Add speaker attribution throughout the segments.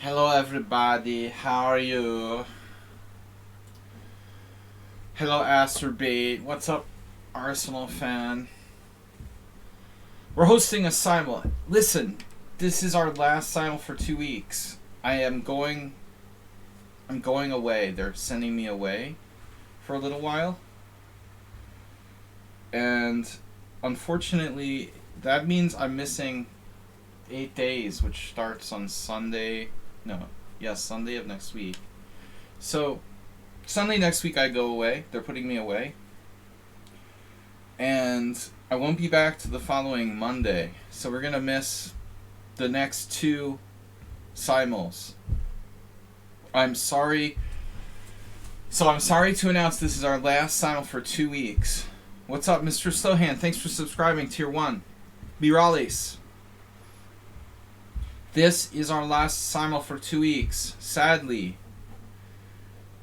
Speaker 1: Hello everybody, how are you? Hello Asterbait, what's up Arsenal fan? We're hosting a Simul. Listen, this is our last Simul for 2 weeks. I'm going away. They're sending me away for a little while. And unfortunately, that means I'm missing 8 days, which starts on Sunday. Sunday of next week. So, Sunday next week I go away. They're putting me away. And I won't be back to the following Monday. So we're going to miss the next 2 Simuls. I'm sorry. So I'm sorry to announce this is our last Simul for 2 weeks. What's up, Mr. Slowhand? Thanks for subscribing, Tier 1. Mirales. This is our last Simul for 2 weeks. Sadly.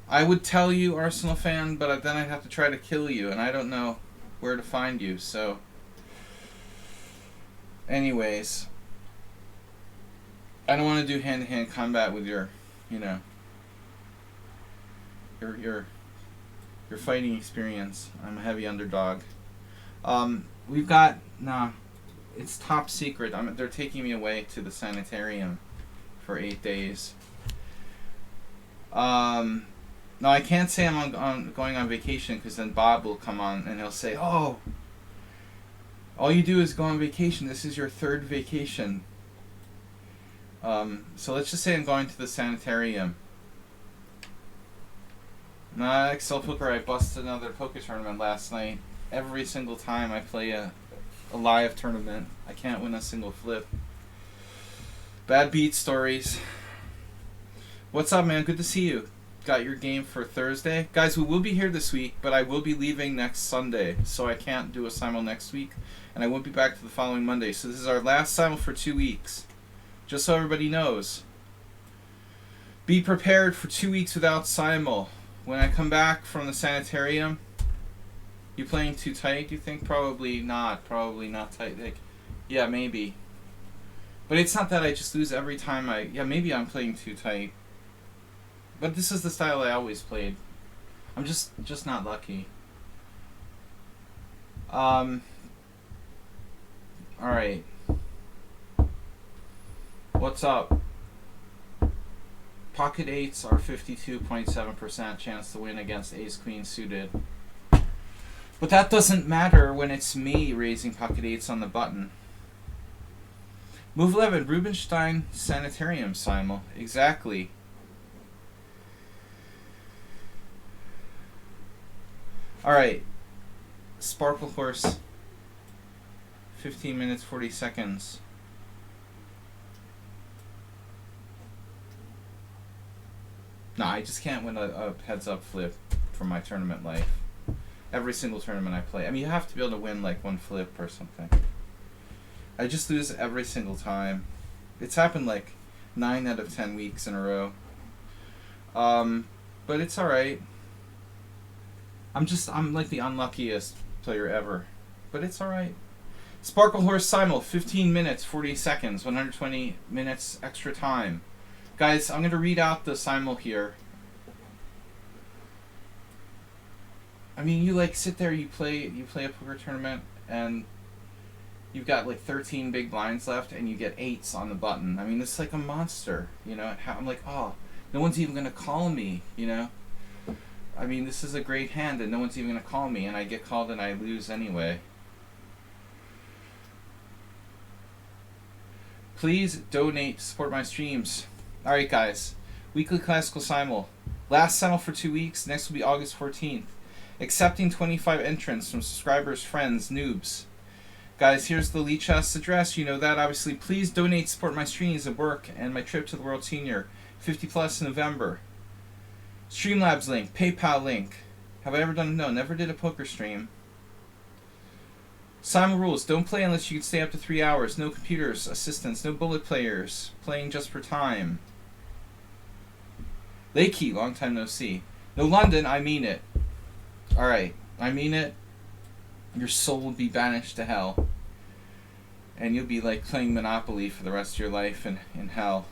Speaker 1: I would tell you, Arsenal fan, but then I'd have to try to kill you, and I don't know where to find you, so... Anyways. I don't want to do hand-to-hand combat with your fighting experience. I'm a heavy underdog. We've got... Nah. It's top secret. They're taking me away to the sanitarium for 8 days. No, I can't say I'm going on vacation because then Bob will come on and he'll say, "Oh, all you do is go on vacation. This is your 3rd vacation." So let's just say I'm going to the sanitarium. Nah, Excel Poker, I busted another poker tournament last night. Every single time I play a live tournament, I can't win a single flip. Bad beat stories. What's up, man? Good to see you. Got your game for Thursday. Guys, we will be here this week, but I will be leaving next Sunday, so I can't do a Simul next week, and I won't be back to the following Monday. So this is our last Simul for 2 weeks. Just so everybody knows. Be prepared for 2 weeks without Simul. When I come back from the sanitarium... You playing too tight, you think? Probably not. Probably not tight. Like, yeah, maybe. But it's not that I just lose every time Yeah, maybe I'm playing too tight. But this is the style I always played. I'm just not lucky. Alright. What's up? Pocket 8s are 52.7% chance to win against Ace-Queen suited. But that doesn't matter when it's me raising pocket 8s on the button. Move 11, Rubinstein Sanitarium Simul. Exactly. Alright. Sparkle Horse. 15 minutes, 40 seconds. No, I just can't win a heads-up flip for my tournament life. Every single tournament I play. I mean, you have to be able to win like 1 flip or something. I just lose every single time. It's happened like 9 out of 10 weeks in a row. But it's alright. I'm like the unluckiest player ever. But it's alright. Sparkle Horse Simul, 15 minutes, 40 seconds, 120 minutes extra time. Guys, I'm going to read out the Simul here. I mean, you like sit there, you play a poker tournament, and you've got like 13 big blinds left, and you get 8s on the button. I mean, it's like a monster, you know. I'm like, oh, no one's even gonna call me, you know. I mean, this is a great hand, and no one's even gonna call me, and I get called and I lose anyway. Please donate to support my streams. All right, guys. Weekly Classical Simul. Last Simul for 2 weeks. Next will be August 14th. Accepting 25 entrants from subscribers, friends, noobs. Guys, here's the lichess address. You know that, obviously. Please donate to support my streams at work and my trip to the World Senior. 50 plus in November. Streamlabs link. PayPal link. Have I ever done... No, never did a poker stream. Simul rules. Don't play unless you can stay up to 3 hours. No computers, assistants, no bullet players. Playing just for time. Lakey, long time no see. No London, I mean it. Alright, I mean it. Your soul will be banished to hell. And you'll be like playing Monopoly for the rest of your life in hell.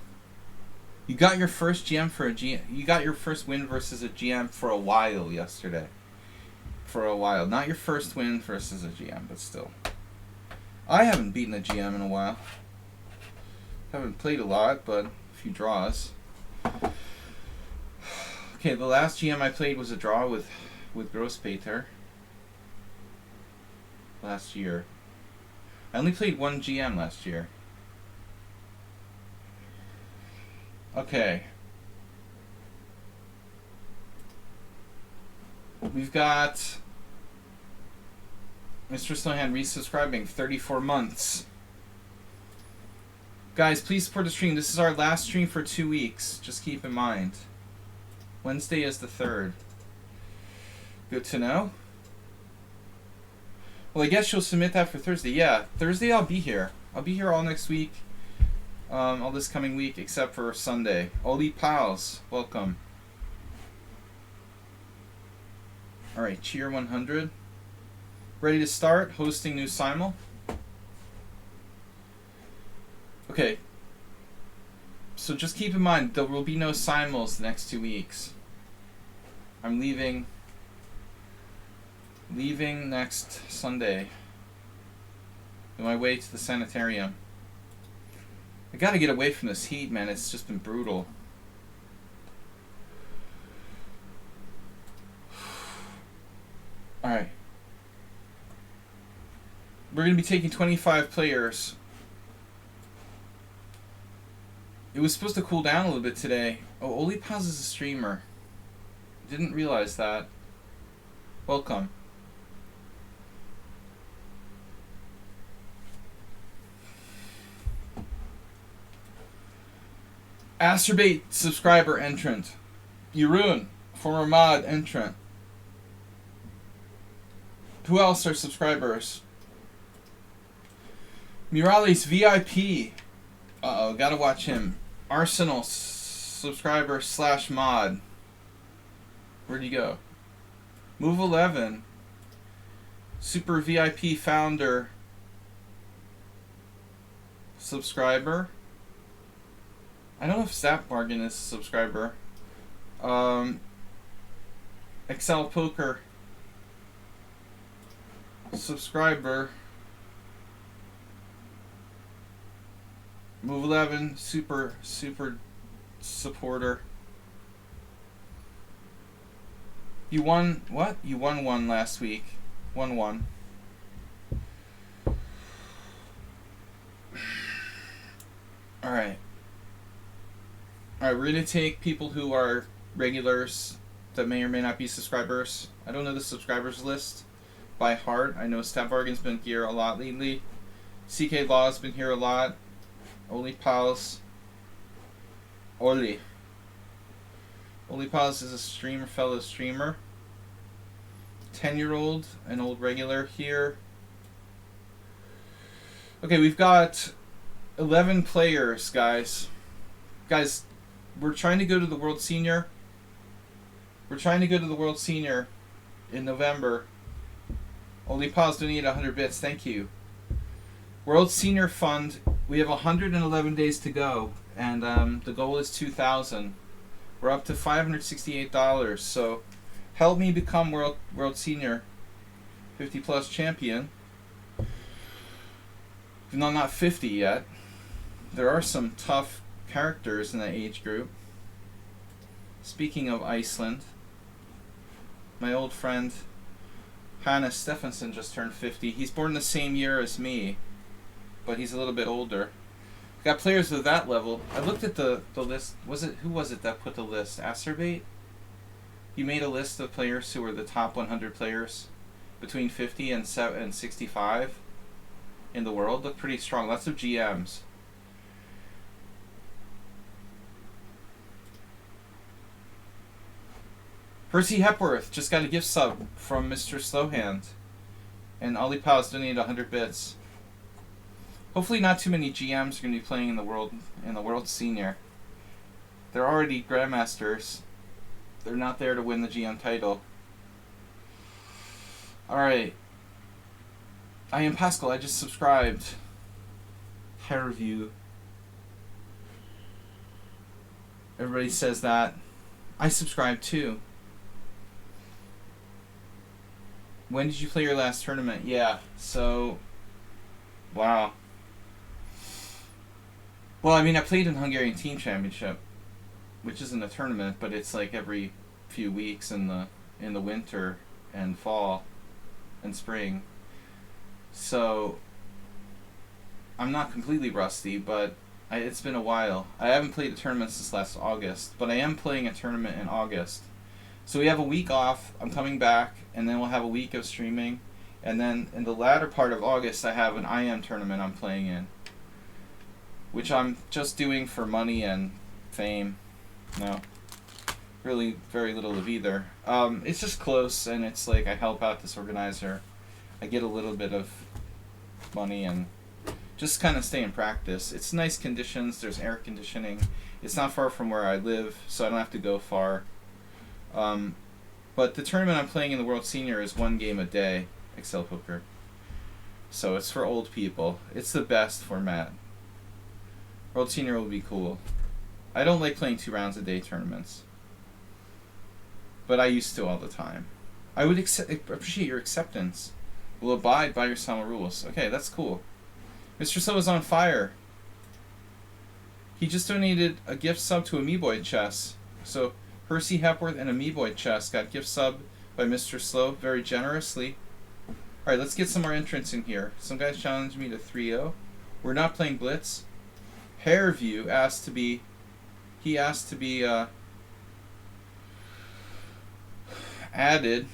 Speaker 1: You got your first GM for a GM. You got your first win versus a GM for a while yesterday. For a while. Not your first win versus a GM, but still. I haven't beaten a GM in a while. Haven't played a lot, but a few draws. Okay, the last GM I played was a draw with Grosspater. Last year. I only played one GM last year. Okay. We've got Mr. Snowhand resubscribing 34 months. Guys, please support the stream. This is our last stream for 2 weeks. Just keep in mind. Wednesday is the 3rd. Good to know. Well, I guess you'll submit that for Thursday. Yeah, Thursday I'll be here. I'll be here all next week. All this coming week except for Sunday. Oli Pals, welcome. Alright, Cheer 100. Ready to start? Hosting new Simul. Okay. So just keep in mind, there will be no Simuls the next 2 weeks. I'm leaving next Sunday. On my way to the sanitarium. I gotta get away from this heat, man. It's just been brutal. Alright. We're gonna be taking 25 players. It was supposed to cool down a little bit today. Oh, Oli Paz is a streamer. Didn't realize that. Welcome. Asterbate subscriber entrant. Yurun, former mod entrant. Who else are subscribers? Murales VIP. Uh-oh, gotta watch him. Arsenal subscriber / mod. Where'd he go? Move 11. Super VIP founder. Subscriber. I don't know if Stat Bargain is a subscriber. Excel Poker. Subscriber. Move 11. Super supporter. You won what? You won one last week. Won one. Alright. Alright, we're going to take people who are regulars that may or may not be subscribers. I don't know the subscribers list by heart. I know Stat Bargain's been here a lot lately. CK Law's been here a lot. Oli Pals. Oli Pals is a fellow streamer. 10-year-old, an old regular here. Okay, we've got 11 players, guys. Guys, we're trying to go to the World Senior. We're trying to go to the World Senior in November. Only Pals donated 100 bits. Thank you. World Senior Fund. We have 111 days to go, and the goal is 2,000. We're up to $568. So, help me become World Senior 50+ champion. Even though I'm not 50 yet, there are some tough characters in that age group. Speaking of Iceland, my old friend Hannes Stephenson just turned 50. He's born the same year as me, but he's a little bit older. Got players of that level. I looked at the list. Who was it that put the list? Acerbate? He made a list of players who were the top 100 players between 50 and 65 in the world. Looked pretty strong. Lots of GMs. Percy Hepworth just got a gift sub from Mr. Slowhand. And Oli Pals donated 100 bits. Hopefully not too many GMs are going to be playing in the World Senior. They're already Grandmasters. They're not there to win the GM title. Alright. I am Pascal. I just subscribed. Hair review. Everybody says that. I subscribe too. When did you play your last tournament? Yeah, so... Wow. Well, I mean, I played in Hungarian Team Championship, which isn't a tournament, but it's like every few weeks in the winter and fall and spring. So I'm not completely rusty, but it's been a while. I haven't played a tournament since last August, but I am playing a tournament in August. So we have a week off. I'm coming back, and then we'll have a week of streaming. And then in the latter part of August, I have an IM tournament I'm playing in, which I'm just doing for money and fame. No, really very little of either. It's just close, and it's like I help out this organizer. I get a little bit of money and just kind of stay in practice. It's nice conditions. There's air conditioning. It's not far from where I live, so I don't have to go far. But the tournament I'm playing in the World Senior is 1 game a day, Excel Poker. So it's for old people. It's the best format. World Senior will be cool. I don't like playing 2 rounds a day tournaments, but I used to all the time. I would appreciate your acceptance. Will abide by your Simul rules. Okay, that's cool. Mr. So is on fire. He just donated a gift sub to Amoeboid Chess. So Percy Hepworth and Amoeboid Chess got gift sub by Mr. Slow very generously. Alright, let's get some more entrants in here. Some guys challenged me to 3-0. We're not playing Blitz. Hairview asked to be... He asked to be added.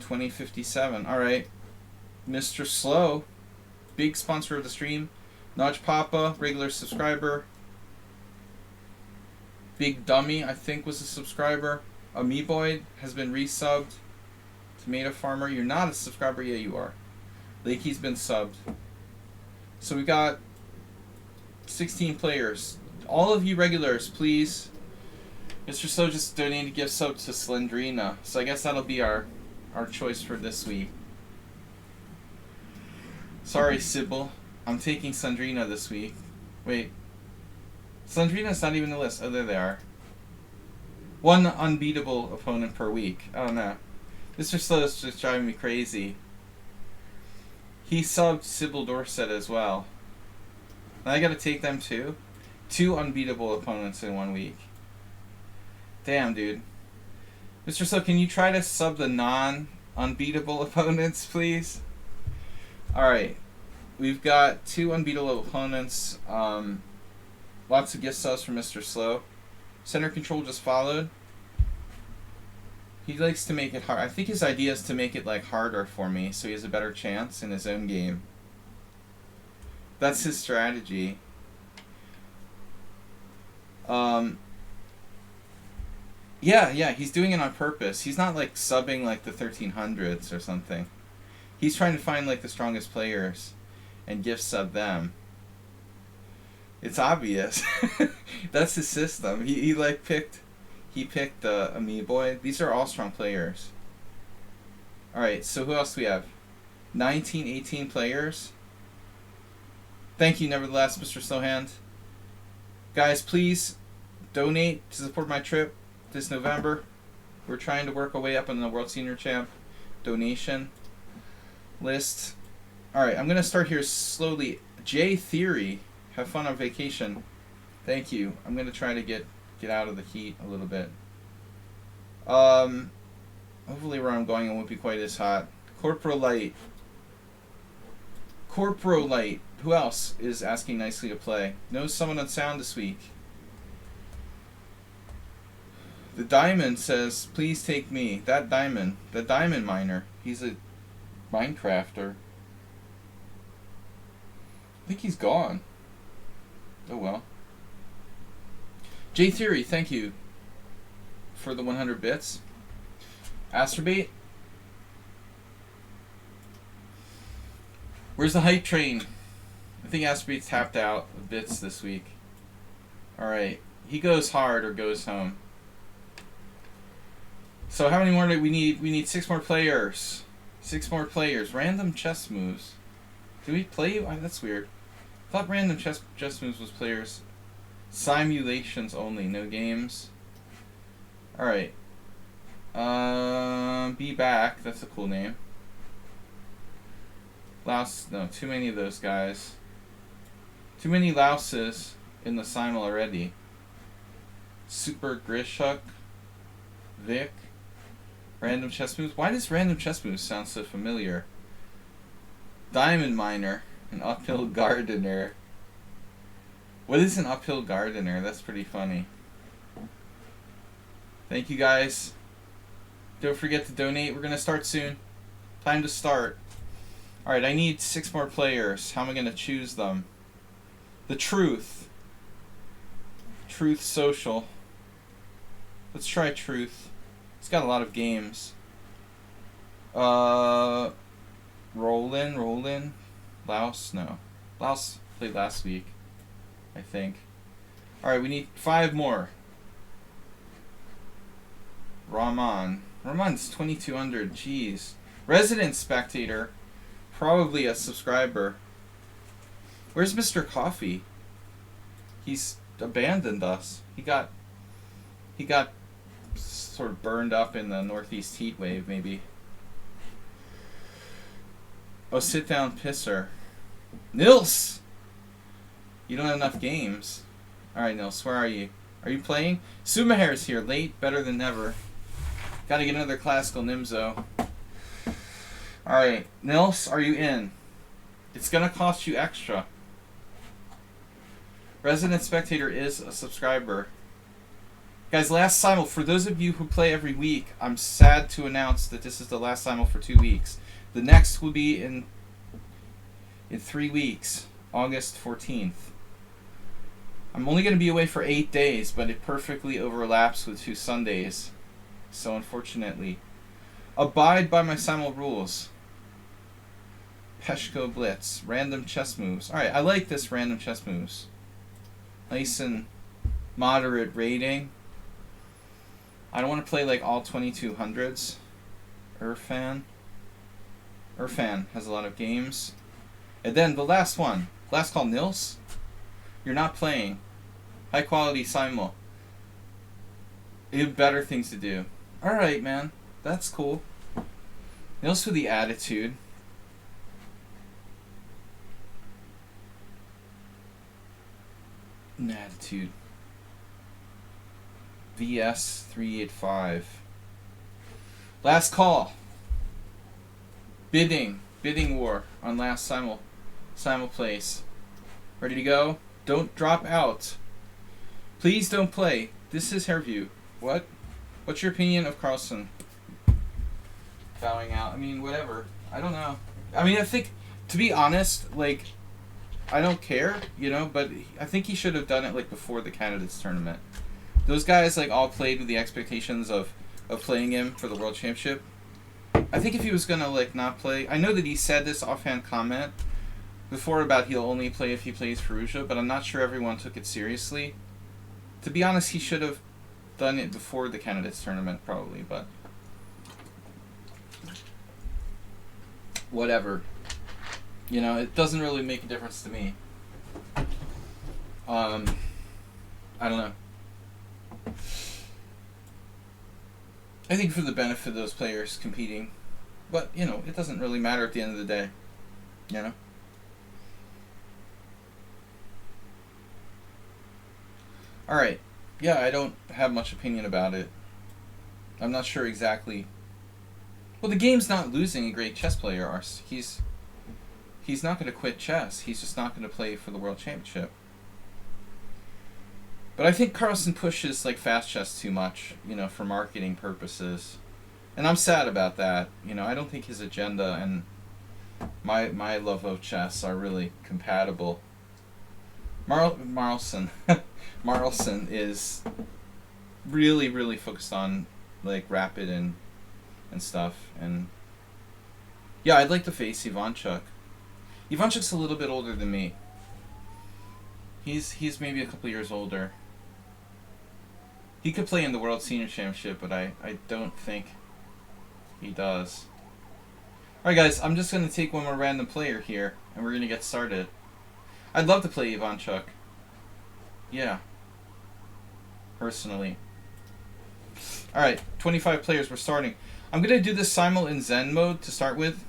Speaker 1: 2057. Alright. Mr. Slow, big sponsor of the stream. Notch Papa, regular subscriber. Big Dummy, I think, was a subscriber. Amoeboid has been resubbed. Tomato Farmer, you're not a subscriber. Yeah, you are. Lakey's been subbed. So we got 16 players. All of you regulars, please. Mr. So just donated a gift sub to Slendrina. So I guess that'll be our choice for this week. Sorry, Sybil. I'm taking Slendrina this week. Wait. Slendrina's not even in the list. Oh, there they are. 1 unbeatable opponent per week. Oh, no. Mr. Slow is just driving me crazy. He subbed Sybil Dorset as well. And I gotta take them too? 2 unbeatable opponents in 1 week. Damn, dude. Mr. Slow, can you try to sub the non-unbeatable opponents, please? Alright. We've got 2 unbeatable opponents. Lots of gift subs from Mr. Slow. Center control just followed. He likes to make it hard. I think his idea is to make it like harder for me so he has a better chance in his own game. That's his strategy. Yeah, he's doing it on purpose. He's not like subbing like the 1300s or something. He's trying to find like the strongest players and gift sub them. It's obvious. That's his system. He picked Amoeboid. These are all strong players. Alright, so who else do we have? 19, 18 players. Thank you, nevertheless, Mr. Slowhand. Guys, please donate to support my trip this November. We're trying to work our way up on the World Senior Champ donation list. Alright, I'm going to start here slowly. J Theory, have fun on vacation. Thank you. I'm going to try to get out of the heat a little bit. Hopefully where I'm going it won't be quite as hot. Corporal Light. Who else is asking nicely to play? Knows someone on sound this week. The Diamond says, please take me. That Diamond. The Diamond Miner. He's a Minecrafter. I think he's gone. Oh well. J Theory, thank you for the 100 bits. Astrobate. Where's the hype train? I think Astrobate's tapped out of bits this week. Alright. He goes hard or goes home. So how many more do we need? We need 6 more players. 6 more players. Random chess moves. Do we play? Oh, that's weird. I thought random chess moves was players. Simulations only, no games. Alright. Be Back, that's a cool name. Louse, no, too many of those guys. Too many louses in the Simul already. Super Grishuk. Vic. Random Chess Moves. Why does Random Chess Moves sound so familiar? Diamond Miner. An Uphill Gardener. What is an Uphill Gardener? That's pretty funny. Thank you guys. Don't forget to donate. We're going to start soon. Time to start. Alright, I need 6 more players. How am I going to choose them? The Truth. Truth Social. Let's try Truth. It's got a lot of games. Rollin. Laos? No. Laos played last week, I think. Alright, we need 5 more. Ramon's 2200. Jeez. Resident Spectator. Probably a subscriber. Where's Mr. Coffee? He's abandoned us. He got sort of burned up in the northeast heat wave, maybe. Oh, sit down pisser. Nils! You don't have enough games. Alright, Nils, where are you? Are you playing? Sumahair's here, late, better than never. Gotta get another classical Nimzo. Alright, Nils, are you in? It's gonna cost you extra. Resident Spectator is a subscriber. Guys, last Simul, for those of you who play every week, I'm sad to announce that this is the last Simul for 2 weeks. The next will be in 3 weeks, August 14th. I'm only going to be away for 8 days, but it perfectly overlaps with 2 Sundays. So unfortunately, abide by my Simul rules. Peshko Blitz, random chess moves. Alright, I like this random chess moves. Nice and moderate rating. I don't want to play like all 2200s. Irfan has a lot of games. And then the last one. Last call, Nils. You're not playing. High quality Simul. You have better things to do. Alright, man. That's cool. Nils with the attitude. An attitude. VS 385. Last call. Bidding war on last Simul place. Ready to go? Don't drop out. Please don't play. This is Hairview. What? What's your opinion of Carlson bowing out? I mean, whatever. I don't know. I mean, I think, to be honest, like, I don't care, you know, but I think he should have done it like before the candidates tournament. Those guys like all played with the expectations of playing him for the World Championship. I think if he was gonna like not play, I know that he said this offhand comment before about he'll only play if he plays Fallujah, but I'm not sure everyone took it seriously. To be honest, he should have done it before the candidates tournament probably, but whatever. You know, it doesn't really make a difference to me. I don't know. I think for the benefit of those players competing, but you know, it doesn't really matter at the end of the day. You know. All right. Yeah, I don't have much opinion about it. I'm not sure exactly. Well, the game's not losing a great chess player. He's not going to quit chess. He's just not going to play for the World Championship. But I think Carlsen pushes like fast chess too much, you know, for marketing purposes. And I'm sad about that. You know, I don't think his agenda and my love of chess are really compatible. Marlson is really, really focused on like rapid and stuff. And yeah, I'd like to face Ivanchuk. Ivanchuk's a little bit older than me. He's maybe a couple years older. He could play in the World Senior Championship, but I don't think he does. Alright guys, I'm just going to take one more random player here, and we're going to get started. I'd love to play Ivanchuk. Yeah, personally. Alright, 25 players, we're starting. I'm going to do this Simul in Zen mode to start with.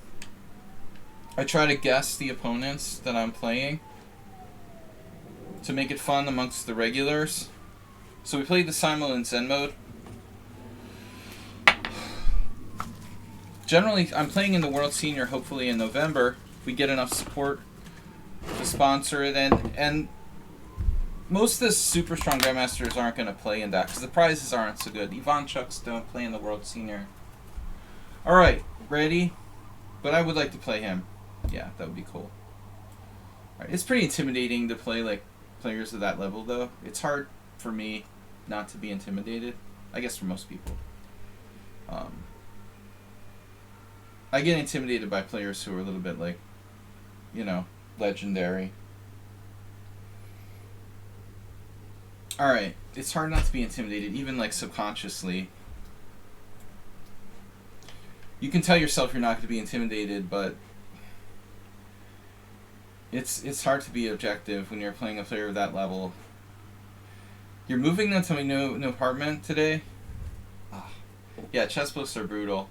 Speaker 1: I try to guess the opponents that I'm playing to make it fun amongst the regulars. So we played the Simul in Zen mode. Generally, I'm playing in the World Senior hopefully in November if we get enough support to sponsor it. And most of the super strong grandmasters aren't going to play in that because the prizes aren't so good. Ivanchuks don't play in the World Senior. Alright, ready? But I would like to play him. Yeah, that would be cool. Alright, it's pretty intimidating to play like players of that level though. It's hard for me not to be intimidated. I guess for most people. I get intimidated by players who are a little bit like, you know, legendary. Alright, it's hard not to be intimidated, even like subconsciously. You can tell yourself you're not going to be intimidated, but it's hard to be objective when you're playing a player of that level. You're moving them to my new apartment today? Ah. Yeah, chess books are brutal.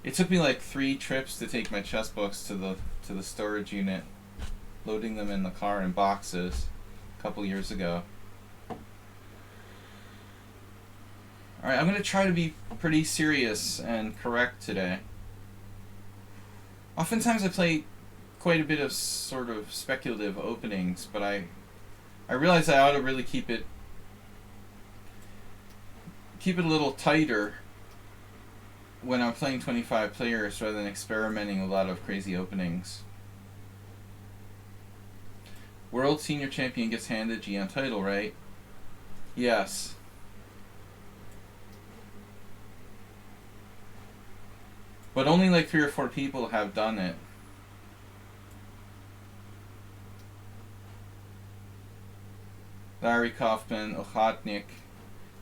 Speaker 1: It took me like 3 trips to take my chess books to the storage unit, loading them in the car in boxes a couple years ago. Alright, I'm going to try to be pretty serious and correct today. Oftentimes I play quite a bit of sort of speculative openings, but I realize I ought to really keep it a little tighter when I'm playing 25 players rather than experimenting a lot of crazy openings. World Senior Champion gets handed GM title, right? Yes. But only like 3 or 4 people have done it. Larry Kaufman, Ochotnik,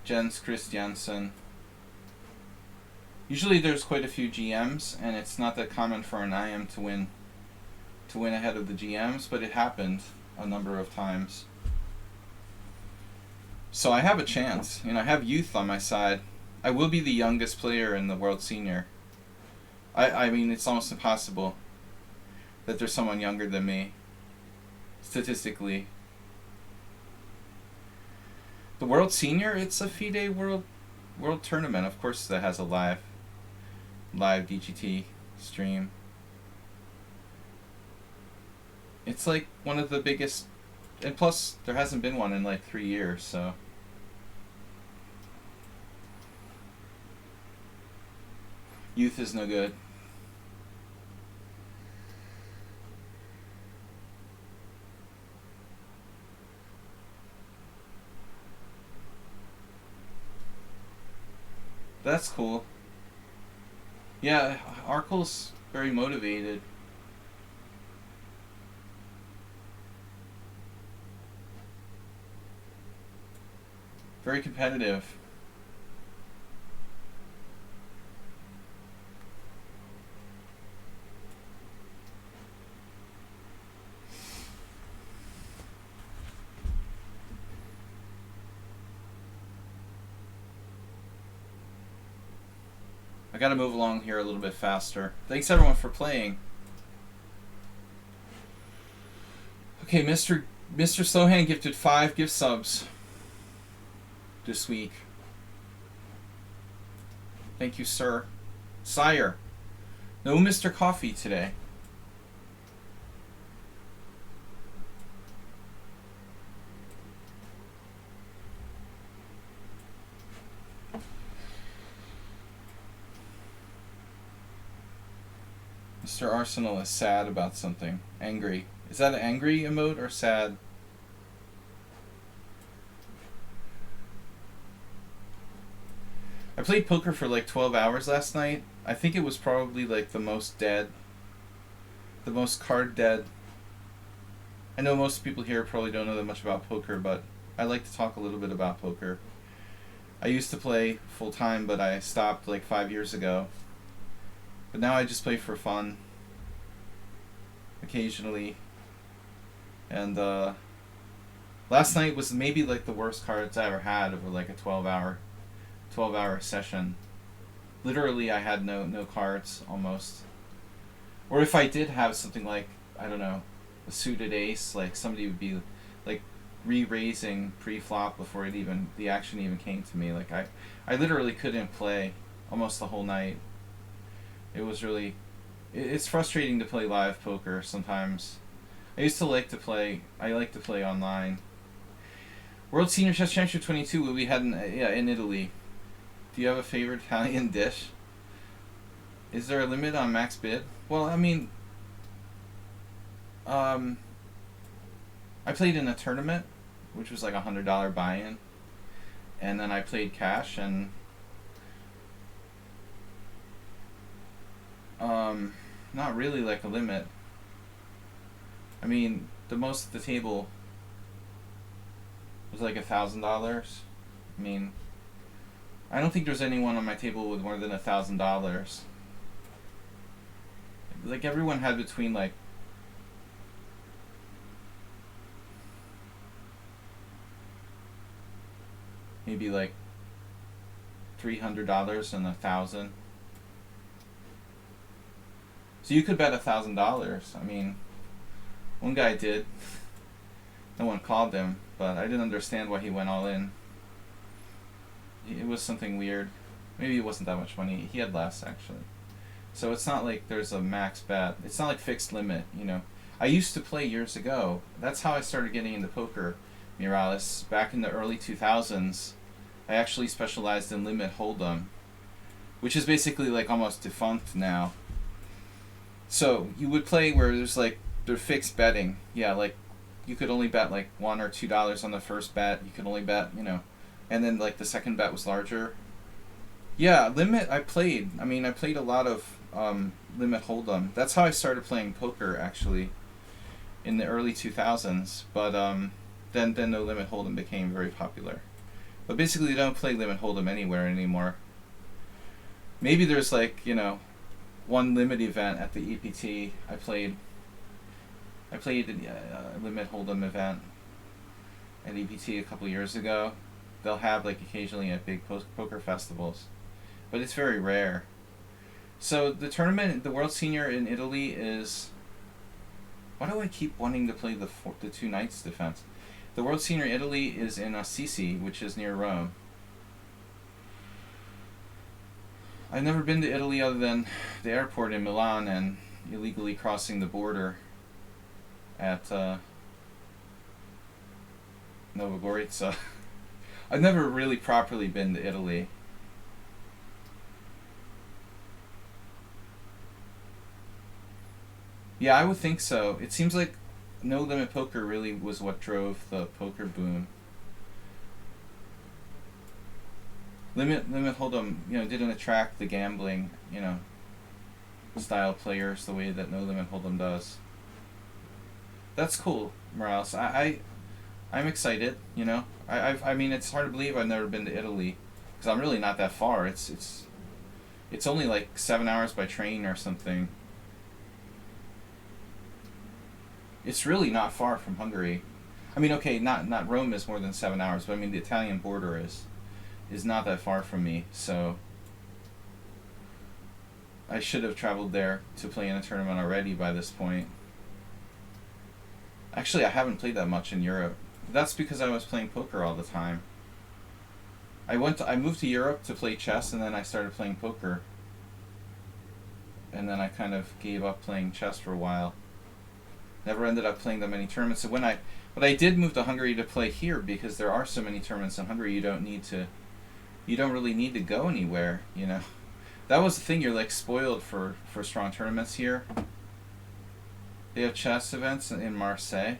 Speaker 1: Jens Christiansen. Usually there's quite a few GMs, and it's not that common for an IM to win ahead of the GMs, but it happened a number of times. So I have a chance. You know, I have youth on my side. I will be the youngest player in the World Senior. I mean, it's almost impossible that there's someone younger than me, statistically. The World Senior, it's a FIDE World Tournament. Of course that has a live DGT stream. It's like one of the biggest, and plus there hasn't been one in like 3 years, so. Youth is no good. That's cool. Yeah, Arkle's very motivated. Very competitive. I gotta move along here a little bit faster. Thanks everyone for playing. Okay, Mr. Slohan gifted 5 gift subs this week. Thank you, sir. Sire. No Mr. Coffee today. Mr. Arsenal is sad about something. Angry. Is that an angry emote or sad? I played poker for like 12 hours last night. I think it was probably like the most dead. The most card dead. I know most people here probably don't know that much about poker, but I like to talk a little bit about poker. I used to play full time, but I stopped like 5 years ago. But now I just play for fun. Occasionally. And Last night was maybe like the worst cards I ever had over like a 12-hour session. Literally, I had no cards almost. Or if I did have something like, I don't know, a suited ace, like somebody would be like re-raising pre-flop before the action even came to me. Like I literally couldn't play almost the whole night. It was really, it's frustrating to play live poker sometimes. I used to like to play. I like to play online. World Senior Chess Championship 22 we had in Italy. Do you have a favorite Italian dish? Is there a limit on max bid? Well, I mean, I played in a tournament, which was like $100 buy-in, and then I played cash, and not really like a limit. I mean, the most at the table was like $1,000. I mean, I don't think there's anyone on my table with more than $1,000. Like everyone had between like maybe like $300 and $1,000. So you could bet $1,000. I mean, one guy did. No one called him, but I didn't understand why he went all in. It was something weird. Maybe it wasn't that much money. He had less, actually. So it's not like there's a max bet. It's not like fixed limit, you know. I used to play years ago. That's how I started getting into poker, Morales. Back in the early 2000s, I actually specialized in limit hold'em, which is basically like almost defunct now. So you would play where they're fixed betting. Yeah, like you could only bet like $1 or $2 on the first bet. You could only bet, you know, and then like the second bet was larger. Yeah, limit I played. I mean, I played a lot of limit hold'em. That's how I started playing poker actually, in the early 2000s. But then no limit hold'em became very popular. But basically, you don't play limit hold'em anywhere anymore. Maybe there's like, you know, one limit event at the EPT. I played a limit hold'em event at EPT a couple years ago. They'll have like occasionally at big poker festivals, but it's very rare. So the tournament, the World Senior in Italy is. Why do I keep wanting to play the two knights defense? The World Senior in Italy is in Assisi, which is near Rome. I've never been to Italy other than the airport in Milan and illegally crossing the border at Novogorica. I've never really properly been to Italy. Yeah, I would think so. It seems like no limit poker really was what drove the poker boom. Limit hold'em, you know, didn't attract the gambling, you know, style players the way that no limit hold'em does. That's cool, Morales. I'm excited. You know, I mean, it's hard to believe I've never been to Italy, because I'm really not that far. It's only like 7 hours by train or something. It's really not far from Hungary. I mean, okay, not Rome is more than 7 hours, but I mean the Italian border is not that far from me. So I should have traveled there to play in a tournament already by this point. Actually, I haven't played that much in Europe. That's because I was playing poker all the time. I moved to Europe to play chess, and then I started playing poker. And then I kind of gave up playing chess for a while. Never ended up playing that many tournaments. So but I did move to Hungary to play here because there are so many tournaments in Hungary. You don't really need to go anywhere. You know, that was the thing. You're like spoiled for strong tournaments here. They have chess events in Marseille.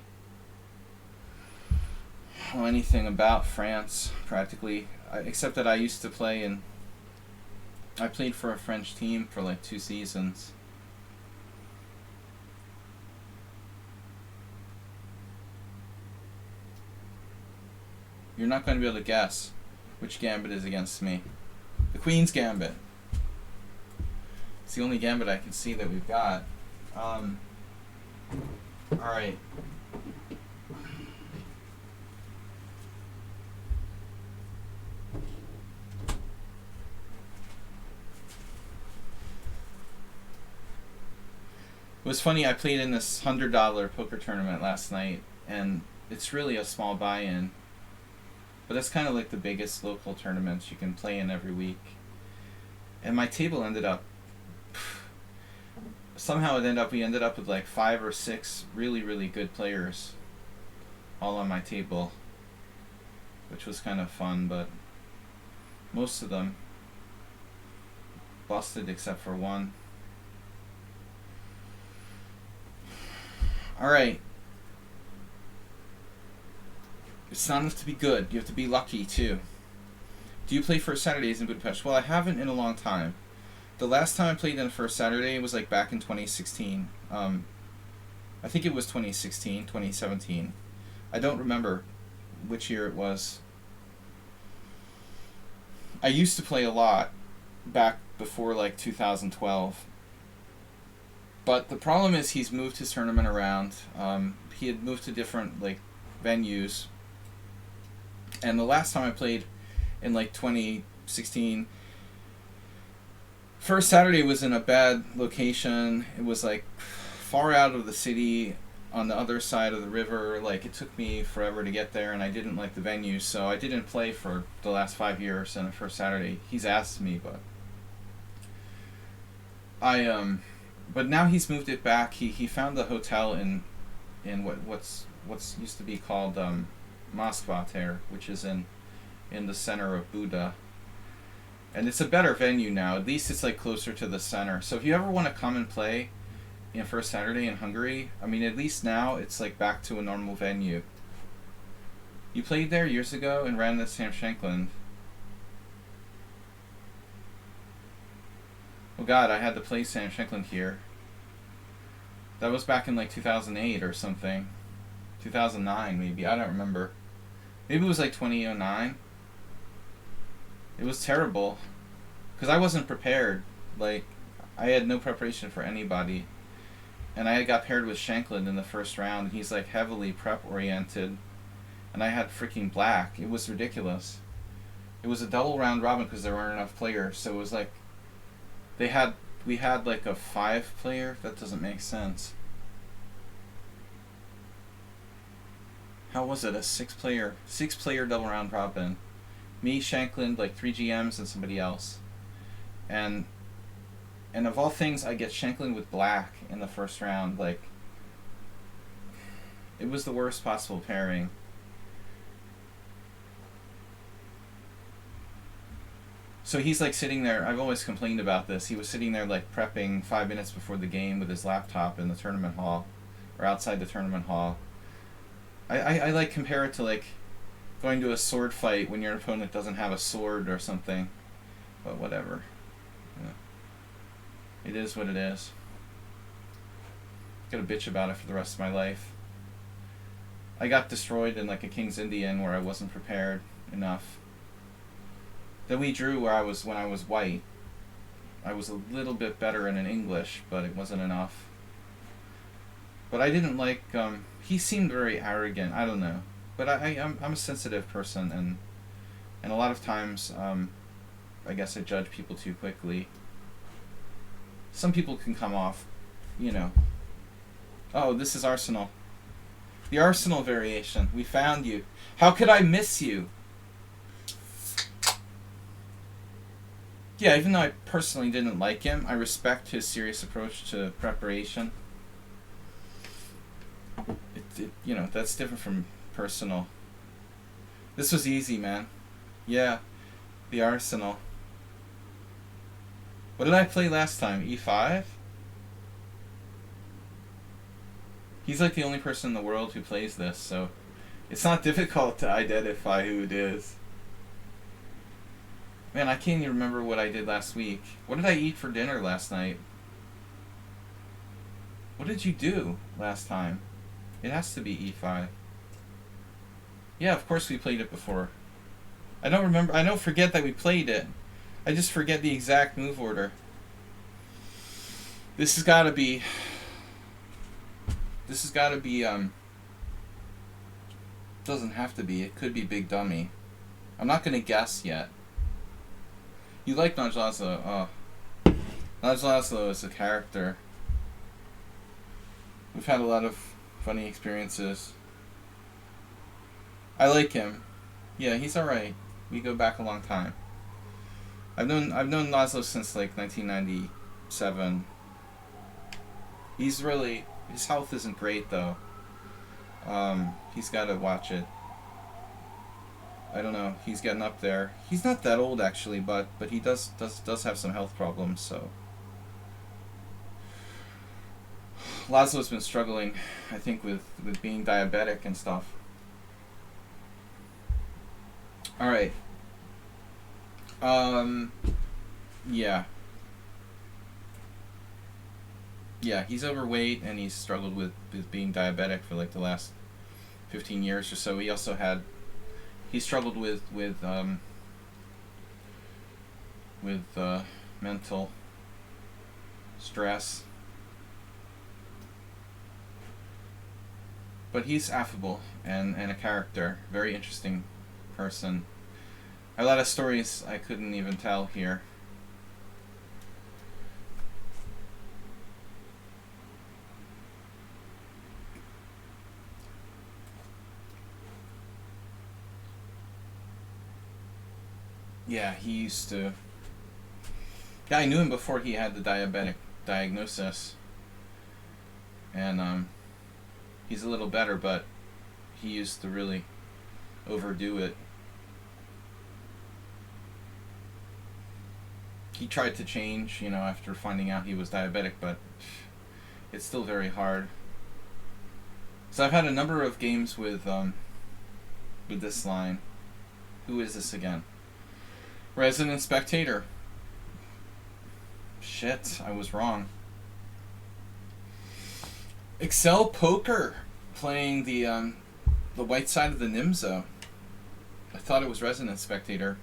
Speaker 1: I don't know anything about France practically, except that I used to play I played for a French team for like 2 seasons. You're not going to be able to guess which gambit is against me. The Queen's Gambit. It's the only gambit I can see that we've got. Alright. was funny. I played in this $100 poker tournament last night, and it's really a small buy-in, but it's kind of like the biggest local tournaments you can play in every week. And my table ended up somehow we ended up with like 5 or 6 really, really good players all on my table, which was kind of fun, but most of them busted except for one. Alright. It's not enough to be good. You have to be lucky too. Do you play First Saturdays in Budapest? Well, I haven't in a long time. The last time I played in First Saturday was like back in 2016. I think it was 2016, 2017. I don't remember which year it was. I used to play a lot back before like 2012. But the problem is he's moved his tournament around. He had moved to different like venues. And the last time I played in like 2016, First Saturday was in a bad location. It was like far out of the city on the other side of the river. Like it took me forever to get there, and I didn't like the venue, so I didn't play for the last 5 years in a First Saturday. He's asked me, but but now he's moved it back. He found the hotel in what's used to be called Moskva, which is in the center of Buda. And it's a better venue now. At least it's like closer to the center. So if you ever want to come and play in First Saturday in Hungary, I mean, at least now it's like back to a normal venue. You played there years ago and ran the Sam Shankland. Oh God, I had to play Sam Shankland here. That was back in like 2008 or something. 2009 maybe, I don't remember. Maybe it was like 2009. It was terrible, because I wasn't prepared. Like, I had no preparation for anybody. And I got paired with Shankland in the first round, and he's like heavily prep-oriented. And I had freaking black. It was ridiculous. It was a double round robin because there weren't enough players, so it was like, we had like a 5-player? That doesn't make sense. How was it? A 6-player double round robin. Me, Shankland, like 3 GMs, and somebody else. And of all things, I get Shankland with black in the first round. Like, it was the worst possible pairing. So he's like sitting there, I've always complained about this, he was sitting there like prepping 5 minutes before the game with his laptop in the tournament hall, or outside the tournament hall. I like compare it to like going to a sword fight when your opponent doesn't have a sword or something. But whatever. Yeah. It is what it is. I'm gonna bitch about it for the rest of my life. I got destroyed in like a King's Indian where I wasn't prepared enough. Then we drew when I was white. I was a little bit better in an English, but it wasn't enough. But I didn't like, he seemed very arrogant, I don't know. But I'm a sensitive person, and a lot of times, I guess I judge people too quickly. Some people can come off, you know. Oh, this is Arsenal. The Arsenal variation. We found you. How could I miss you? Yeah, even though I personally didn't like him, I respect his serious approach to preparation. You know, that's different from personal. This was easy, man. Yeah, the Arsenal. What did I play last time? E5? He's like the only person in the world who plays this, so it's not difficult to identify who it is. Man, I can't even remember what I did last week. What did I eat for dinner last night? What did you do last time? It has to be E5. Yeah, of course we played it before. I don't remember. I don't forget that we played it. I just forget the exact move order. This has got to be... doesn't have to be. It could be Big Dummy. I'm not going to guess yet. You like Naj Laszlo. Oh. Naj Laszlo is a character. We've had a lot of funny experiences. I like him. Yeah, he's alright. We go back a long time. I've known Laszlo since like 1997. He's really, his health isn't great though. He's got to watch it. I don't know. He's getting up there. He's not that old actually, but he does have some health problems. So Laszlo's been struggling, I think, with being diabetic and stuff. All right. Yeah. Yeah, he's overweight and he's struggled with being diabetic for like the last 15 years or so. He struggled with mental stress. But he's affable and a character, very interesting person. A lot of stories I couldn't even tell here. Yeah, he used to... Yeah, I knew him before he had the diabetic diagnosis. And he's a little better, but he used to really overdo it. He tried to change, after finding out he was diabetic, but it's still very hard. So I've had a number of games with this line. Who is this again? Resident Spectator. Shit, I was wrong. Excel Poker, playing the white side of the Nimzo. I thought it was Resident Spectator.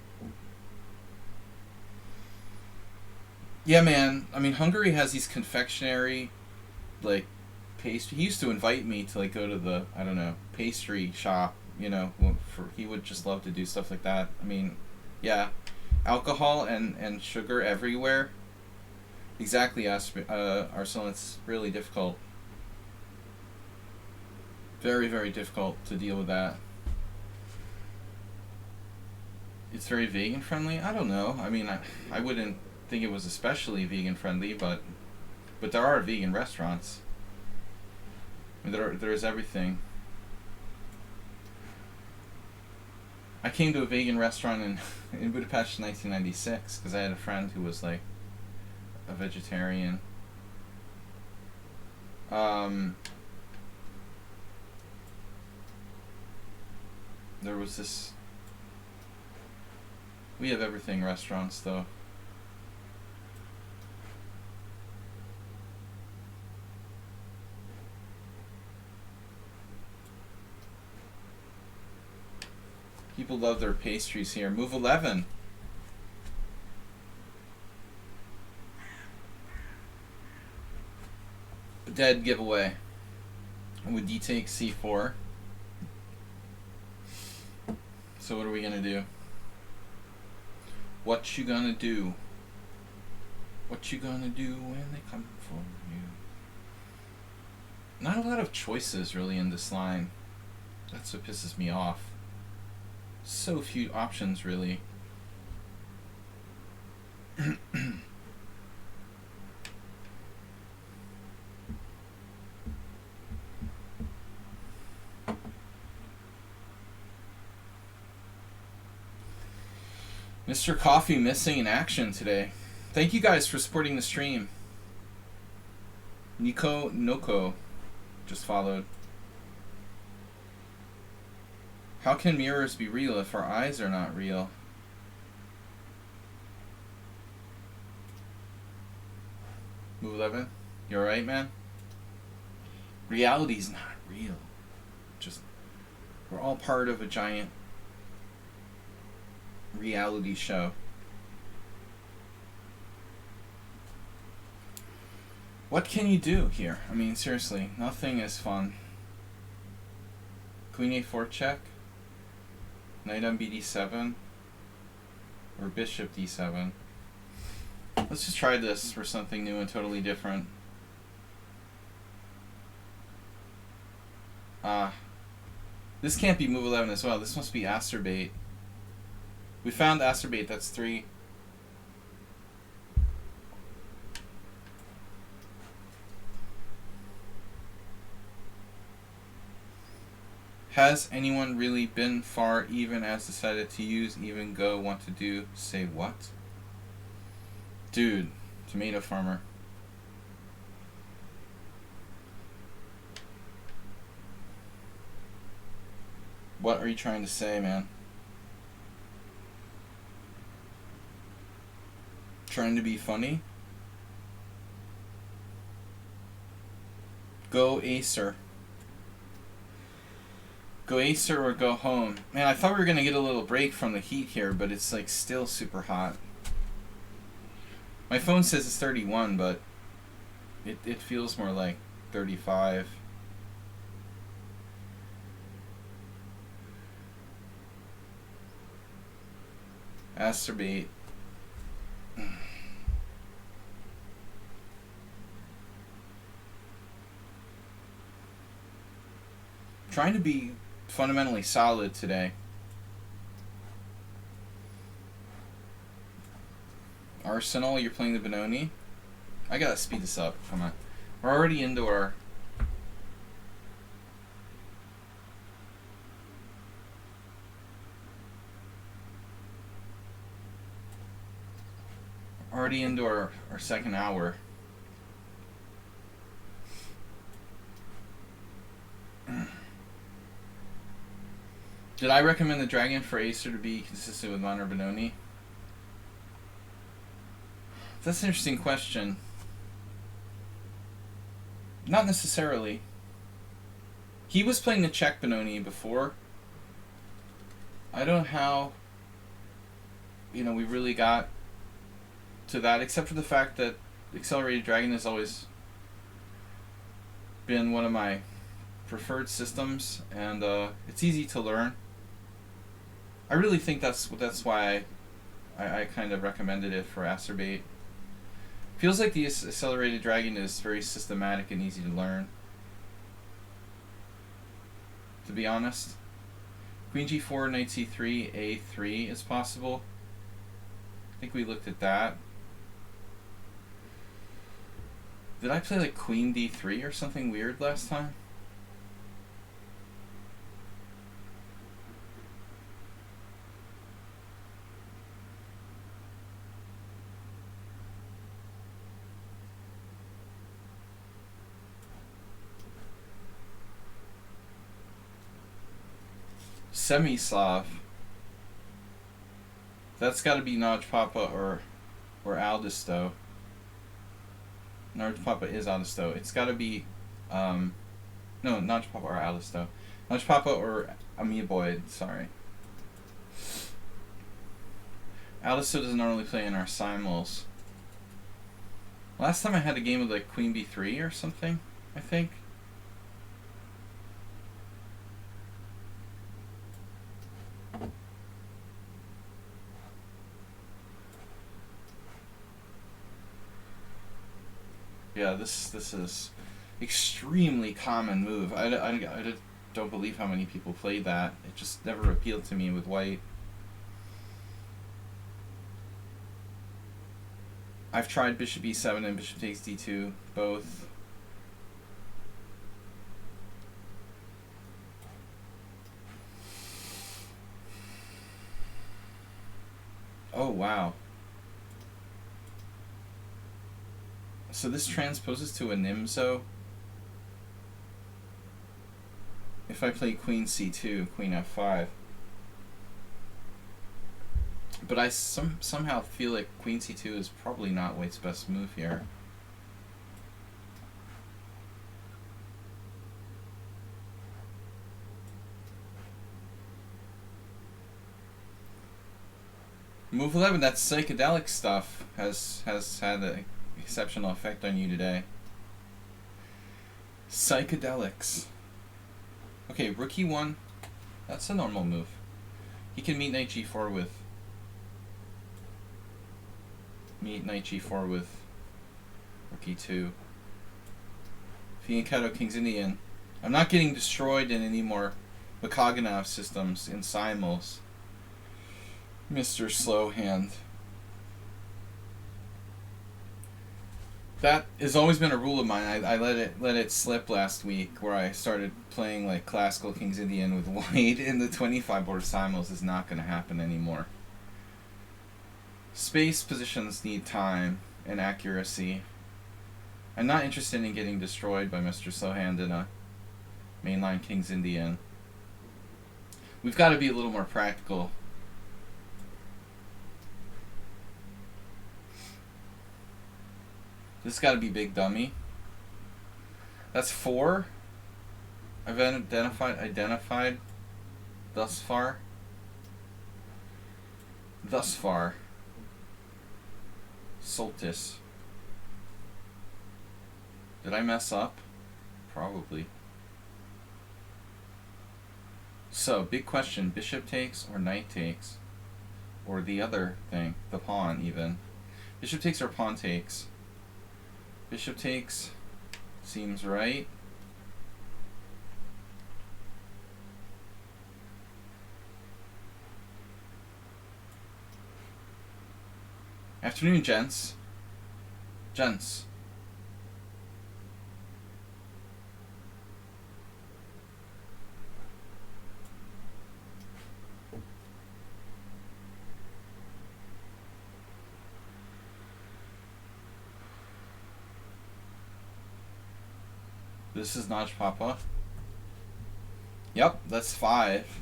Speaker 1: Yeah, man. I mean, Hungary has these confectionery, like, pastry. He used to invite me to, like, go to the, I don't know, pastry shop, he would just love to do stuff like that. I mean, yeah. Alcohol and sugar everywhere. Exactly, Arsenal. It's really difficult. Very, very difficult to deal with that. It's very vegan friendly? I don't know. I mean, I wouldn't think it was especially vegan friendly, but there are vegan restaurants. I mean, there is everything. I came to a vegan restaurant in Budapest in 1996 because I had a friend who was like a vegetarian. There was this... We have everything restaurants though. People love their pastries here. Move 11. Dead giveaway. Would you take C4? So what are we gonna do? What you gonna do? What you gonna do when they come for you? Not a lot of choices really in this line. That's what pisses me off. So few options really. Mr. Coffee missing in action today. Thank you guys for supporting the stream. Nico Noko just followed. How can mirrors be real if our eyes are not real? Move 11. You alright, man? Reality's not real. Just, we're all part of a giant reality show. What can you do here? I mean, seriously, nothing is fun. Queen A4 check. Knight on BD7. Or Bishop D7. Let's just try this for something new and totally different. This can't be move 11 as well. This must be Asterbait. We found Asterbait. That's 3. Has anyone really been far even as decided to use even go want to do say what? Dude, tomato farmer. What are you trying to say, man? Trying to be funny? Go Acer. Go Acer or go home. Man, I thought we were going to get a little break from the heat here, but it's like still super hot. My phone says it's 31, but it feels more like 35. Asterbait. Trying to be fundamentally solid today. Arsenal, you're playing the Benoni? I gotta speed this up. Come on. We're already into our... our second hour. Did I recommend the Dragon for Acer to be consistent with Mon or Benoni? That's an interesting question. Not necessarily. He was playing the check Benoni before. I don't know how, we really got to that, except for the fact that Accelerated Dragon has always been one of my preferred systems, and it's easy to learn. I really think that's why I kind of recommended it for Asterbait. Feels like the Accelerated Dragon is very systematic and easy to learn, to be honest. Queen g4, knight c3, a3 is possible. I think we looked at that. Did I play like queen d3 or something weird last time? Semi-Slav. That's got to be Naj Papa or Aldisto. Naj Papa is Aldisto. It's got to be no, Naj Papa or Aldisto. Naj Papa or Amoeboid, sorry. Aldisto doesn't normally play in our Simuls. Last time I had a game with like Queen B3 or something, I think. Yeah, this is extremely common move. I don't believe how many people played that. It just never appealed to me with white. I've tried bishop e7 and bishop takes d2, both. Oh, wow. So this transposes to a Nimzo. If I play queen c2, queen f5. But I somehow feel like queen c2 is probably not white's best move here. Move 11, that psychedelic stuff has had an exceptional effect on you today. Psychedelics. Okay, rook e1. That's a normal move. He can meet knight g4 with... Meet knight g4 with rook e2. Fianchetto King's Indian. I'm not getting destroyed in any more Makaganov systems in Simuls. Mr. Slowhand. That has always been a rule of mine. I let it slip last week where I started playing like classical King's Indian with white in the 25 board Simuls. Is not going to happen anymore. Space positions need time and accuracy. I'm not interested in getting destroyed by Mr. Slowhand in a mainline King's Indian. We've got to be a little more practical. This has got to be big dummy. That's 4. I've identified thus far. Thus far. Soltis. Did I mess up? Probably. So, big question. Bishop takes or knight takes? Or the other thing. The pawn, even. Bishop takes or pawn takes? Bishop takes. Seems right. Afternoon, gents. Gents. This is Naj Papa. Yep, that's 5.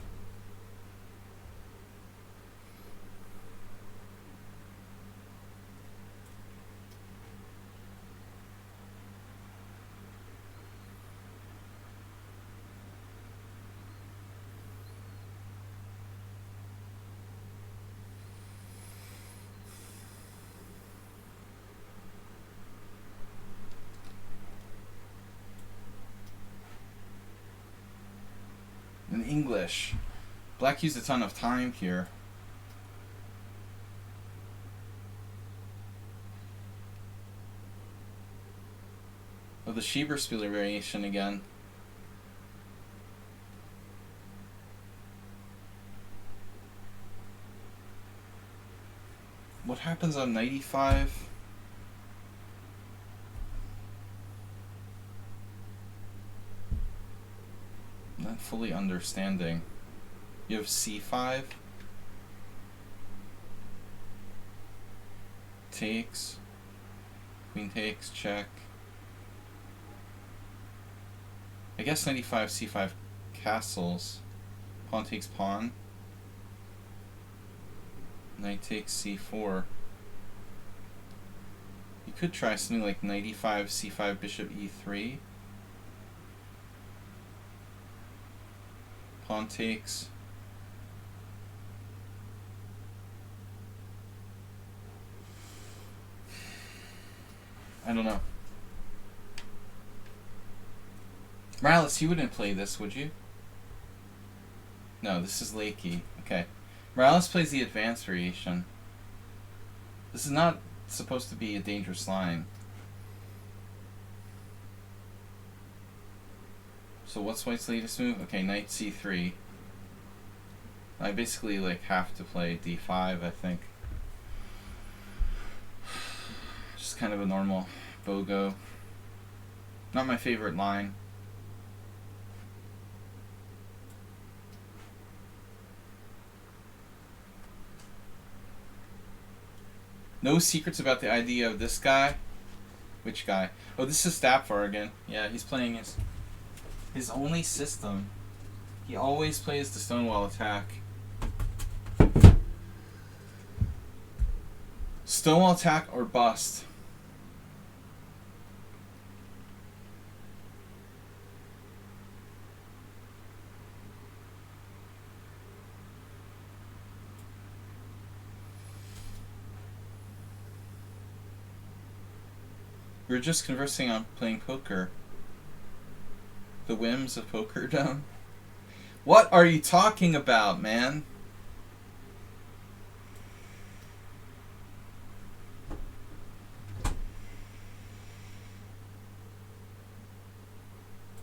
Speaker 1: In English. Black used a ton of time here. Oh, the Schieberspieler variation again. What happens on 95? Not fully understanding. You have C5. Takes. Queen takes, check. I guess 95 C5 castles. Pawn takes pawn. Knight takes C4. You could try something like 95 C5 bishop E3. Pawn takes. I don't know. Morales, you wouldn't play this, would you? No, this is Lakey. Okay. Morales plays the advanced variation. This is not supposed to be a dangerous line. So what's White's latest move? Okay, knight c3. I basically like have to play d5, I think. Just kind of a normal BOGO. Not my favorite line. No secrets about the idea of this guy. Which guy? Oh, this is Stapfar again. Yeah, he's playing his only system. He always plays the Stonewall attack. Stonewall attack or bust. We were just conversing on playing poker. The whims of pokerdom. What are you talking about, man?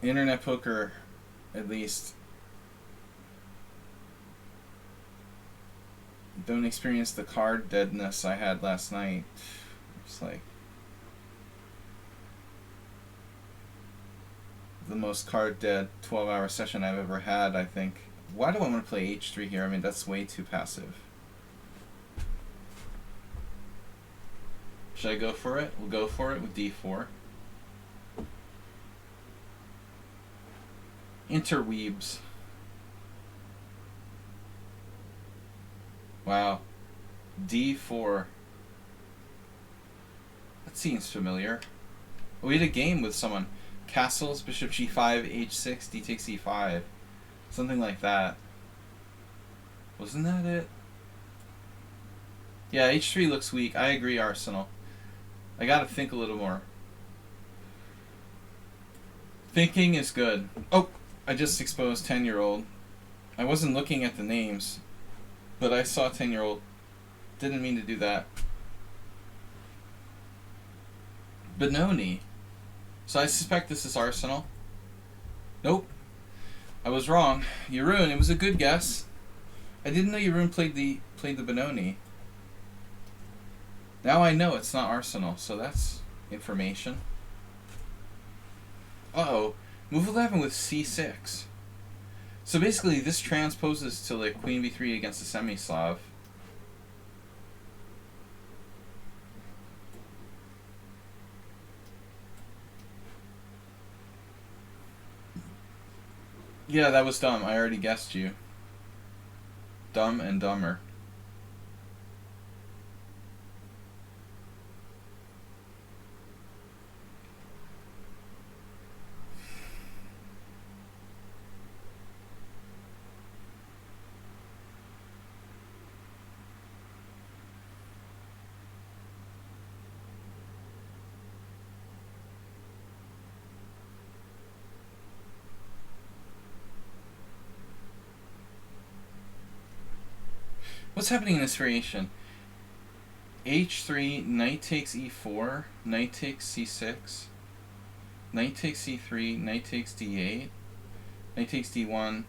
Speaker 1: Internet poker, at least, don't experience the card deadness I had last night. It's like the most card dead 12-hour session I've ever had, I think. Why do I want to play h3 here? I mean, that's way too passive. Should I go for it? We'll go for it with d4. Interweebs. Wow. d4. That seems familiar. We had a game with someone. Castles, bishop g5, h6, d takes e5. Something like that. Wasn't that it? Yeah, h3 looks weak. I agree, Arsenal. I gotta think a little more. Thinking is good. Oh, I just exposed 10-year-old. I wasn't looking at the names, but I saw 10-year-old. Didn't mean to do that. Benoni. So I suspect this is Arsenal. Nope. I was wrong. Jeroen, it was a good guess. I didn't know Jeroen played the Benoni. Now I know it's not Arsenal, so that's information. Uh-oh. Move 11 with c6. So basically this transposes to like queen b3 against a semi-Slav. Yeah, that was dumb. I already guessed you. Dumb and dumber. What's happening in this variation? h3, knight takes e4, knight takes c6, knight takes c3, knight takes d8, knight takes d1.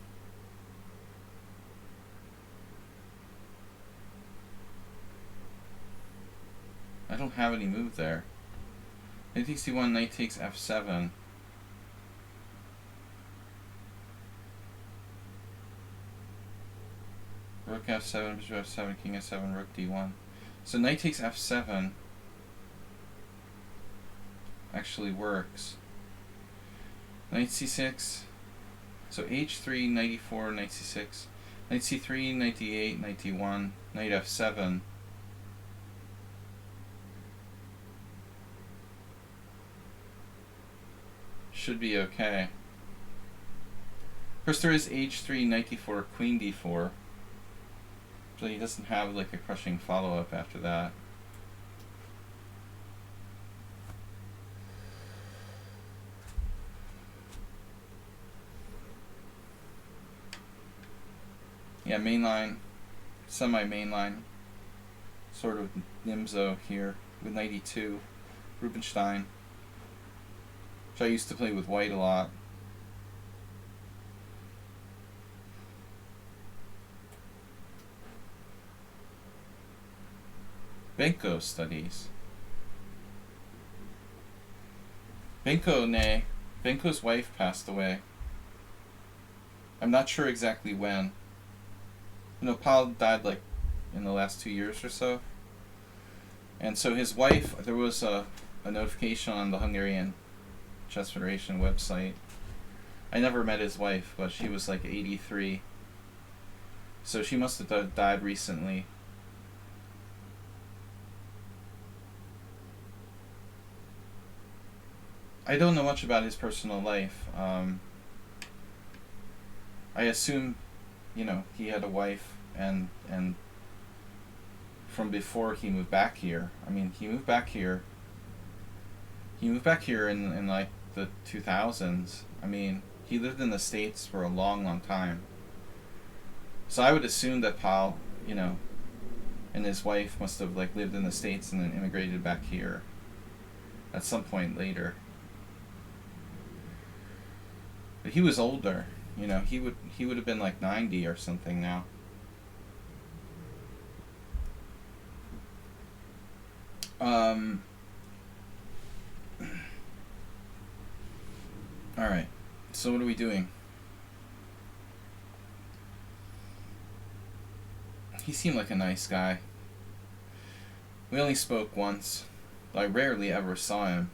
Speaker 1: I don't have any move there. Knight takes d1, knight takes f7. Rook f7, bishop f7, king f7, rook d1. So knight takes f7 actually works. Knight c6. So h3, knight e4, knight c6. Knight c3, knight d8, knight d1, knight f7. Should be okay. First there is h3, knight d4, queen d4. So he doesn't have like a crushing follow-up after that. Yeah, mainline, semi-mainline, sort of Nimzo here with 92, Rubinstein, which I used to play with white a lot. Benko studies. Benko's wife passed away. I'm not sure exactly when. You know, Paul died like in the last 2 years or so. And so his wife, there was a notification on the Hungarian Chess Federation website. I never met his wife, but she was like 83. So she must have died recently. I don't know much about his personal life. I assume, you know, he had a wife and from before he moved back here. I mean, he moved back here. He moved back here in like the 2000s. I mean, he lived in the States for a long, long time. So I would assume that Paul, you know, and his wife must have like lived in the States and then immigrated back here at some point later. But he was older. You know, he would have been like 90 or something now. All right. So what are we doing? He seemed like a nice guy. We only spoke once. I rarely ever saw him.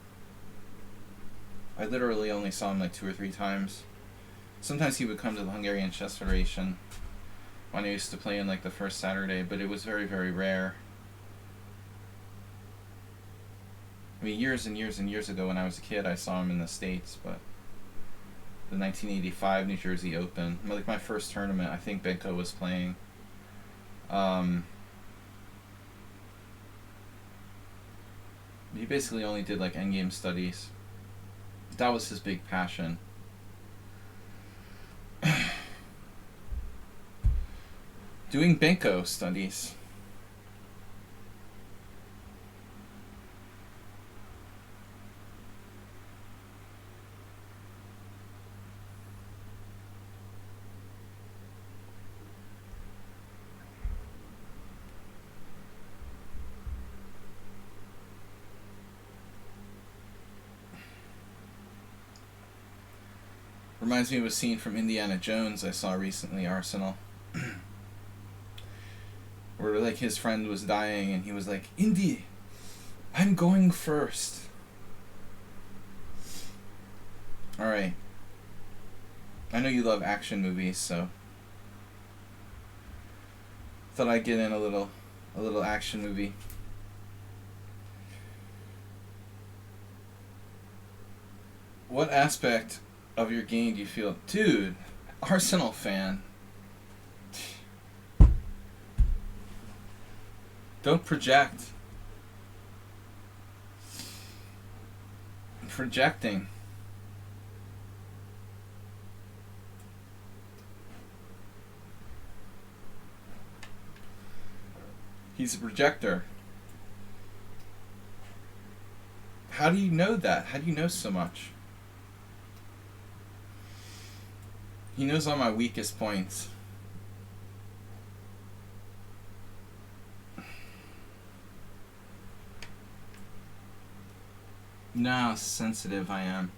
Speaker 1: I literally only saw him like 2 or 3 times. Sometimes he would come to the Hungarian Chess Federation when I used to play in like the first Saturday, but it was very, very rare. I mean, years and years and years ago when I was a kid, I saw him in the States, but the 1985 New Jersey Open, like my first tournament, I think Benko was playing. He basically only did like endgame studies. That was his big passion. Doing Benko studies. Reminds me of a scene from Indiana Jones I saw recently, Arsenal. Where like his friend was dying and he was like, Indy, I'm going first. Alright. I know you love action movies, so thought I'd get in a little action movie. What aspect of your game do you feel, dude, Arsenal fan, don't project. Projecting. He's a projector. How do you know that? How do you know so much? He knows all my weakest points. Know how sensitive I am.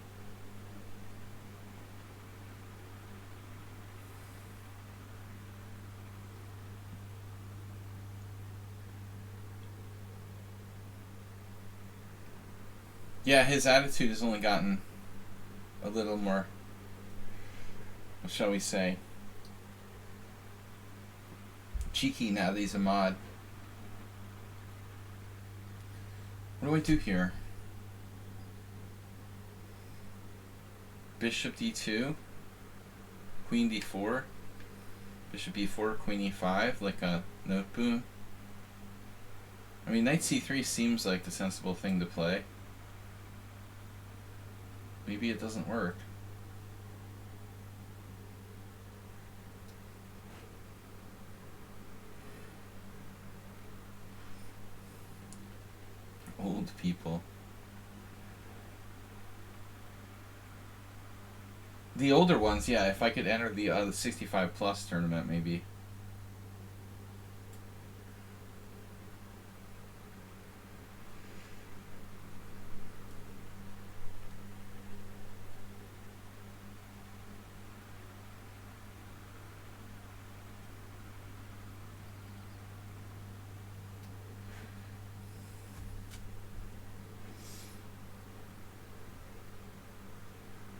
Speaker 1: Yeah, his attitude has only gotten a little more, what shall we say, cheeky now that he's a mod. What do I do here? Bishop d2, Queen d4, Bishop e4, Queen e5, like a note boom. I mean, Knight c3 seems like the sensible thing to play. Maybe it doesn't work. Old people. The older ones, yeah, if I could enter the 65 plus tournament, maybe.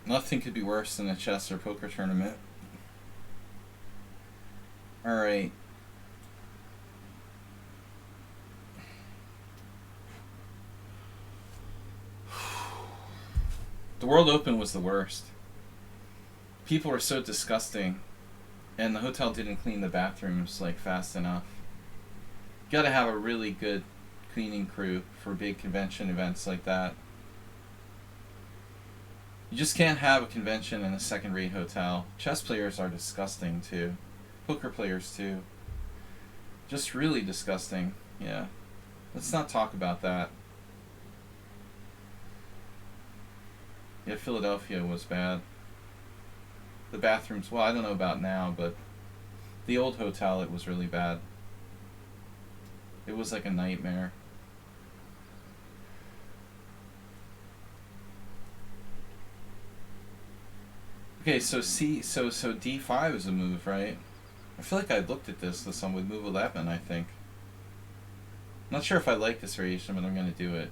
Speaker 1: Nothing could be worse than a chess or poker tournament. Alright. The World Open was the worst. People were so disgusting, and the hotel didn't clean the bathrooms like fast enough. You gotta have a really good cleaning crew for big convention events like that. You just can't have a convention in a second-rate hotel. Chess players are disgusting, too. Poker players, too. Just really disgusting, yeah. Let's not talk about that. Yeah, Philadelphia was bad. The bathrooms, well, I don't know about now, but the old hotel, it was really bad. It was like a nightmare. Okay, so D5 is a move, right? I feel like I looked at this with some with move 11, I think. I'm not sure if I like this variation, but I'm going to do it.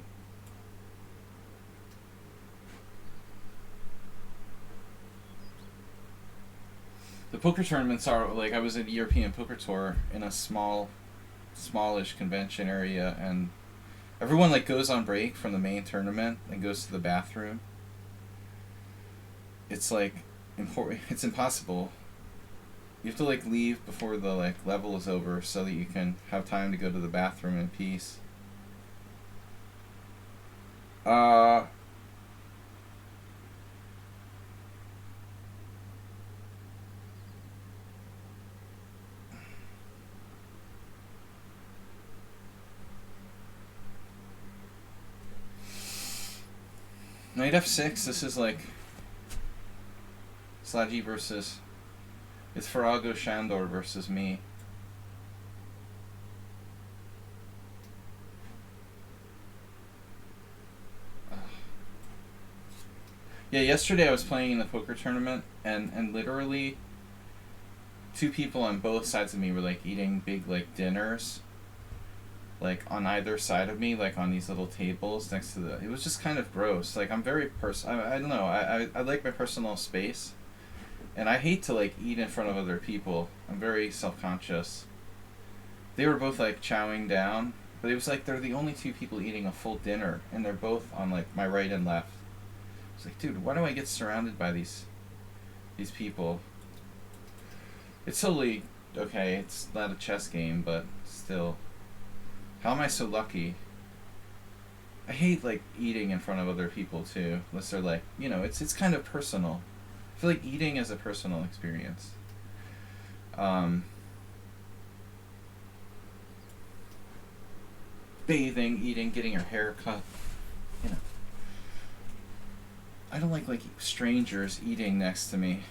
Speaker 1: The poker tournaments are, like, I was at the European Poker Tour in a smallish convention area, and everyone, like, goes on break from the main tournament and goes to the bathroom. It's, like, it's impossible. You have to, like, leave before the, like, level is over so that you can have time to go to the bathroom in peace. Knight F6, this is like Slagi versus... It's Farago Shandor versus me. Yeah, yesterday I was playing in the poker tournament, and literally 2 people on both sides of me were, like, eating big, like, dinners, like, on either side of me, like, on these little tables next to the... It was just kind of gross. Like, I'm very I don't know, I like my personal space, and I hate to, like, eat in front of other people. I'm very self-conscious. They were both, like, chowing down, but it was like they're the only 2 people eating a full dinner, and they're both on, like, my right and left. It's like, dude, why do I get surrounded by these people? It's totally okay. It's not a chess game, but still. How am I so lucky? I hate, like, eating in front of other people too, unless they're, like, you know, it's kind of personal. I feel like eating is a personal experience. Bathing, eating, getting your hair cut, you know. I don't like strangers eating next to me.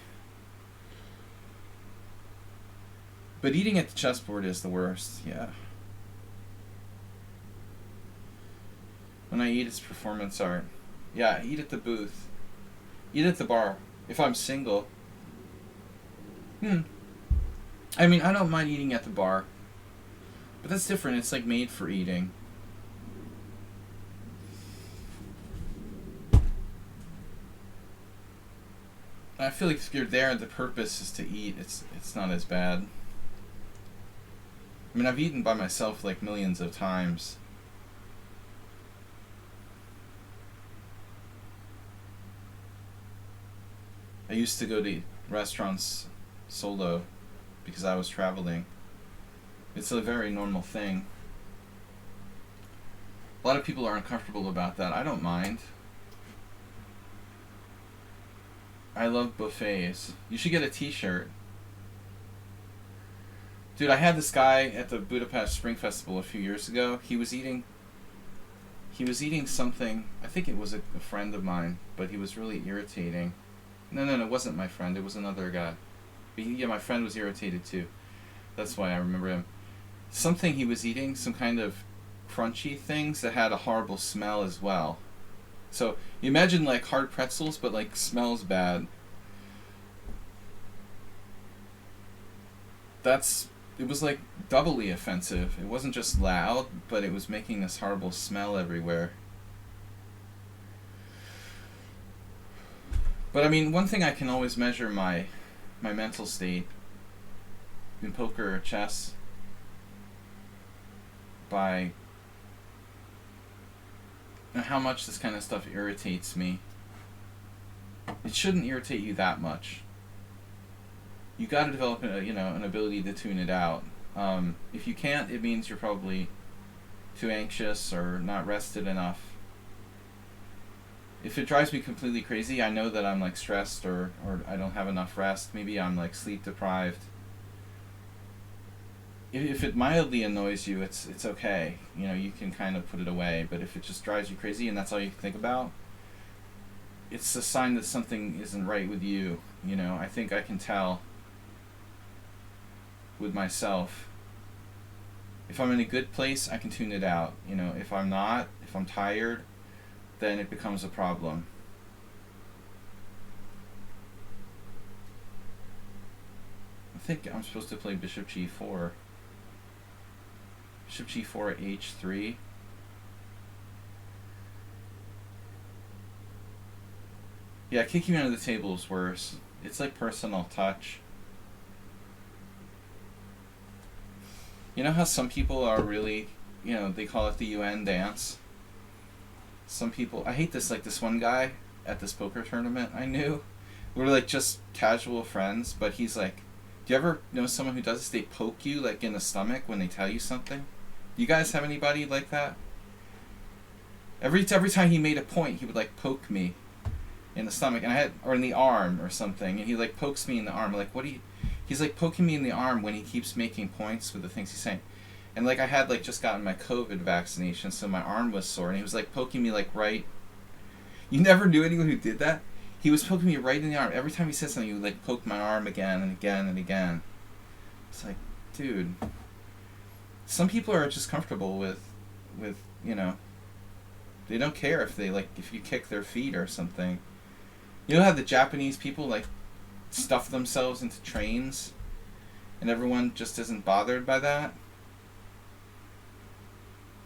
Speaker 1: But eating at the chessboard is the worst, yeah. When I eat, it's performance art. Yeah, eat at the booth. Eat at the bar. If I'm single. I mean, I don't mind eating at the bar. But that's different. It's, like, made for eating. I feel like if you're there and the purpose is to eat, it's not as bad. I mean, I've eaten by myself, like, millions of times. I used to go to restaurants solo because I was traveling. It's a very normal thing. A lot of people are uncomfortable about that. I don't mind. I love buffets. You should get a t-shirt. Dude, I had this guy at the Budapest Spring Festival a few years ago. He was eating something. I think it was a friend of mine, but he was really irritating. No, it wasn't my friend. It was another guy. But yeah, my friend was irritated too. That's why I remember him. Something he was eating, some kind of crunchy things that had a horrible smell as well. So you imagine, like, hard pretzels, but, like, smells bad. It was, like, doubly offensive. It wasn't just loud, but it was making this horrible smell everywhere. But I mean, one thing I can always measure my mental state in poker or chess by how much this kind of stuff irritates me. It shouldn't irritate you that much. You got to develop an ability to tune it out. If you can't, it means you're probably too anxious or not rested enough. If it drives me completely crazy, I know that I'm, like, stressed or I don't have enough rest. Maybe I'm, like, sleep deprived. If it mildly annoys you, it's okay. You know, you can kind of put it away. But if it just drives you crazy and that's all you can think about, it's a sign that something isn't right with you. You know, I think I can tell with myself. If I'm in a good place, I can tune it out. You know, if I'm not, if I'm tired, then it becomes a problem. I think I'm supposed to play bishop g4. Bishop g4 at h3. Yeah, kicking me under the table is worse. It's like personal touch. You know how some people are really, you know, they call it the UN dance? Some people, I hate this, like this one guy at this poker tournament I knew. We were like just casual friends, but he's like, do you ever know someone who does this? They poke you like in the stomach when they tell you something? You guys have anybody like that? Every time he made a point, he would like poke me in the stomach, and or in the arm or something, and he like pokes me in the arm. Like, what do you? He's like poking me in the arm when he keeps making points with the things he's saying. And like I had like just gotten my COVID vaccination, so my arm was sore, and he was like poking me like right. You never knew anyone who did that? He was poking me right in the arm. Every time he said something, he would like poke my arm again and again and again. It's like, dude. Some people are just comfortable with you know, they don't care if they like if you kick their feet or something. You know how the Japanese people like stuff themselves into trains, and everyone just isn't bothered by that.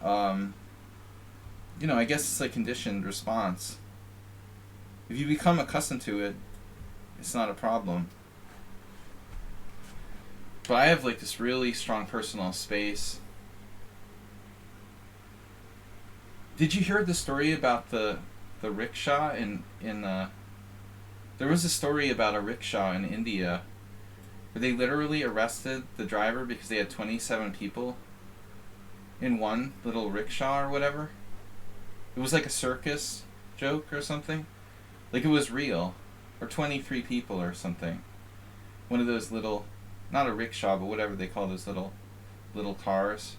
Speaker 1: You know, I guess it's like conditioned response. If you become accustomed to it, it's not a problem. But I have like this really strong personal space. Did you hear the story about the rickshaw in there was a story about a rickshaw in India where they literally arrested the driver because they had 27 people in one little rickshaw or whatever. It was like a circus joke or something. Like it was real. Or 23 people or something. One of those little, not a rickshaw, but whatever they call those little cars.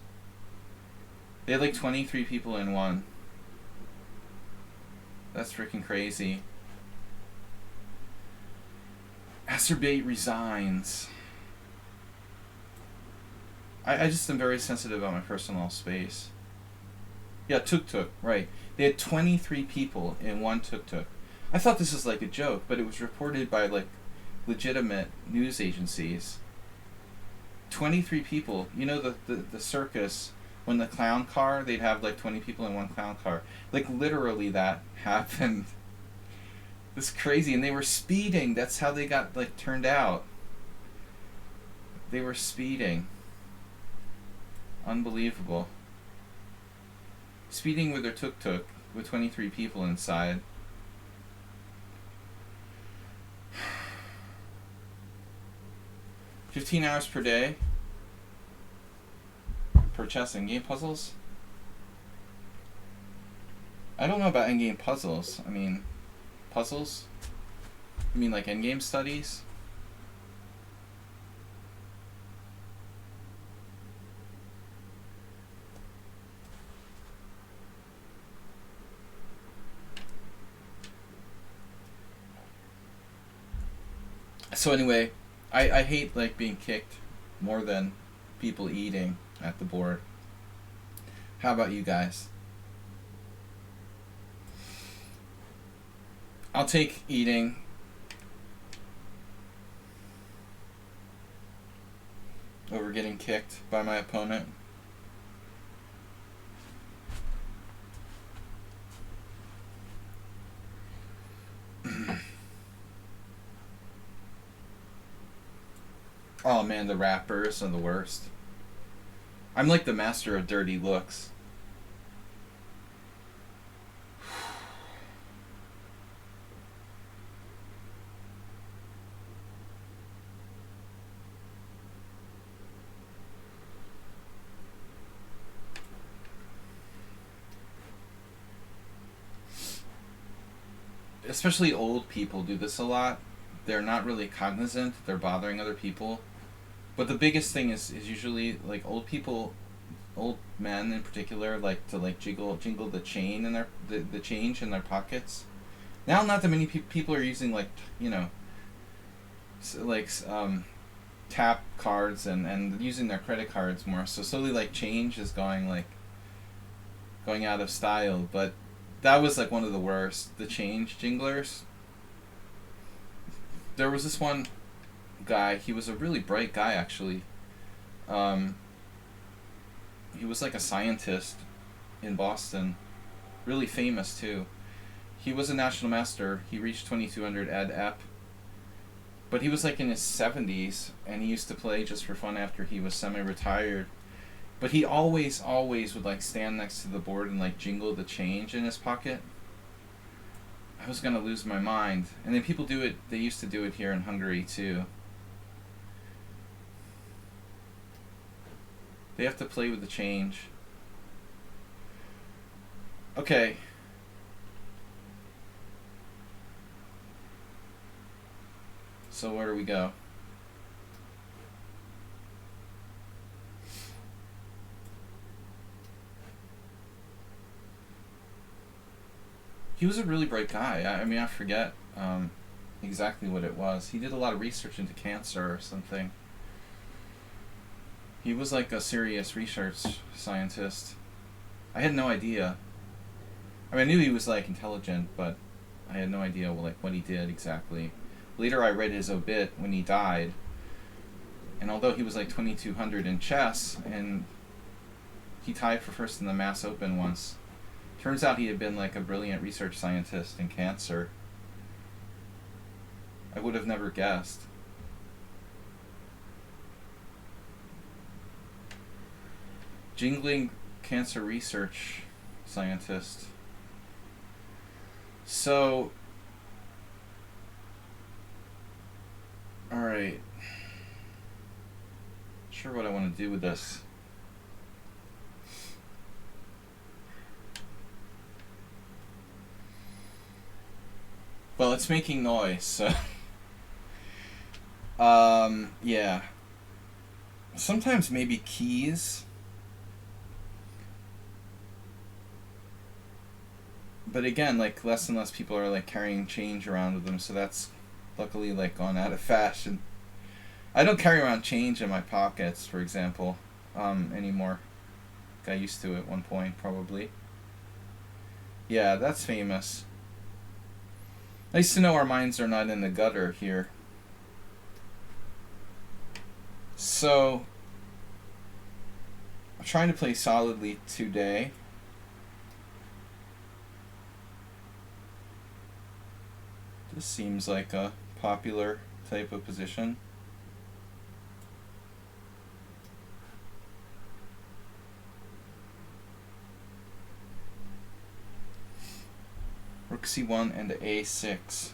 Speaker 1: They had like 23 people in one. That's freaking crazy. Acerbate resigns. I just am very sensitive about my personal space. Yeah, tuk-tuk, right. They had 23 people in one tuk-tuk. I thought this was like a joke, but it was reported by like legitimate news agencies. 23 people. You know the circus, when the clown car, they'd have like 20 people in one clown car. Like literally that happened. It's crazy, and they were speeding. That's how they got like turned out. They were speeding. Unbelievable. Speeding with their tuk-tuk with 23 people inside. $15 hours per day per chess and game puzzles. I don't know about endgame puzzles. I mean, puzzles? You mean like endgame studies? So anyway, I hate like being kicked more than people eating at the board. How about you guys? I'll take eating over getting kicked by my opponent. Oh man, the rappers are the worst. I'm like the master of dirty looks. Especially old people do this a lot. They're not really cognizant. They're bothering other people. But the biggest thing is usually like old people, old men in particular, like to like jingle the chain in the change in their pockets. Now not that many people are using like, you know, tap cards and using their credit cards more. So slowly like change is going out of style. But that was like one of the worst. The change jinglers. There was this one guy. He was a really bright guy actually. He was like a scientist in Boston, really famous too. He was a national master. He reached 2200 ad ep. But he was like in his 70s, and he used to play just for fun after he was semi-retired. But he always would like stand next to the board and like jingle the change in his pocket. I was gonna lose my mind. And then people do it, they used to do it here in Hungary too. They have to play with the change. Okay. So where do we go? He was a really bright guy. I mean, I forget exactly what it was. He did a lot of research into cancer or something. He was like a serious research scientist. I had no idea. I mean, I knew he was like intelligent, but I had no idea like what he did exactly. Later I read his obit when he died, and although he was like 2200 in chess, and he tied for first in the Mass Open once, turns out he had been like a brilliant research scientist in cancer. I would have never guessed. Jingling cancer research scientist. So, alright. Sure what I want to do with this. Well, it's making noise, so yeah. Sometimes maybe keys. But again, like less and less people are like carrying change around with them, so that's luckily like gone out of fashion. I don't carry around change in my pockets, for example, anymore. I used to at one point, probably. Yeah, that's famous. Nice to know our minds are not in the gutter here. So, I'm trying to play solidly today. This seems like a popular type of position. Rook c1 and a6.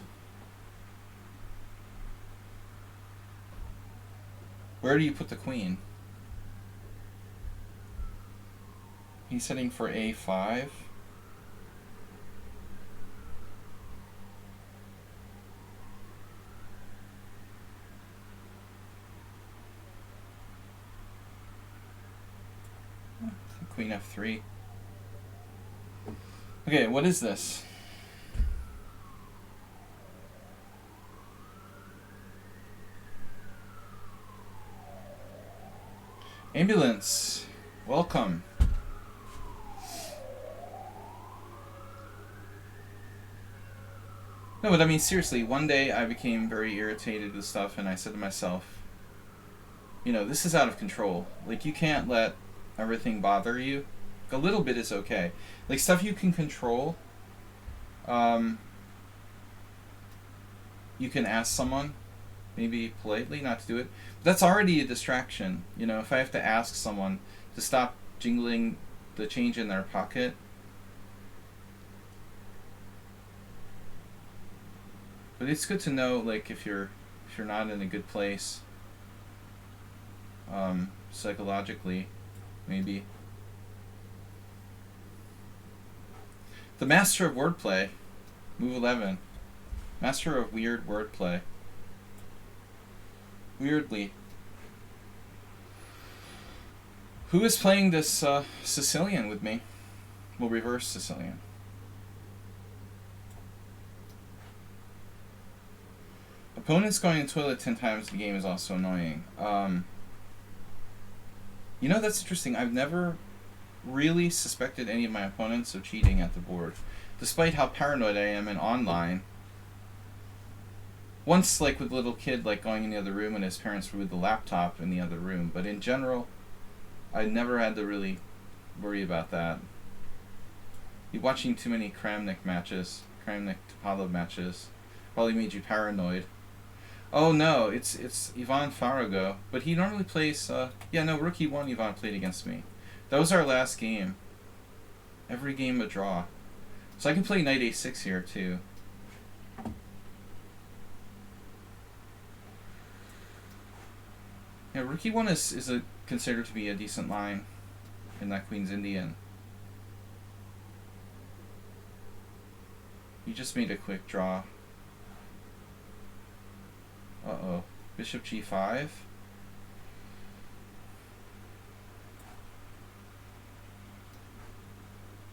Speaker 1: Where do you put the queen? He's heading for a5. Queen f3. Okay, what is this? Ambulance, welcome. No, but I mean seriously, one day I became very irritated with stuff and I said to myself, you know, this is out of control. Like, you can't let everything bother you. A little bit is okay. Like, stuff you can control, you can ask someone, maybe politely, not to do it. But that's already a distraction. You know, if I have to ask someone to stop jingling the change in their pocket, but it's good to know, like, if you're not in a good place, psychologically, maybe. The master of wordplay, move 11. Master of weird wordplay. Weirdly. Who is playing this Sicilian with me? Well, reverse Sicilian. Opponents going to the toilet 10 times a game is also annoying. You know, that's interesting. I've never really suspected any of my opponents of cheating at the board, despite how paranoid I am in online. Once, like with a little kid, like going in the other room and his parents were with the laptop in the other room, but in general, I never had to really worry about that. You're watching too many Kramnik Topalov matches. Probably made you paranoid. Oh no, it's Ivan Farago, but he normally plays. Rookie 1 Ivan played against me. That was our last game. Every game a draw. So I can play knight a6 here too. Yeah, Rookie 1 is considered to be a decent line in that Queen's Indian. You just made a quick draw. Uh-oh. Bishop g5.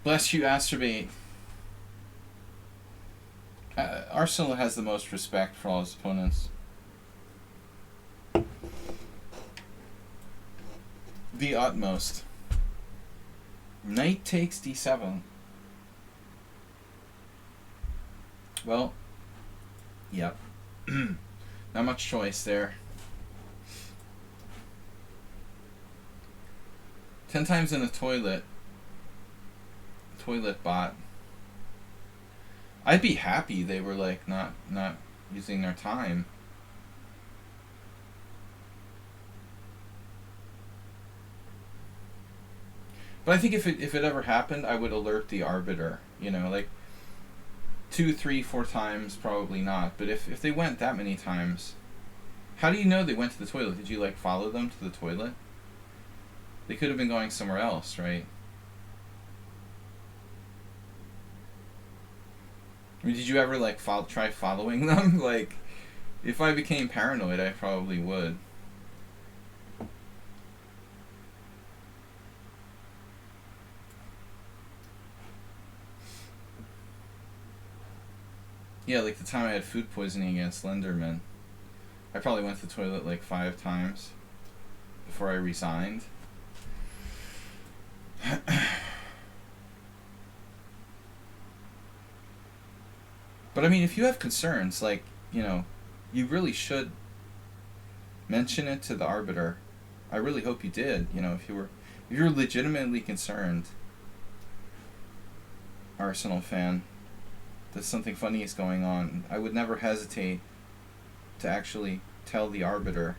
Speaker 1: Bless you, Astrobate. Arsenal has the most respect for all his opponents. The utmost. Knight takes d7. Well, yep. Not much choice there. 10 times in the toilet. Toilet bot. I'd be happy they were like not using their time. But I think if it ever happened, I would alert the arbiter. You know, like 2, 3, 4 times, probably not. But if they went that many times, how do you know they went to the toilet? Did you like follow them to the toilet? They could have been going somewhere else, right? I mean, did you ever like try following them? Like, if I became paranoid, I probably would. Yeah, like the time I had food poisoning against Lenderman. I probably went to the toilet like 5 times before I resigned. But I mean, if you have concerns, like, you know, you really should mention it to the arbiter. I really hope you did. You know, if you're legitimately concerned, Arsenal fan, that something funny is going on, I would never hesitate to actually tell the arbiter.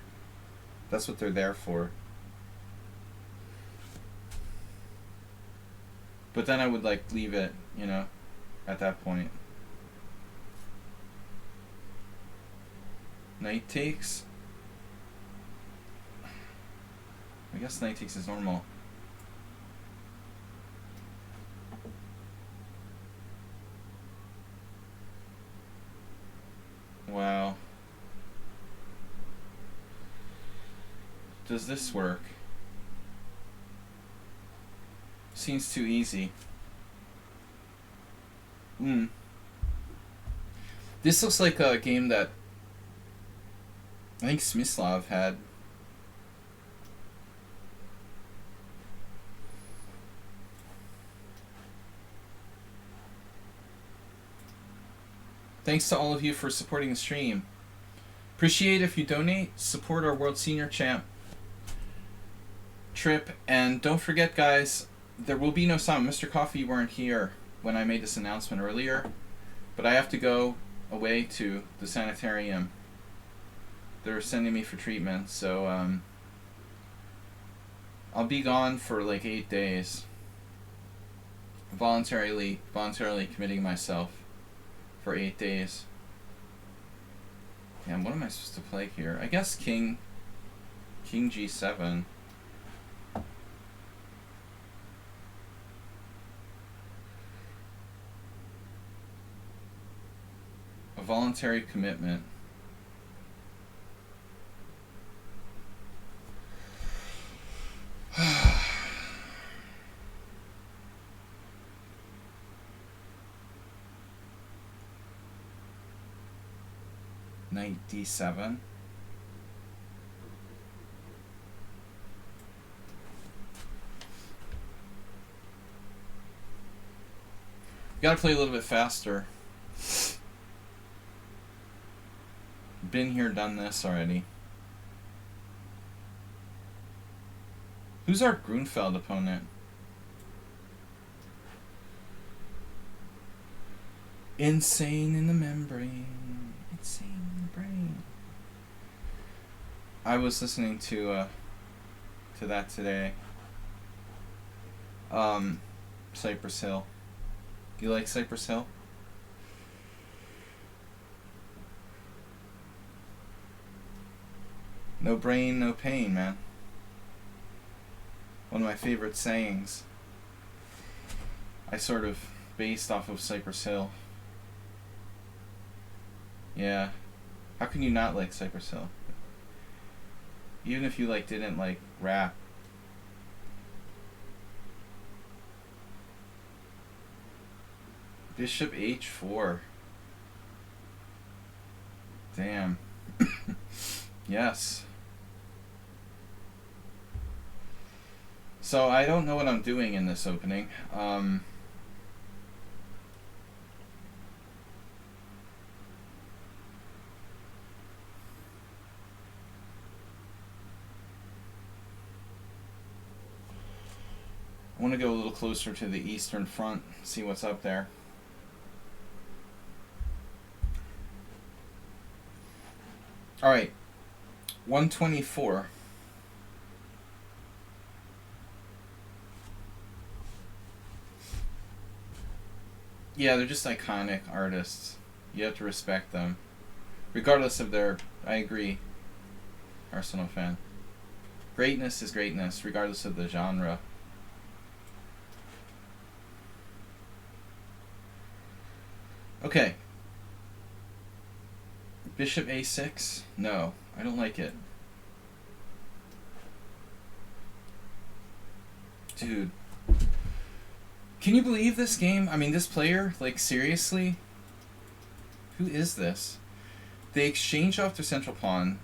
Speaker 1: That's what they're there for. But then I would like leave it, you know, at that point. Knight takes. I guess knight takes is normal. Wow. Does this work? Seems too easy. This looks like a game that I think Smyslov had. Thanks to all of you for supporting the stream. Appreciate if you donate, support our World Senior Champ trip, and don't forget, guys, there will be no sound. Mr. Coffee, you weren't here when I made this announcement earlier, but I have to go away to the sanitarium. They're sending me for treatment, so I'll be gone for like 8 days. Voluntarily committing myself for 8 days. Damn, what am I supposed to play here? I guess King G7. A voluntary commitment. Knight d7. Gotta play a little bit faster. Been here, done this already. Who's our Grunfeld opponent? Insane in the membrane. Insane in the brain. I was listening to that today. Cypress Hill. You like Cypress Hill? No brain, no pain, man. One of my favorite sayings. I sort of based off of Cypress Hill. Yeah. How can you not like Cypress Hill? Even if you didn't like rap. Bishop h4. Damn. Yes. So I don't know what I'm doing in this opening. I want to go a little closer to the Eastern Front, see what's up there. All right, 124. Yeah, they're just iconic artists. You have to respect them. Regardless of their... I agree. Arsenal fan. Greatness is greatness, regardless of the genre. Okay. Bishop a6? No, I don't like it. Dude. Can you believe this game? I mean, this player, seriously? Who is this? They exchanged off their central pawn,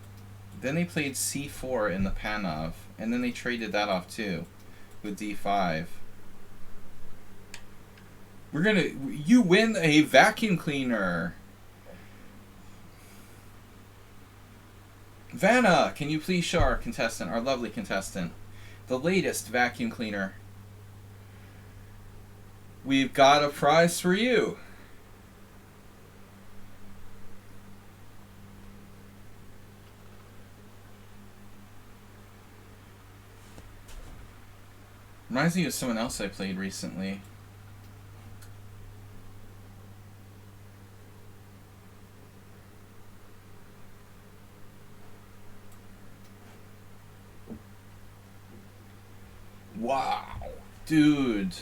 Speaker 1: then they played c4 in the Panov, and then they traded that off too, with d5. You win a vacuum cleaner! Vanna, can you please show our contestant, our lovely contestant, the latest vacuum cleaner? We've got a prize for you. Reminds me of someone else I played recently. Wow, dude.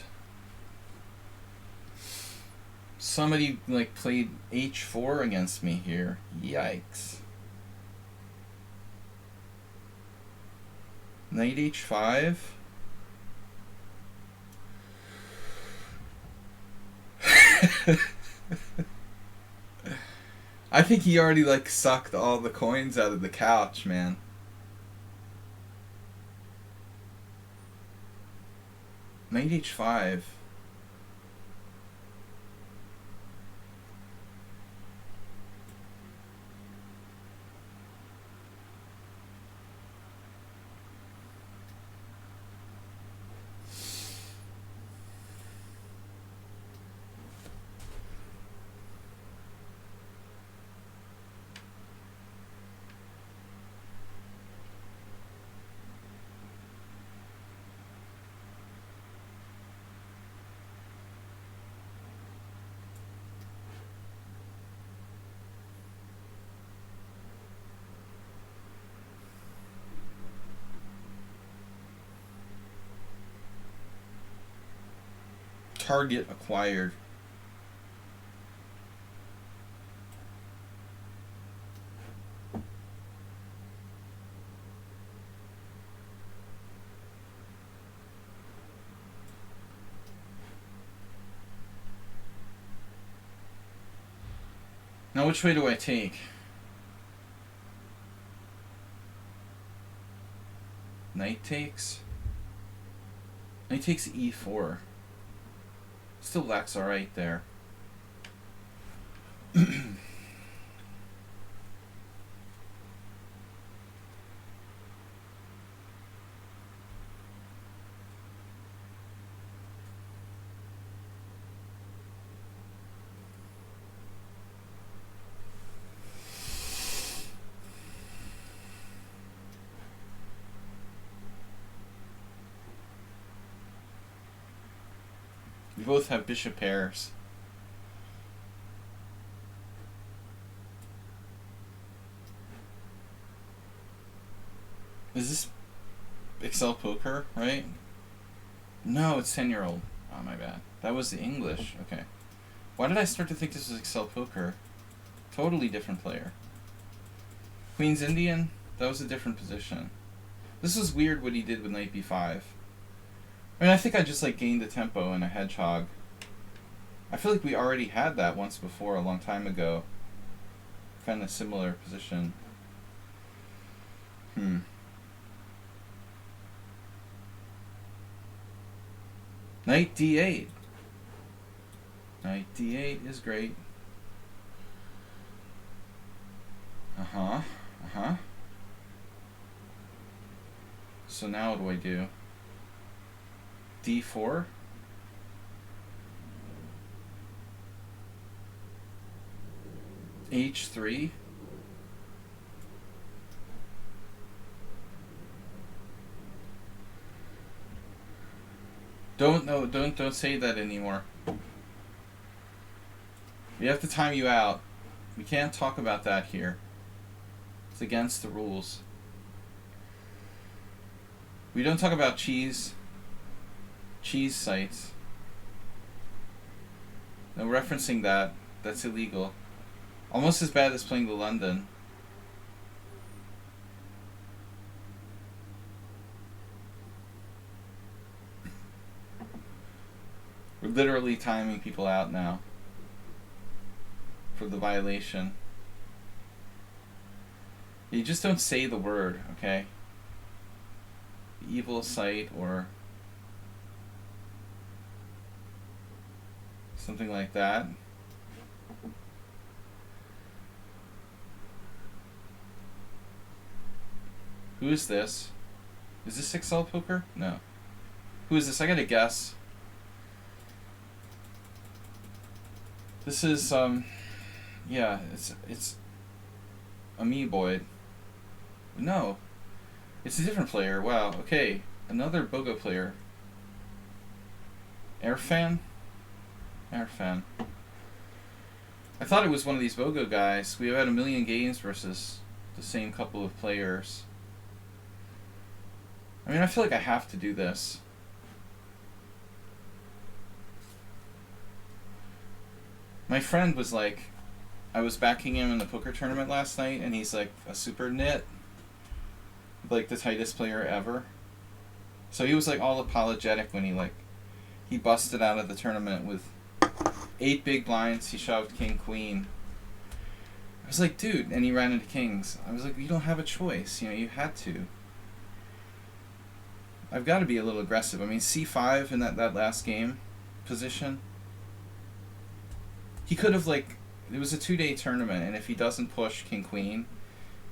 Speaker 1: Somebody played h4 against me here. Yikes. Knight h5. I think he already sucked all the coins out of the couch, man. Knight h5. Target acquired. Now which way do I take? Knight takes. Knight takes e4. Still black's alright there. We both have bishop pairs. Is this Excel Poker, right? No, it's 10-year-old. Oh, my bad. That was the English. Okay. Why did I start to think this was Excel Poker? Totally different player. Queen's Indian? That was a different position. This is weird what he did with Knight b5. I mean, I think I just like gained the tempo in a hedgehog. I feel like we already had that once before, a long time ago. Kind of similar position. Knight d8. Knight d8 is great. So now what do I do? d4. h3. Don't say that anymore. We have to time you out. We can't talk about that here. It's against the rules. We don't talk about cheese sites. No referencing that. That's illegal. Almost as bad as playing the London. We're literally timing people out now for the violation. You just don't say the word, okay? Evil site or something like that. Who is this? Is this Excel Poker? No. Who is this? I gotta guess. This is yeah, it's Boyd. No. It's a different player. Wow. Okay. Another Bogo player. Airfan? Airfan. I thought it was one of these Bogo guys. We have had a million games versus the same couple of players. I mean, I feel like I have to do this. My friend was like, I was backing him in the poker tournament last night, and he's like a super nit. Like the tightest player ever. So he was like all apologetic when he busted out of the tournament with 8 big blinds. He shoved king queen. I was like, dude, and he ran into kings. I was like, you don't have a choice. You know, you had to. I've got to be a little aggressive. I mean, c5 in that last game position. He could have it was a 2-day tournament, and if he doesn't push king queen,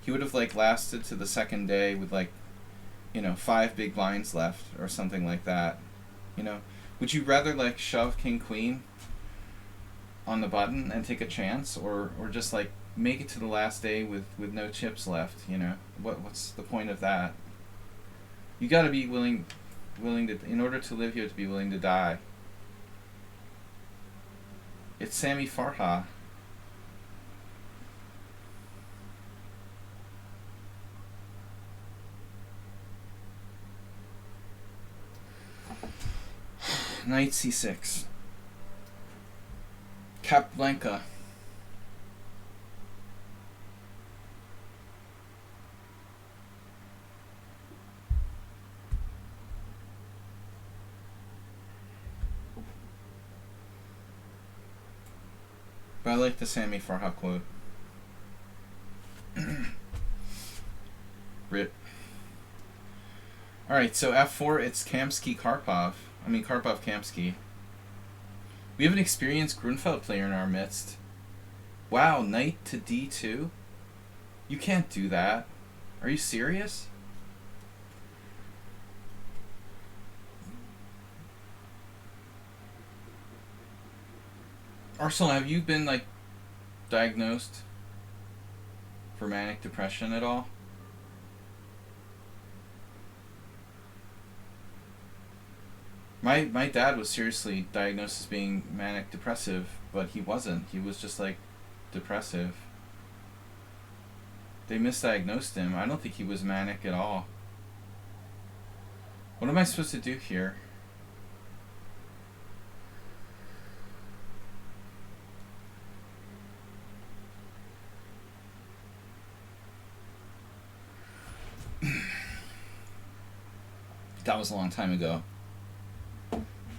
Speaker 1: he would have lasted to the second day with 5 big blinds left or something like that. You know, would you rather shove king queen on the button and take a chance, or just make it to the last day with no chips left? You know, what's the point of that? You got to be willing to, in order to live, you have to be willing to die. It's Sami Farha. Knight c6. Capablanca. But I like the Sami Farha quote. Rip. Alright, so f4, it's Kamsky-Karpov. I mean, Karpov-Kamsky. We have an experienced Grunfeld player in our midst. Wow, knight to d2? You can't do that. Are you serious? Arsenal, have you been, like, diagnosed for manic depression at all? My dad was seriously diagnosed as being manic depressive, but he wasn't. He was just, like, depressive. They misdiagnosed him. I don't think he was manic at all. What am I supposed to do here? That was a long time ago.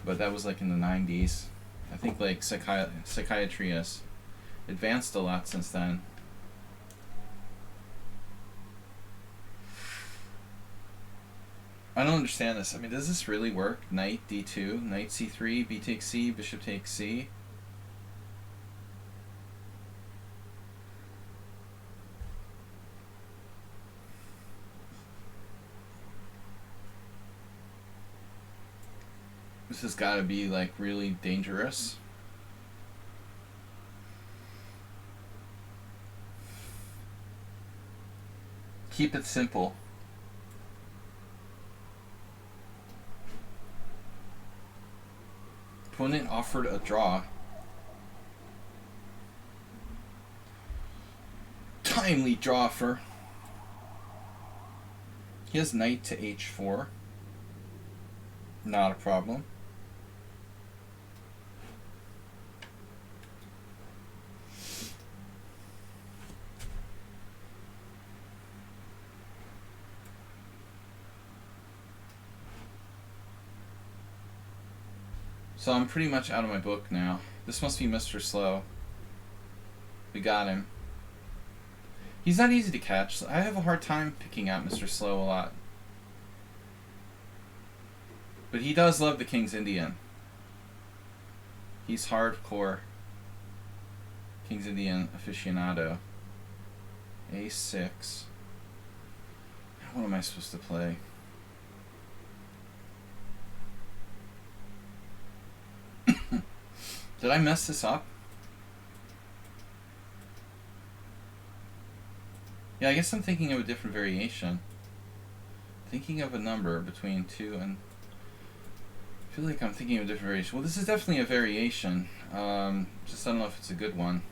Speaker 1: But that was like in the 90s. I think like psychiatry has advanced a lot since then. I don't understand this. I mean, does this really work? Knight d2, knight c3, b takes c, bishop takes c. This has got to be like really dangerous. Keep it simple. Opponent offered a draw. Timely draw for. He has knight to h4. Not a problem. So I'm pretty much out of my book now. This must be Mr. Slow. We got him. He's not easy to catch. I have a hard time picking out Mr. Slow a lot. But he does love the King's Indian. He's hardcore King's Indian aficionado. A6. What am I supposed to play? Did I mess this up? Yeah, I guess I'm thinking of a different variation. Thinking of a number between 2 and... I feel like I'm thinking of a different variation. Well, this is definitely a variation. Just I don't know if it's a good one.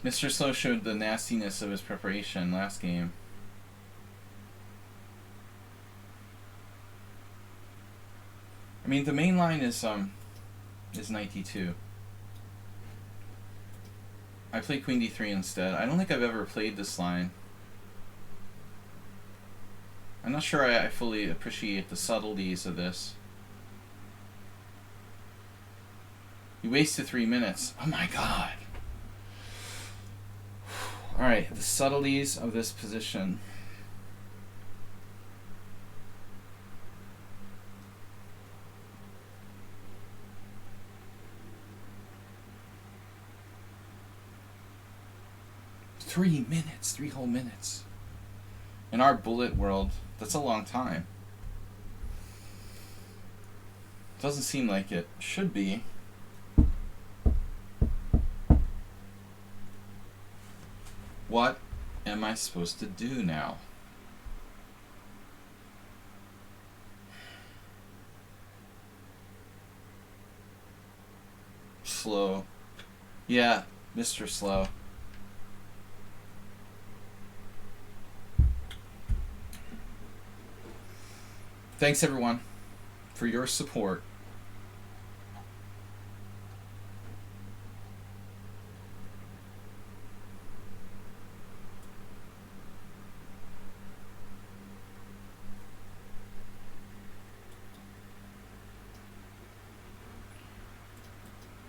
Speaker 1: Mr. Slow showed the nastiness of his preparation last game. I mean, the main line is knight d2. I played queen d3 instead. I don't think I've ever played this line. I'm not sure I fully appreciate the subtleties of this. You wasted 3 minutes. Oh my god. Alright, the subtleties of this position. Three minutes, 3 whole minutes. In our bullet world, that's a long time. Doesn't seem like it should be. What am I supposed to do now? Slow. Yeah, Mr. Slow. Thanks everyone for your support.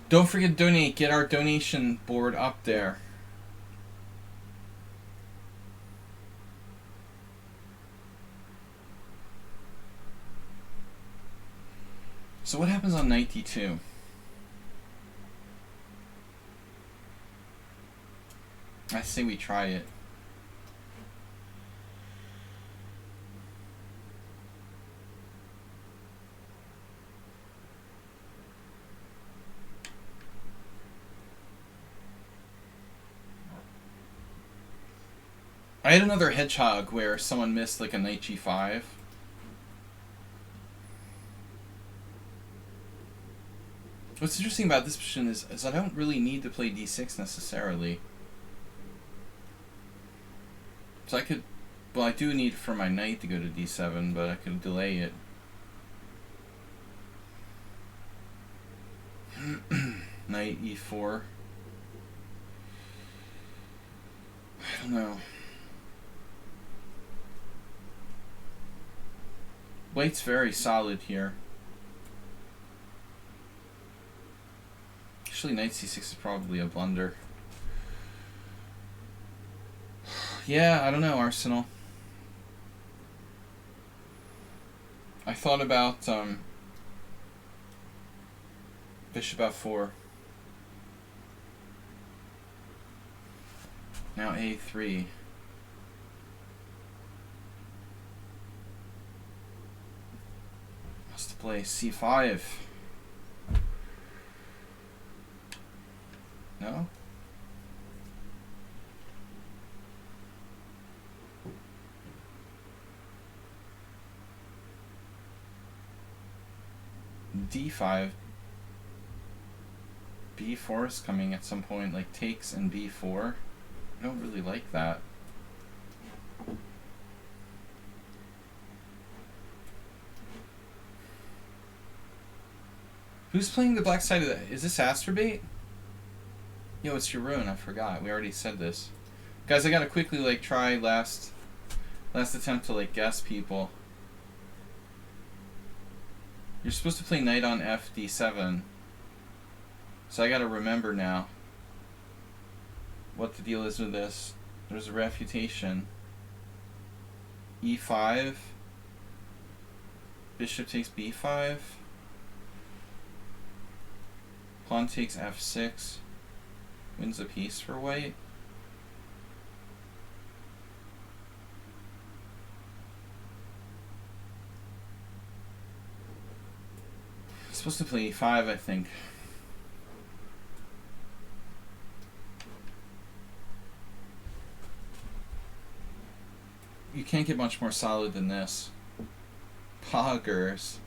Speaker 1: Don't forget to donate. Get our donation board up there. So what happens on knight d2? I say we try it. I had another hedgehog where someone missed like a knight g5. What's interesting about this position is I don't really need to play d6 necessarily. So I could, well, I do need for my knight to go to d7, but I could delay it. Knight e4. I don't know. White's very solid here. Actually, knight c6 is probably a blunder. Yeah, I don't know, Arsenal. I thought about bishop f4. Now a3. Must play c5. No? d5. b4 is coming at some point, like takes and b4. I don't really like that. Who's playing the black side of that? Is this Astrobate? Yo, it's your ruin. I forgot. We already said this. Guys, I gotta quickly like try last attempt to like guess people. You're supposed to play knight on f d7. So I gotta remember now what the deal is with this. There's a refutation. e5. Bishop takes b5. Pawn takes f6. Wins a piece for white. Supposed to play e5, I think. You can't get much more solid than this. Poggers.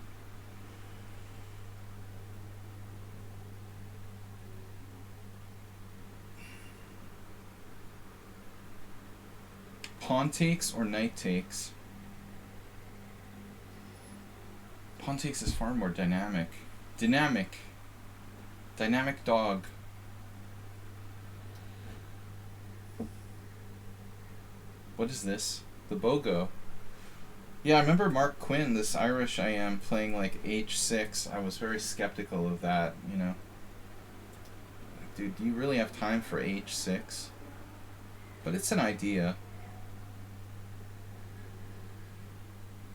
Speaker 1: Pawn takes or knight takes? Pawn takes is far more dynamic. Dynamic dog. What is this? The BOGO. Yeah, I remember Mark Quinn, this Irish I am, playing like h6. I was very skeptical of that, you know. Like, dude, do you really have time for h6? But it's an idea.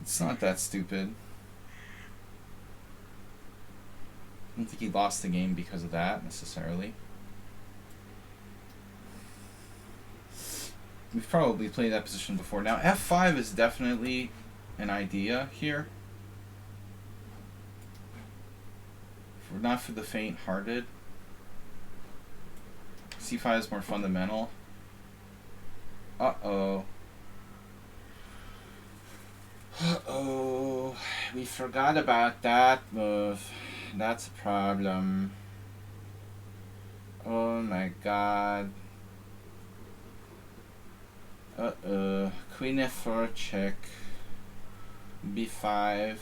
Speaker 1: It's not that stupid. I don't think he lost the game because of that, necessarily. We've probably played that position before. Now, f5 is definitely an idea here. For, not for the faint-hearted. c5 is more fundamental. Uh-oh. Uh-oh. We forgot about that move. That's a problem. Oh my god. Uh-oh. Queen f4 check. b5.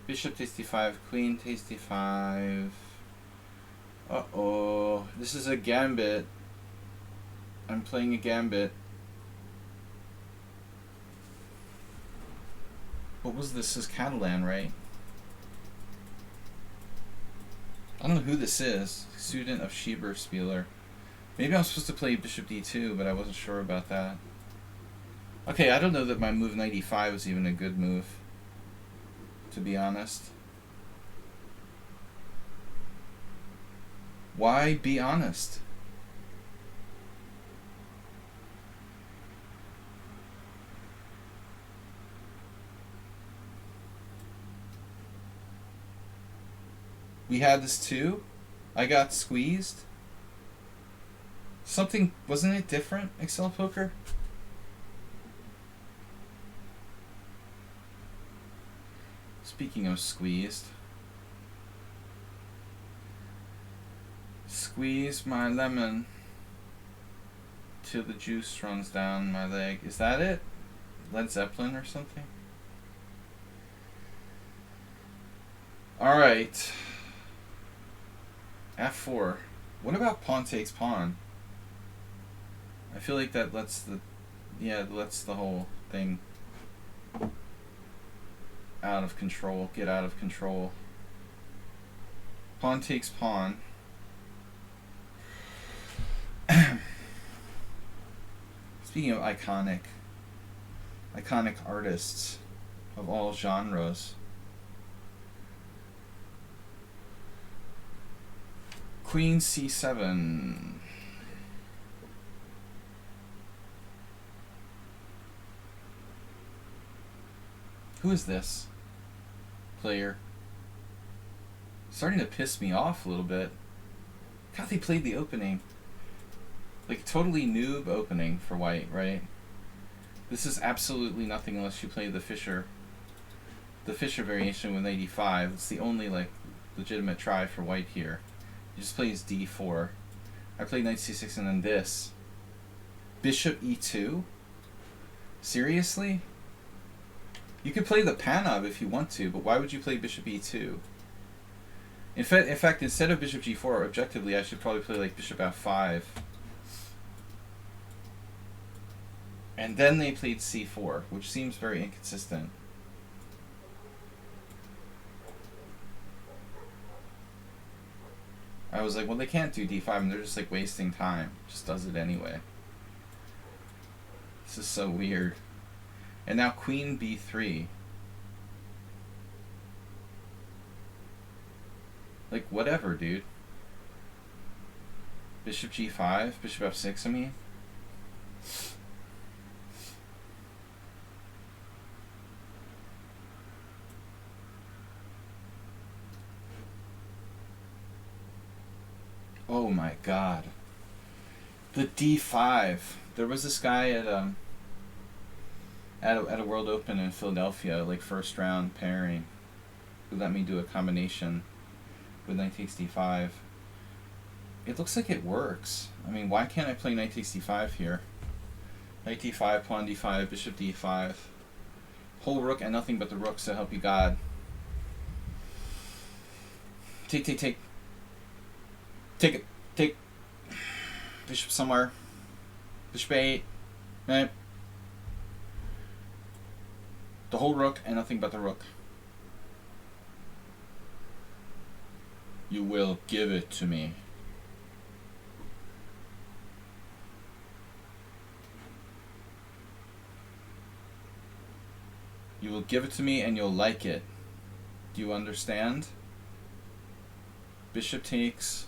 Speaker 1: Bishop takes d5. Queen takes d5. Uh-oh. This is a gambit. I'm playing a gambit. What was this? This is Catalan, right? I don't know who this is. Student of Schieberspieler. Maybe I'm supposed to play bishop d2, but I wasn't sure about that. Okay, I don't know that my move knight e5 is even a good move, to be honest. Why be honest? We had this too? I got squeezed? Something, wasn't it different, Excel Poker? Speaking of squeezed. Squeeze my lemon till the juice runs down my leg. Is that it? Led Zeppelin or something? Alright. F4. What about pawn takes pawn? I feel like that lets the... yeah, it lets the whole thing out of control. Get out of control. Pawn takes pawn. Speaking of iconic artists of all genres. Queen c7. Who is this player? Starting to piss me off a little bit. God, they played the opening. Like, totally noob opening for white, right? This is absolutely nothing unless you play the Fischer variation with knight e5. It's the only, like, legitimate try for white here. He just plays d4. I played knight c6 and then this. Bishop e2? Seriously? You could play the Panov if you want to, but why would you play bishop e2? In fact, instead of bishop g4, objectively, I should probably play like bishop f5. And then they played c4, which seems very inconsistent. I was like, well, they can't do d5, and they're just like wasting time. Just does it anyway. This is so weird. And now queen b3. Like, whatever, dude. Bishop g5, bishop f6, I mean. Oh my god. The d5. There was this guy at a World Open in Philadelphia, like first round pairing, who let me do a combination with knight takes d5. It looks like it works. I mean, why can't I play knight takes d5 here? Knight d5, pawn d5, bishop d5. Whole rook and nothing but the rook, so help you God. Take. Take it. Take. Bishop somewhere. Bishop 8. Right. The whole rook and nothing but the rook. You will give it to me. You will give it to me and you'll like it. Do you understand? Bishop takes.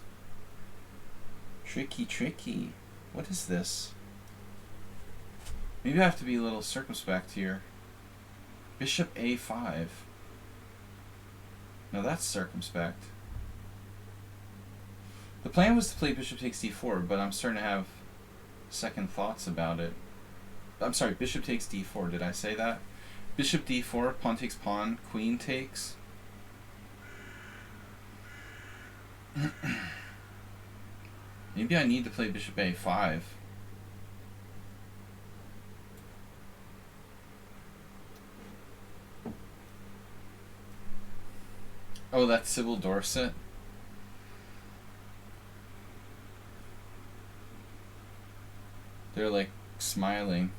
Speaker 1: Tricky. What is this? Maybe I have to be a little circumspect here. Bishop a5. Now that's circumspect. The plan was to play bishop takes d4, but I'm starting to have second thoughts about it. I'm sorry, bishop takes d4. Did I say that? Bishop d4, pawn takes pawn, queen takes. Maybe I need to play bishop a5. Oh, that's Sybil Dorset. They're like smiling.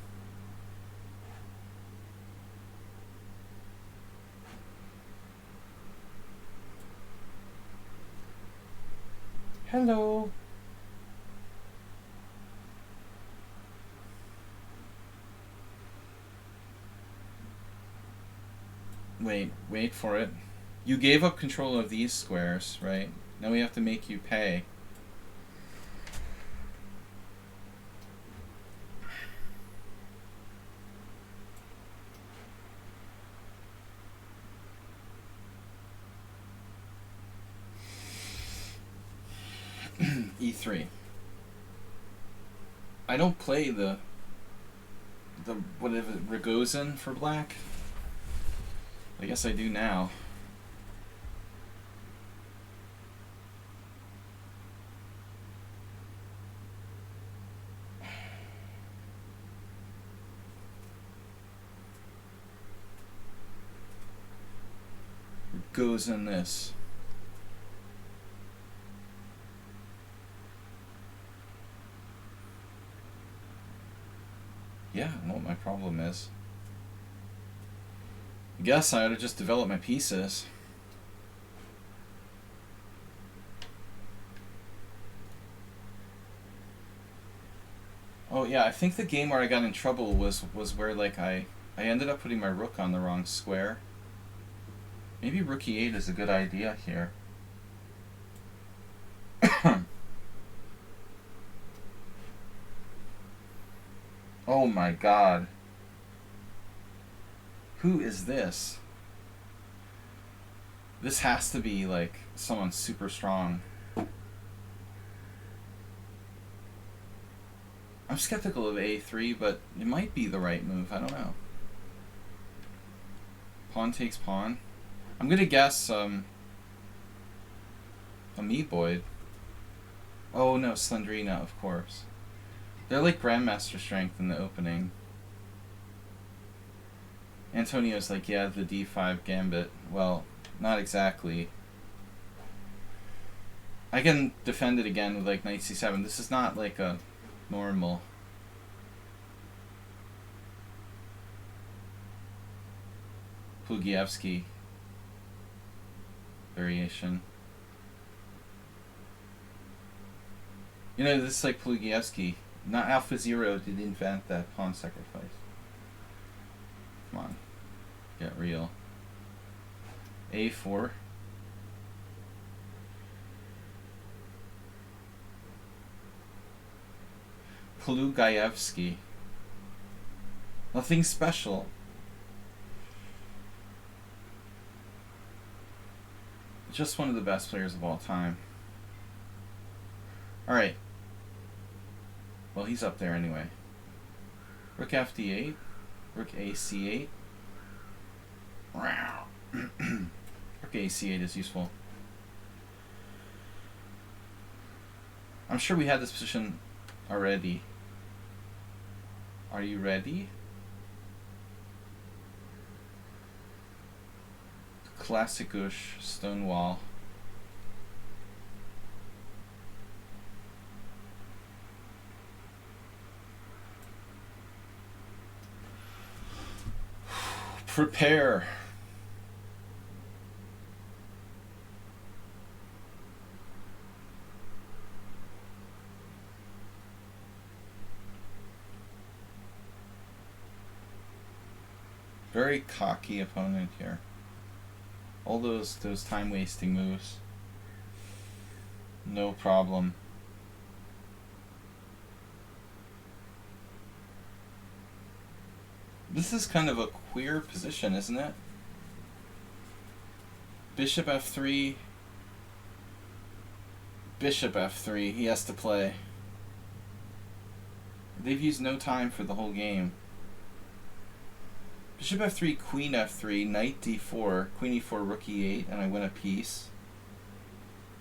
Speaker 1: Hello. Wait for it. You gave up control of these squares, right? Now we have to make you pay. E3. I don't play the whatever Ragozin for black. I guess I do now. Goes in this. Yeah, I know what my problem is. I guess I ought to just develop my pieces. Oh yeah, I think the game where I got in trouble was where like I ended up putting my rook on the wrong square. Maybe rook e8 is a good idea here. Oh my god. Who is this? This has to be like someone super strong. I'm skeptical of a3, but it might be the right move. I don't know. Pawn takes pawn. I'm gonna guess Amoeboid. Oh no, Slendrina, of course. They're like Grandmaster strength in the opening. Antonio's like, yeah, the d5 gambit. Well, not exactly. I can defend it again with like knight c7. This is not like a normal. Plugievsky variation. You know, this is like Plugievsky. Not Alpha Zero did invent that pawn sacrifice. Come on. Get real. A4. Plugievsky. Nothing special. Just one of the best players of all time. Alright. Well, he's up there anyway. Rook fd8. Rook ac8. Rook ac8 is useful. I'm sure we had this position already. Are you ready? Classicish Stonewall. Prepare. Very cocky opponent here. All those time wasting moves. No problem. This is kind of a queer position, isn't it? Bishop f3. Bishop f3. He has to play. They've used no time for the whole game. Bishop f3, queen f3, knight d4, queen e4, rook e8, and I win a piece.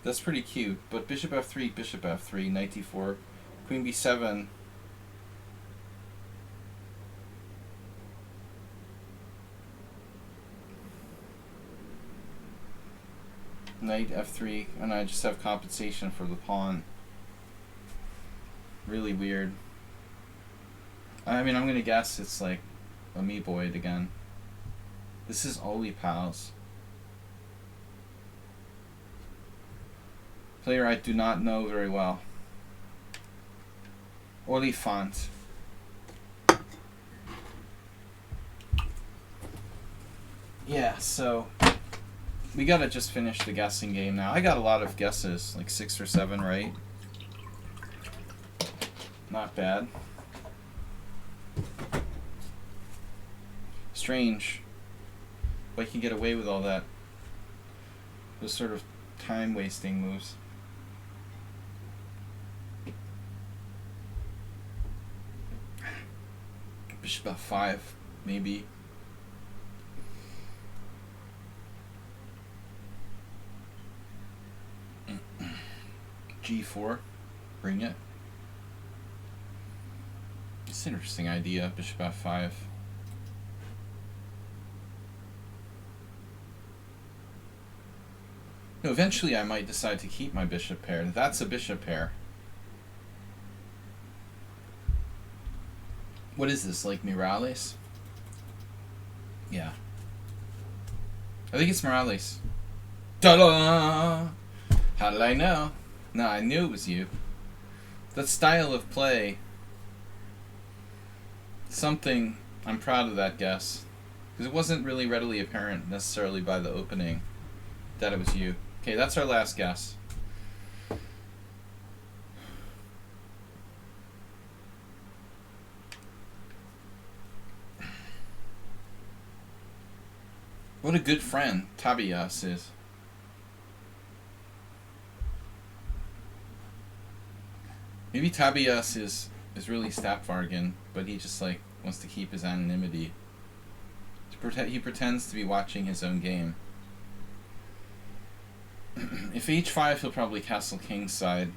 Speaker 1: That's pretty cute, but bishop f3, knight d4, queen b7. Knight f3, and I just have compensation for the pawn. Really weird. I mean, I'm gonna guess it's like Amoeboid again. This is Oli Pals. Player I do not know very well. Olifant. Yeah, so we gotta just finish the guessing game now. I got a lot of guesses, like 6 or 7 right. Not bad. Strange. But he can get away with all that. Those sort of time-wasting moves. Bishop f5, maybe. G4, bring it. It's an interesting idea, bishop f5. No, eventually I might decide to keep my bishop pair. That's a bishop pair. What is this, like Morales? Yeah. I think it's Morales. Ta-da! How did I know? No, I knew it was you. That style of play. Something, I'm proud of that guess. Because it wasn't really readily apparent necessarily by the opening that it was you. Okay, that's our last guess. What a good friend Tabias is. Maybe Tabias is really Stapvargan, but he just like wants to keep his anonymity. He pretends to be watching his own game. If h5, he'll probably castle kingside.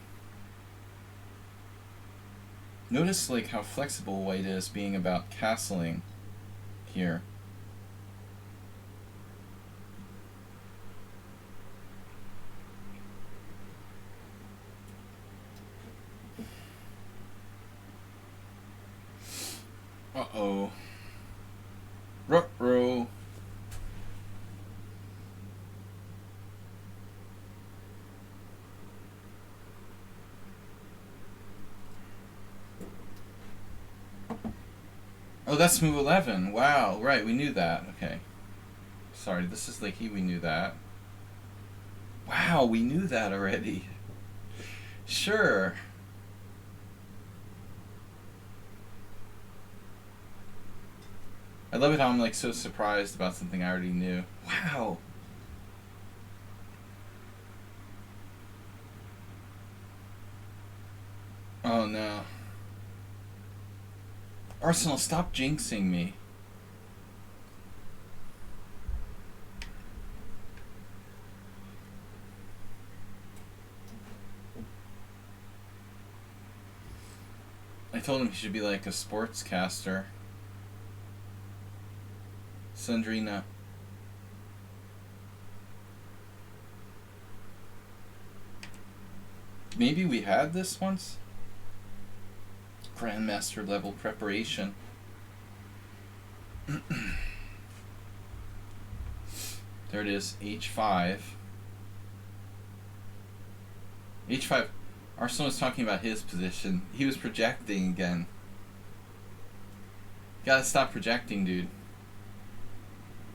Speaker 1: Notice like how flexible white is being about castling here. Uh-oh. Ruh-roh. Oh, that's move 11. Wow, right, we knew that. Okay. Sorry, this is like we knew that. Wow, we knew that already. Sure. I love it how I'm like so surprised about something I already knew. Wow. Oh no. Arsenal, stop jinxing me. I told him he should be like a sportscaster. Sandrina. Maybe we had this once? Grandmaster level preparation. There it is, h5. h5. Arsenal was talking about his position. He was projecting again. Gotta stop projecting, dude.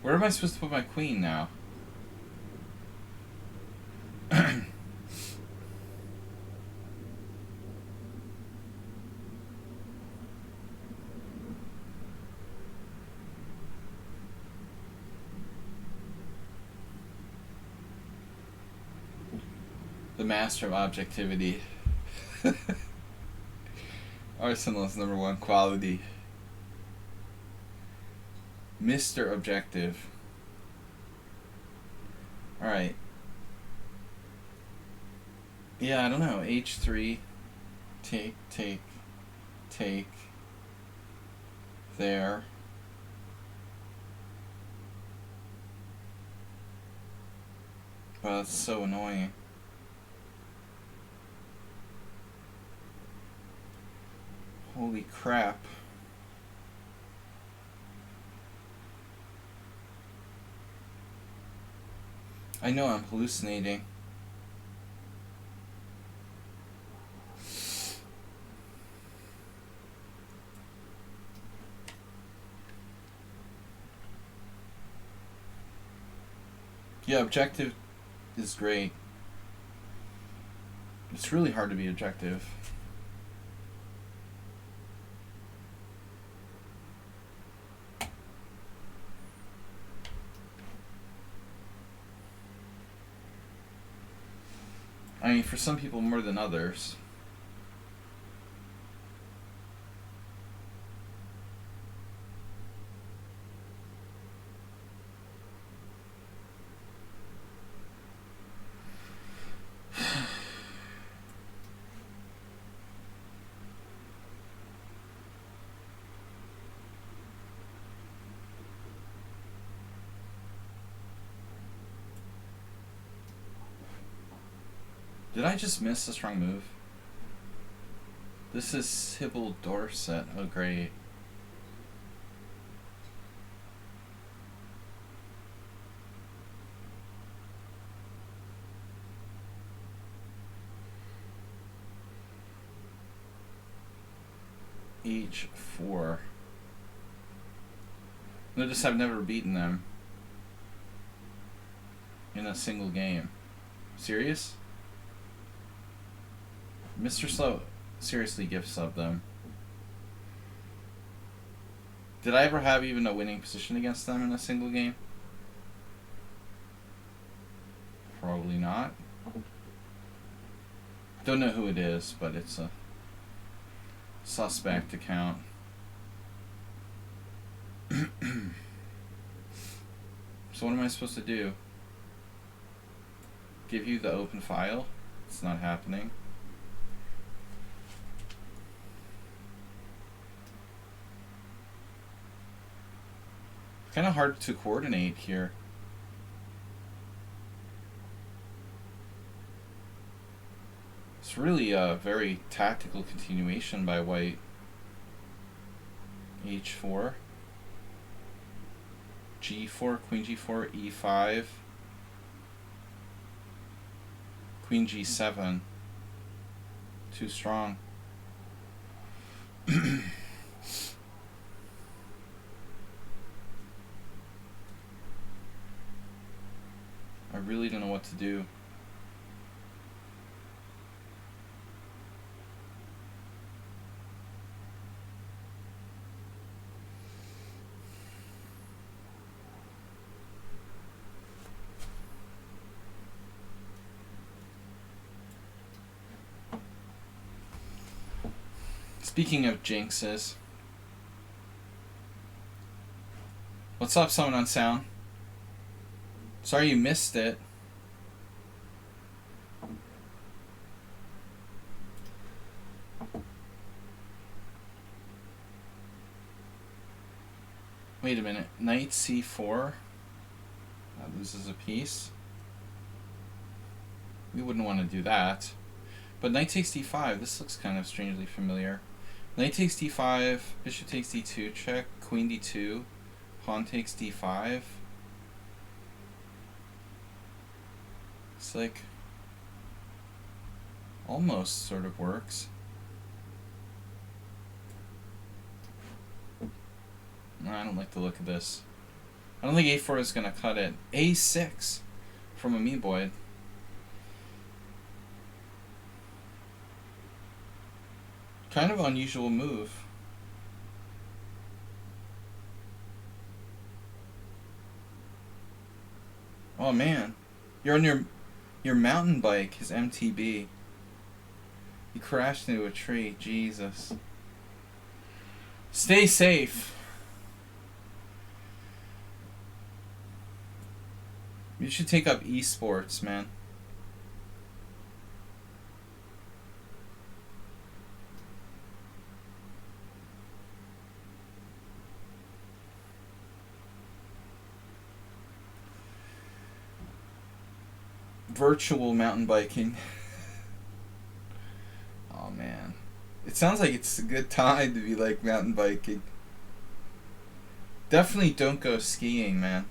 Speaker 1: Where am I supposed to put my queen now? The master of objectivity. Arsenal's #1 quality. Mr. Objective. Alright. Yeah, I don't know. h3. Take. There. Wow, that's so annoying. Holy crap. I know I'm hallucinating. Yeah, objective is great. It's really hard to be objective. I mean, for some people more than others. Did I just miss a strong move? This is Simul Dorset. Oh, great. H4. Notice I've never beaten them in a single game. Serious? Mr. Slow seriously gift sub them. Did I ever have even a winning position against them in a single game? Probably not. Don't know who it is, but it's a suspect account. So what am I supposed to do? Give you the open file? It's not happening. Kind of hard to coordinate here. It's really a very tactical continuation by white. H4, G4, Queen G4, E5, Queen G7. Too strong. I really don't know what to do. Speaking of jinxes, what's up, someone on sound? Sorry you missed it. Wait a minute. Knight C4. That loses a piece. We wouldn't want to do that. But knight takes d5. This looks kind of strangely familiar. Knight takes d5. Bishop takes d2. Check. Queen d2. Pawn takes d5. It's like almost sort of works. No, I don't like the look of this. I don't think a4 is going to cut it. a6 from a Boyd. Kind of unusual move. Oh man, you're on your mountain bike, his MTB. You crashed into a tree, Jesus. Stay safe. You should take up esports, man. Virtual mountain biking. Oh man. It sounds like it's a good time to be like mountain biking. Definitely don't go skiing, man.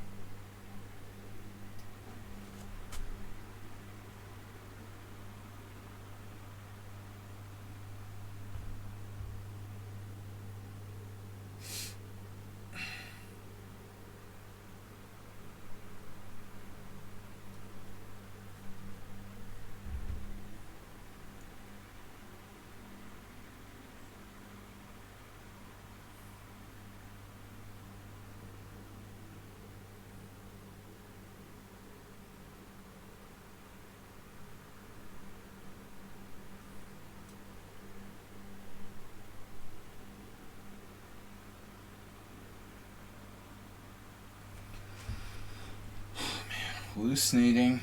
Speaker 1: Hallucinating.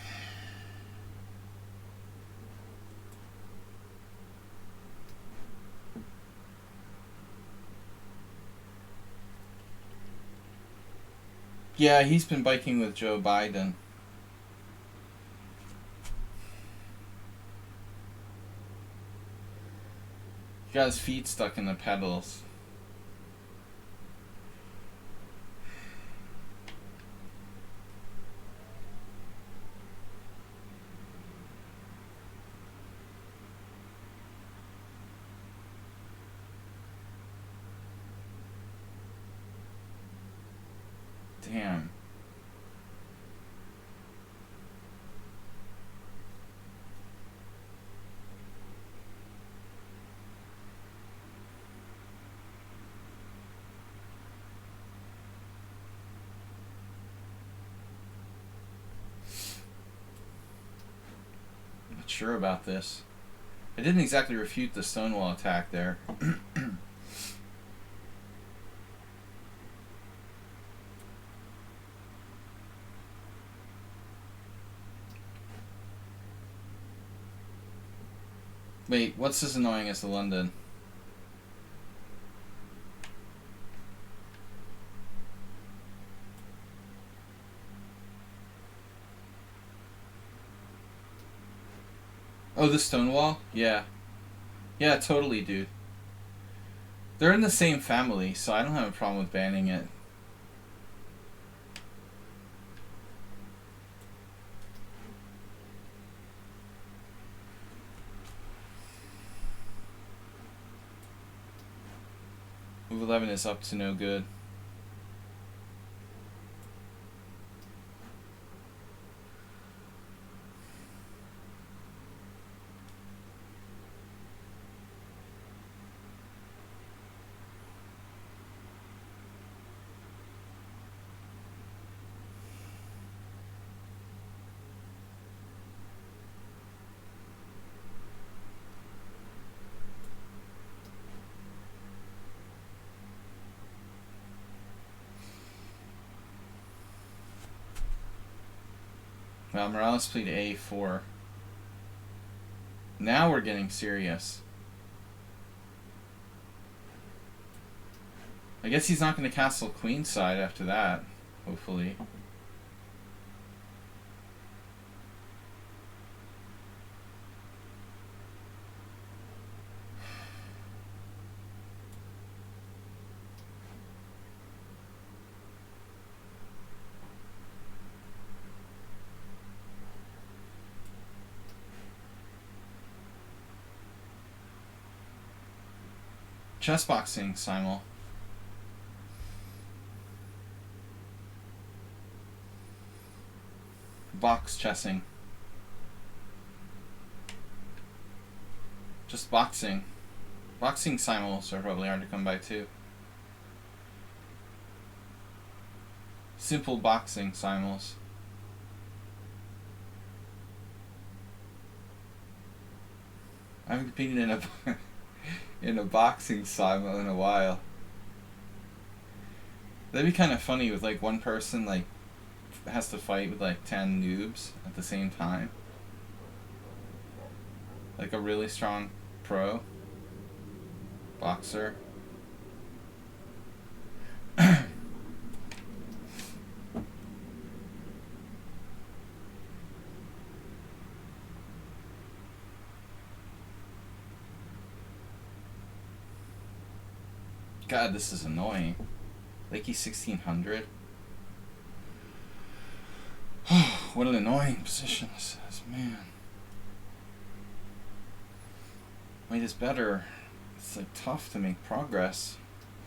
Speaker 1: Yeah, he's been biking with Joe Biden. He got his feet stuck in the pedals. Damn. Not sure about this. I didn't exactly refute the Stonewall attack there. Wait, what's as annoying as the London? Oh, the Stonewall? Yeah. Yeah, totally, dude. They're in the same family, so I don't have a problem with banning it. Move 11 is up to no good. Well, Morales played A4. Now we're getting serious. I guess he's not going to castle queenside after that, hopefully. Chess boxing, Simul. Box chessing. Just boxing. Boxing simuls are probably hard to come by too. Simple boxing simuls. I haven't competed in a in a boxing simul in a while. That'd be kind of funny with like one person like has to fight with like 10 noobs at the same time. Like a really strong pro boxer. God, this is annoying. Lakey 1600. What an annoying position this is, man. White is better. It's like tough to make progress.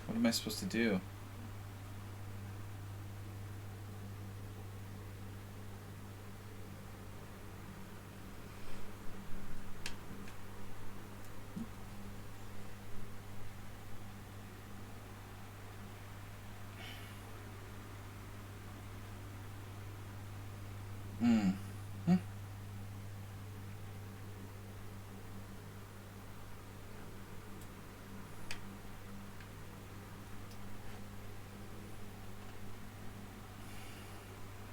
Speaker 1: What am I supposed to do?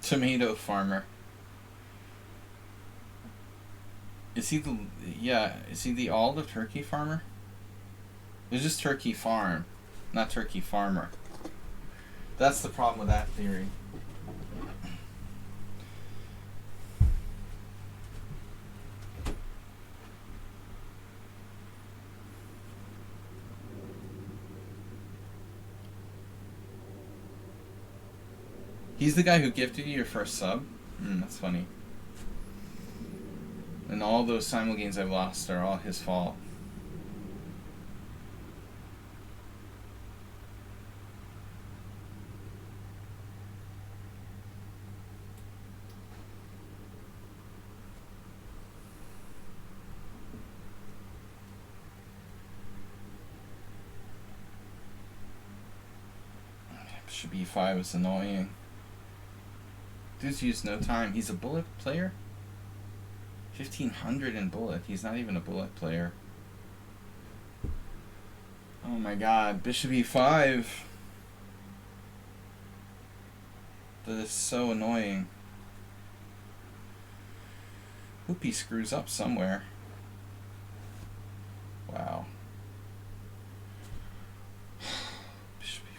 Speaker 1: Tomato farmer. Is he the yeah? Is he the all the turkey farmer? It's just turkey farm, not turkey farmer. That's the problem with that theory. He's the guy who gifted you your first sub? That's funny. And all those Simul games I've lost are all his fault. Should be 5 is annoying. Dude's used no time. He's a bullet player? 1500 in bullet. He's not even a bullet player. Oh my god. Bishop e5. That is so annoying. Hope he screws up somewhere. Wow. Bishop e5.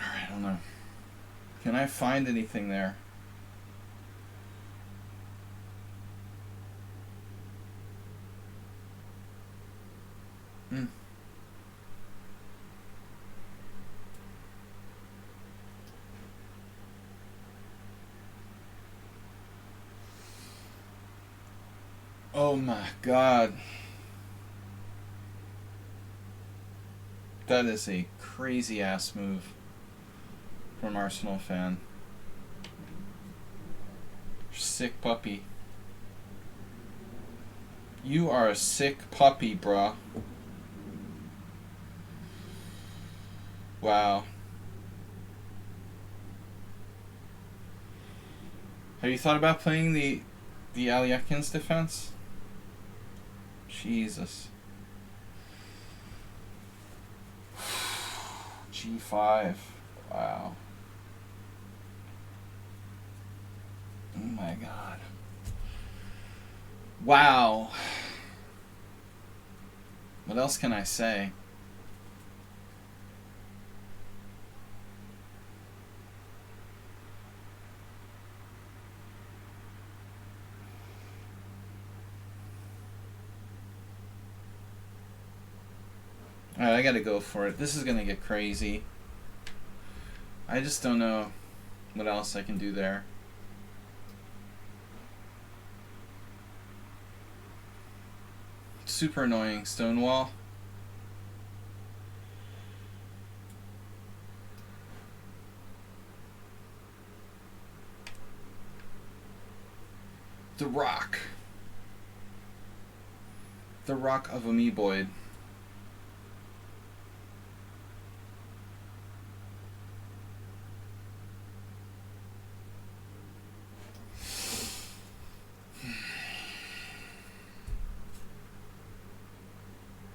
Speaker 1: Alright, I don't know. Can I find anything there? Oh my god. That is a crazy ass move from Arsenal fan. Sick puppy. You are a sick puppy, bruh. Wow. Have you thought about playing the Aliakin's defense? Jesus. G5. Wow. Oh my god. Wow. What else can I say? Alright, I gotta go for it. This is gonna get crazy. I just don't know what else I can do there. Super annoying. Stonewall. The Rock. The Rock of Amoeboid.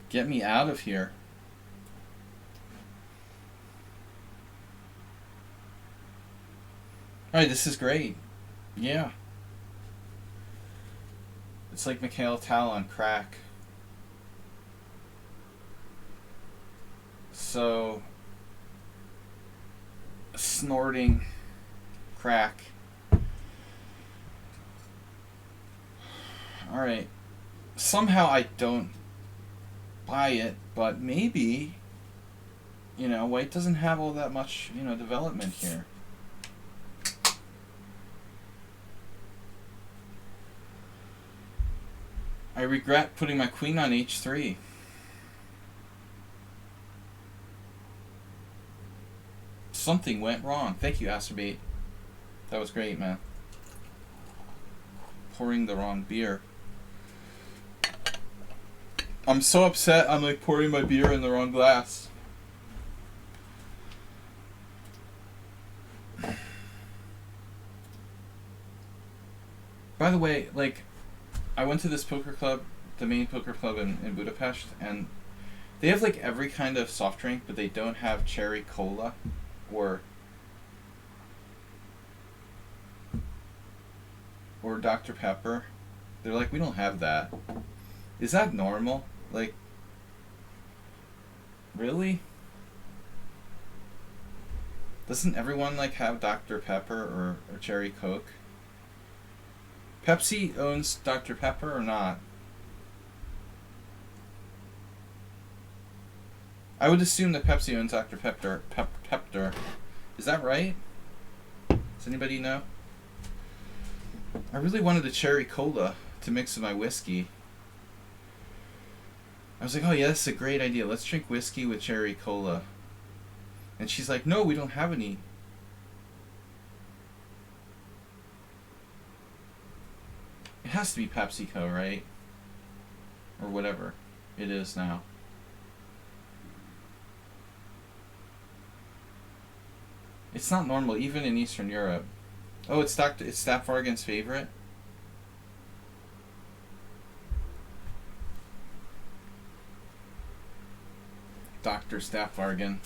Speaker 1: Get me out of here. Alright, this is great. Yeah. It's like Mikhail Tal on crack. So, snorting crack. Alright. Somehow I don't buy it, but maybe, you know, white doesn't have all that much, you know, development here. I regret putting my queen on h3. Something went wrong. Thank you, Asterbait. That was great, man. Pouring the wrong beer. I'm so upset I'm like pouring my beer in the wrong glass. By the way, like, I went to this poker club, the main poker club in Budapest, and they have like every kind of soft drink, but they don't have cherry cola. or Dr. Pepper. They're like, we don't have that. Is that normal? Like, really? Doesn't everyone like have Dr. Pepper or Cherry Coke? Pepsi owns Dr. Pepper or not? I would assume that Pepsi owns Dr. Pepper. Pepper. Is that right? Does anybody know? I really wanted a cherry cola to mix with my whiskey. I was like, oh yeah, that's a great idea. Let's drink whiskey with cherry cola. And she's like, no, we don't have any. It has to be PepsiCo, right? Or whatever it is now. It's not normal, even in Eastern Europe. Oh, it's Staff Vargan's favorite? Dr. Staff Vargan.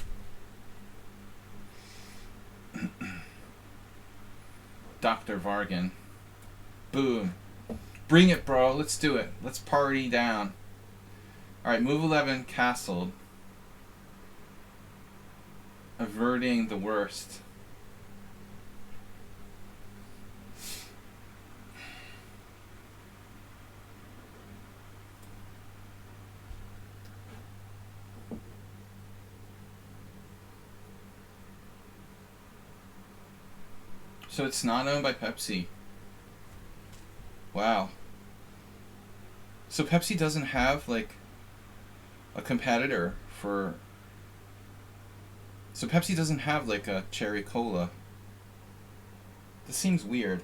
Speaker 1: Dr. Vargan. Boom. Bring it, bro. Let's do it. Let's party down. Alright, move 11 castled. Averting the worst. So it's not owned by Pepsi. Wow. So Pepsi doesn't have like a competitor for... So Pepsi doesn't have like a cherry cola. This seems weird.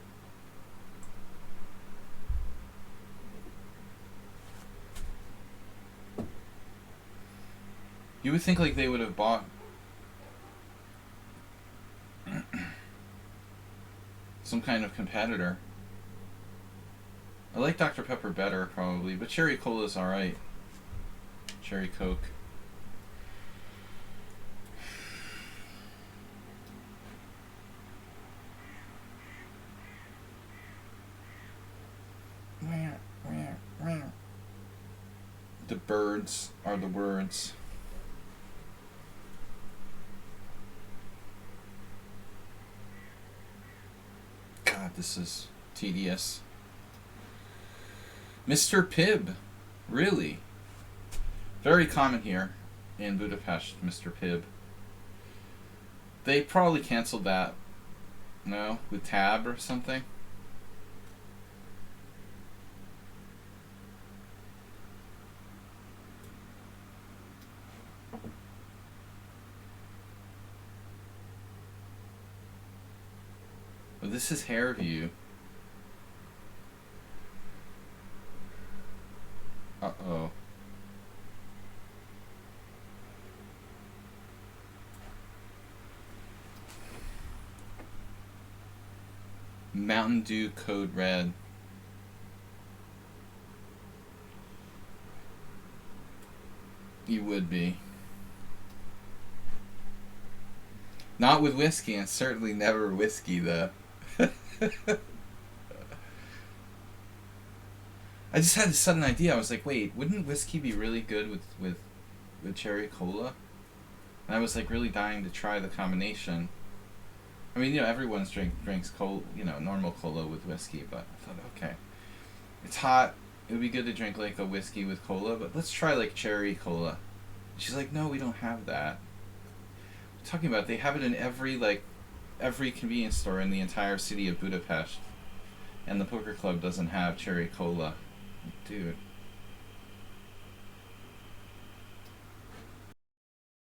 Speaker 1: You would think like they would have bought some kind of competitor. I like Dr. Pepper better probably, but cherry cola is alright. Cherry Coke. The birds are the words. God, this is tedious. Mr. Pibb. Really? Very common here in Budapest, Mr. Pibb. They probably canceled that. No? With Tab or something? Oh, this is hair view. Uh-oh. Mountain Dew Code Red. You would be. Not with whiskey, and certainly never whiskey, though. I just had a sudden idea. I was like, wait, wouldn't whiskey be really good with cherry cola? And I was like really dying to try the combination. I mean, everyone's drinks cola, normal cola with whiskey, but I thought, okay, it's hot. It would be good to drink like a whiskey with cola, but let's try like cherry cola. She's like, no, we don't have that. I'm talking about they have it in every convenience store in the entire city of Budapest, and the poker club doesn't have cherry cola. Dude.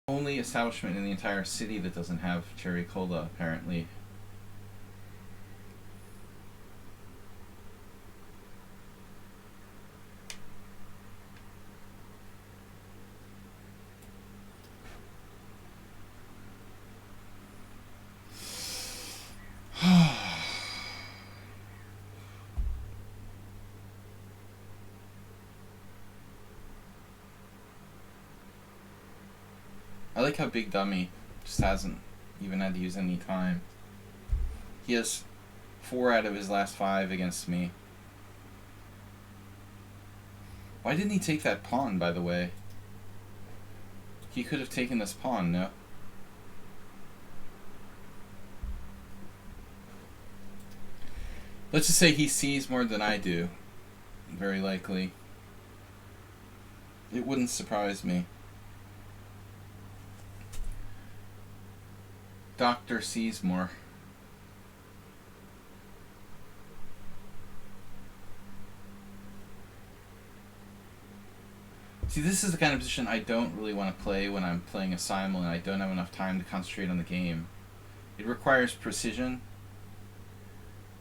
Speaker 1: Only establishment in the entire city that doesn't have cherry cola, apparently. I like how Big Dummy just hasn't even had to use any time. He has 4 out of his last 5 against me. Why didn't he take that pawn, by the way? He could have taken this pawn, no? Let's just say he sees more than I do. Very likely. It wouldn't surprise me. Dr. sees more. See, this is the kind of position I don't really want to play when I'm playing a Simul and I don't have enough time to concentrate on the game. It requires precision,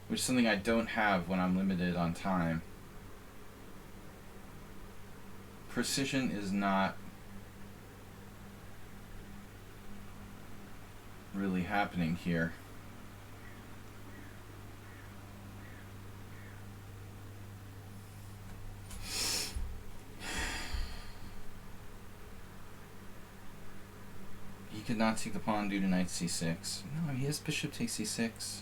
Speaker 1: which is something I don't have when I'm limited on time. Precision is not really happening here. He could not take the pawn due to knight c6. No, he has bishop takes c6.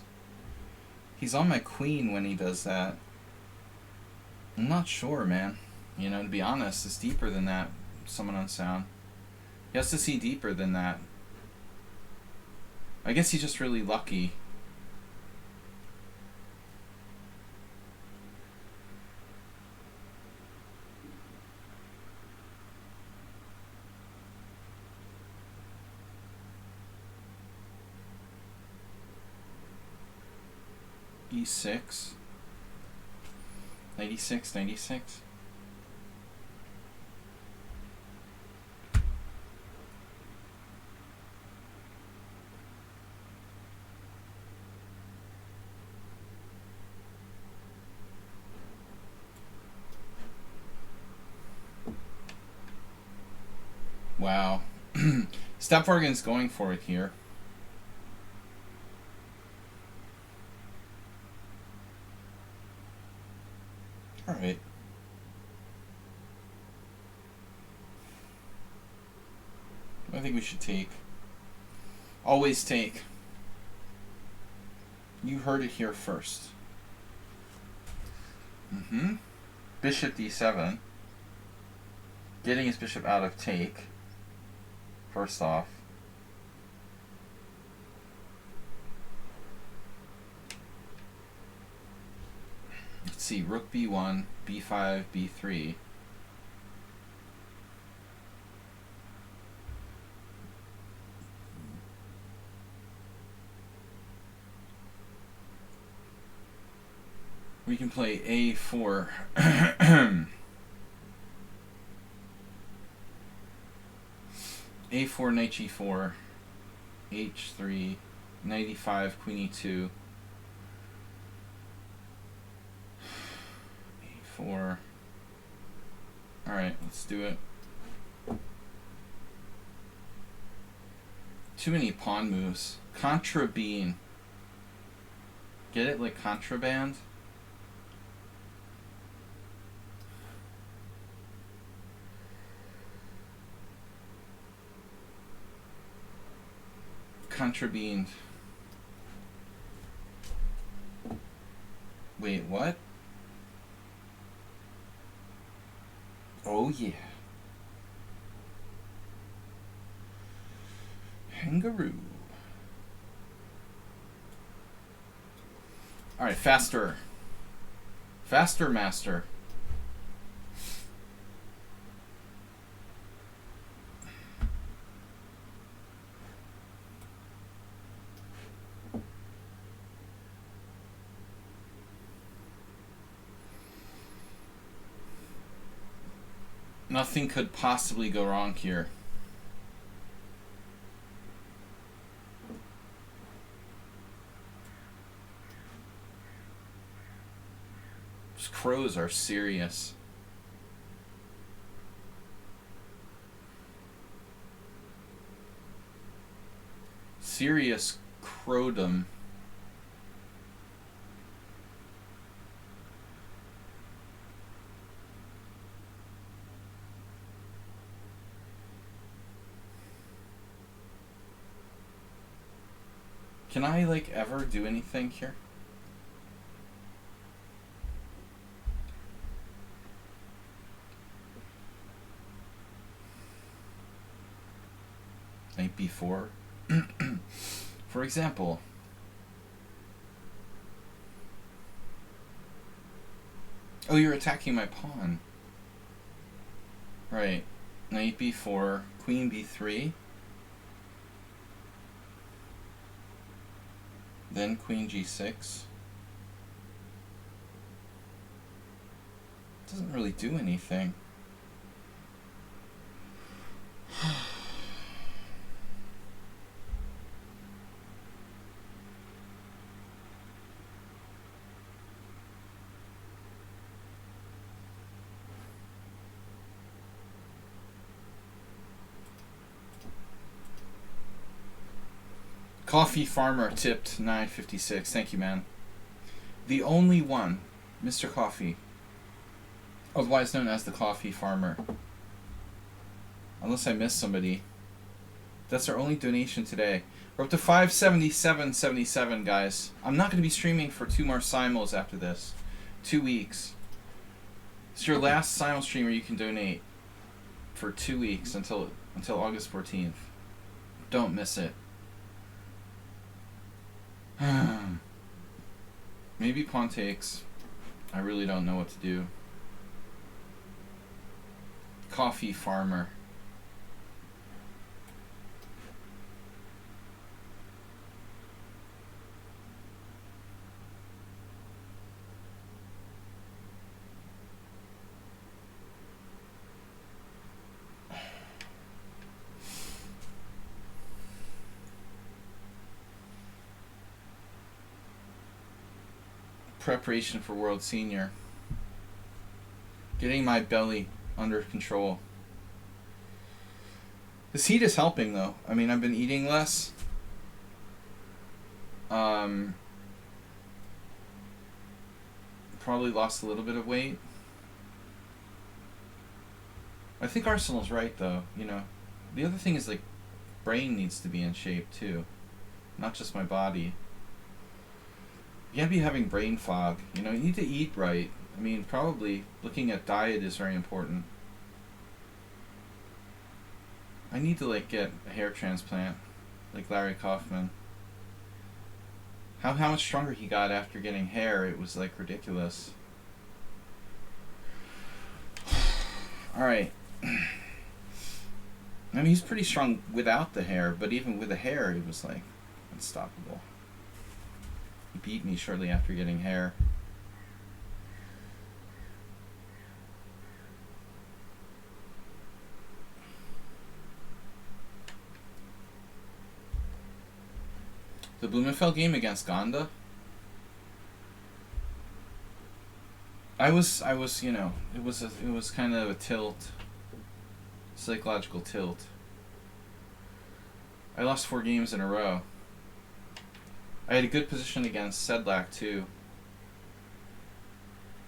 Speaker 1: He's on my queen when he does that. I'm not sure, man. You know, to be honest, it's deeper than that. Someone on sound. He has to see deeper than that. I guess he's just really lucky. E6. 96, 96. Wow. Stepvargan's going for it here. Alright. I think we should take. Always take. You heard it here first. Bishop d7. Getting his bishop out of take. First off. Let's see, rook b1, b5, b3. We can play a4. a4, knight g4, h3, knight e5, queen e2, a4. Alright, let's do it. Too many pawn moves. Contraband. Get it? Like contraband? Contraband. Wait, what? Oh yeah. Kangaroo. Alright, faster. Faster, master. Nothing could possibly go wrong here. These crows are serious. Serious crowdom. Can I, like, ever do anything here? Knight b4. For example. Oh, you're attacking my pawn. Right. Knight b4, queen b3. Then queen g6. Doesn't really do anything. Coffee Farmer tipped 9.56. Thank you, man. The only one, Mr. Coffee, otherwise known as the Coffee Farmer. Unless I missed somebody. That's our only donation today. We're up to 577.77, guys. I'm not going to be streaming for 2 more Simuls after this. 2 weeks. It's your last Simul stream where you can donate for 2 weeks until August 14th. Don't miss it. Maybe pawn takes. I really don't know what to do. Coffee Farmer. Preparation for World Senior. Getting my belly under control. This heat is helping, though. I mean, I've been eating less. Probably lost a little bit of weight. I think Arsenal's right, though. You know, the other thing is, like, brain needs to be in shape too, not just my body. You can't be having brain fog. You know, you need to eat right. I mean, probably looking at diet is very important. I need to, like, get a hair transplant, like Larry Kaufman. How much stronger he got after getting hair, it was, like, ridiculous. Alright. I mean, he's pretty strong without the hair, but even with the hair, he was, like, unstoppable. He beat me shortly after getting hair. The Blumenfeld game against Gonda. I was, you know, it was kind of a tilt, psychological tilt. I lost 4 games in a row. I had a good position against Sedlak too.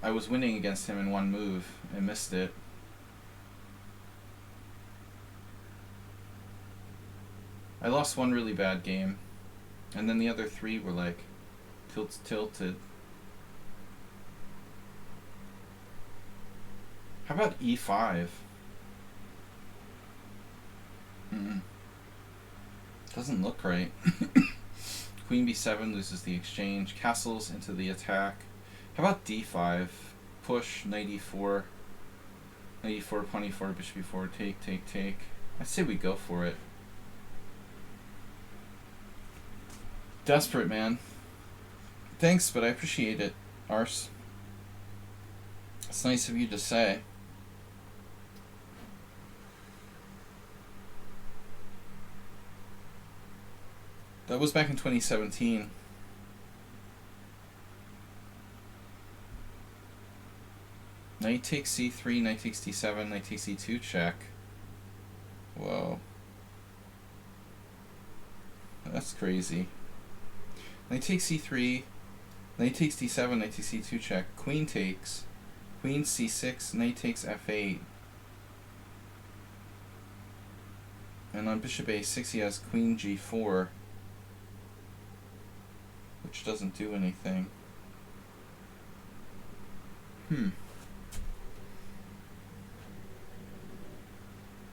Speaker 1: I was winning against him in 1 move and missed it. I lost 1 really bad game, and then the other 3 were like tilted. How about e5? Doesn't look right. Queen b7 loses the exchange. Castles into the attack. How about d5? Push, knight e4. Knight e4, pawn e4, bishop e4, take. I'd say we go for it. Desperate, man. Thanks, but I appreciate it, Ars. It's nice of you to say. That was back in 2017. Knight takes c3, knight takes d7, knight takes e2 check. Whoa. That's crazy. Knight takes c3, knight takes d7, knight takes e2 check. Queen takes. Queen c6, knight takes f8. And on bishop a6 he has queen g4. which doesn't do anything.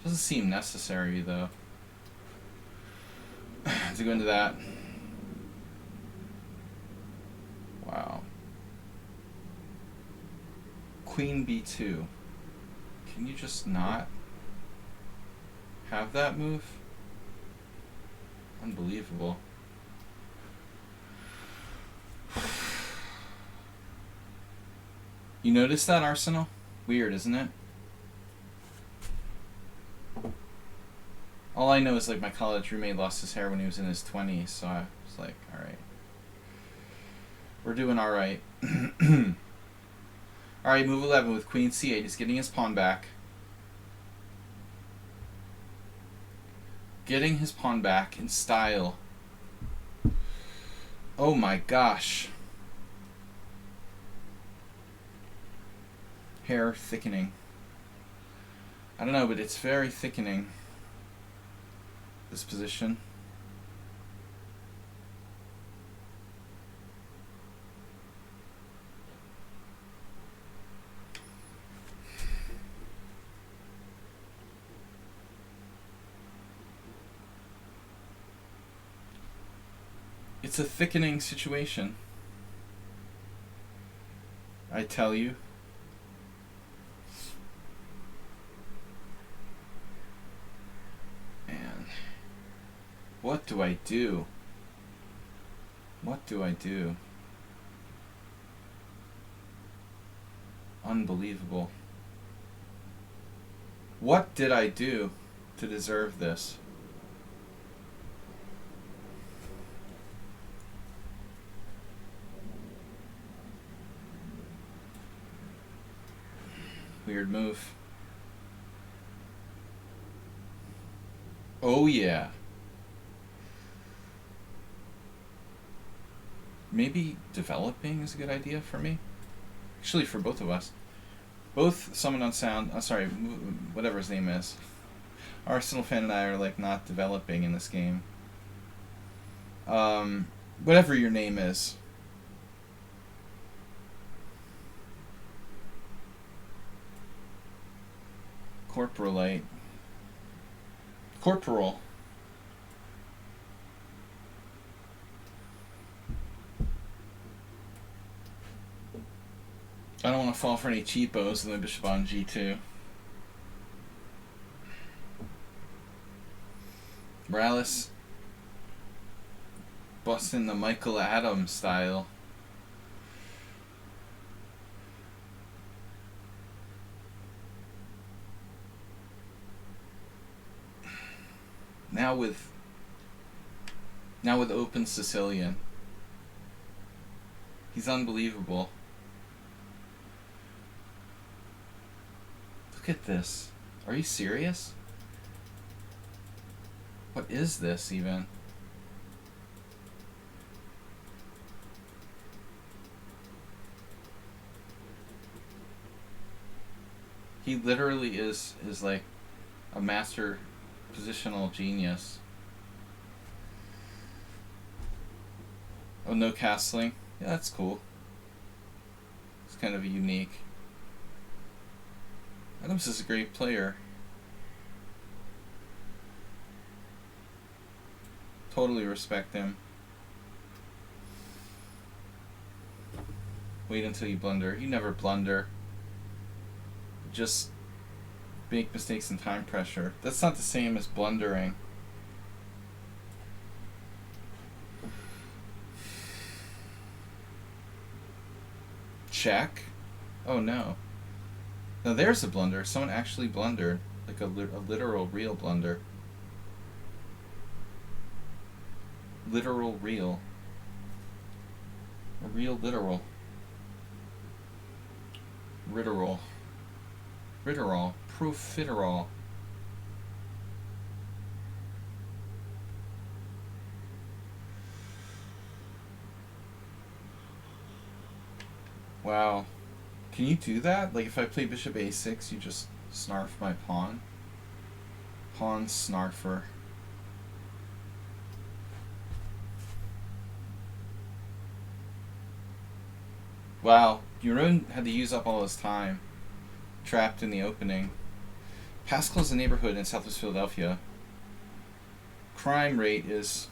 Speaker 1: Doesn't seem necessary, though, to go into that. Wow. Queen b2. Can you just not have that move? Unbelievable. You notice that, Arsenal? Weird, isn't it? All I know is, like, my college roommate lost his hair when he was in his 20s, so I was like, alright. We're doing alright. Alright, move 11 with queen c8. He's getting his pawn back. Getting his pawn back in style. Oh my gosh. Hair thickening. I don't know, but it's very thickening. This position. It's a thickening situation. I tell you. Man. What do I do? What do I do? Unbelievable. What did I do to deserve this? Weird move. Oh yeah. Maybe developing is a good idea for me. Actually, for both of us. Both Someone on Sound, sorry, whatever his name is. Arsenal fan and I are like not developing in this game. Whatever your name is. Corporalite. Corporal. I don't want to fall for any cheapos in the bishop on g2. Morales busting the Michael Adams style. Now with open Sicilian. He's unbelievable. Look at this. Are you serious? What is this even? He literally is like a master positional genius. Oh, no castling. Yeah, that's cool. It's kind of unique. Adams is a great player. Totally respect him. Wait until you blunder. You never blunder. Just make mistakes in time pressure. That's not the same as blundering. Check? Oh no. Now there's a blunder. Someone actually blundered. Like a literal real blunder. Literal real. A real literal. Ritterol. Ritterol. Profiterol. Wow. Can you do that? Like if I play bishop a6, you just snarf my pawn? Pawn snarfer. Wow, Jeroen had to use up all his time trapped in the opening. Pascal's a neighborhood in Southwest Philadelphia. Crime rate is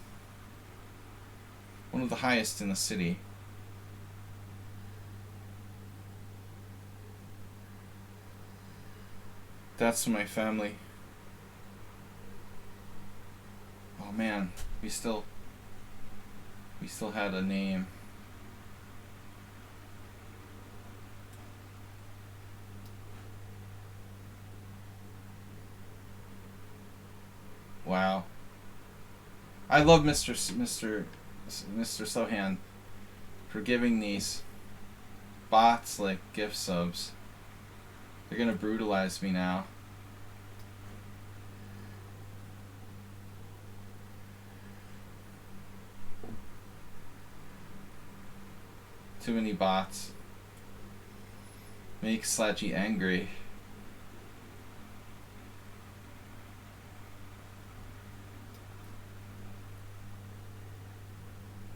Speaker 1: one of the highest in the city. That's my family. Oh man, we still had a name. Wow. I love Mr. Sohan for giving these bots like gift subs. They're gonna brutalize me now. Too many bots. Make Sladgy angry.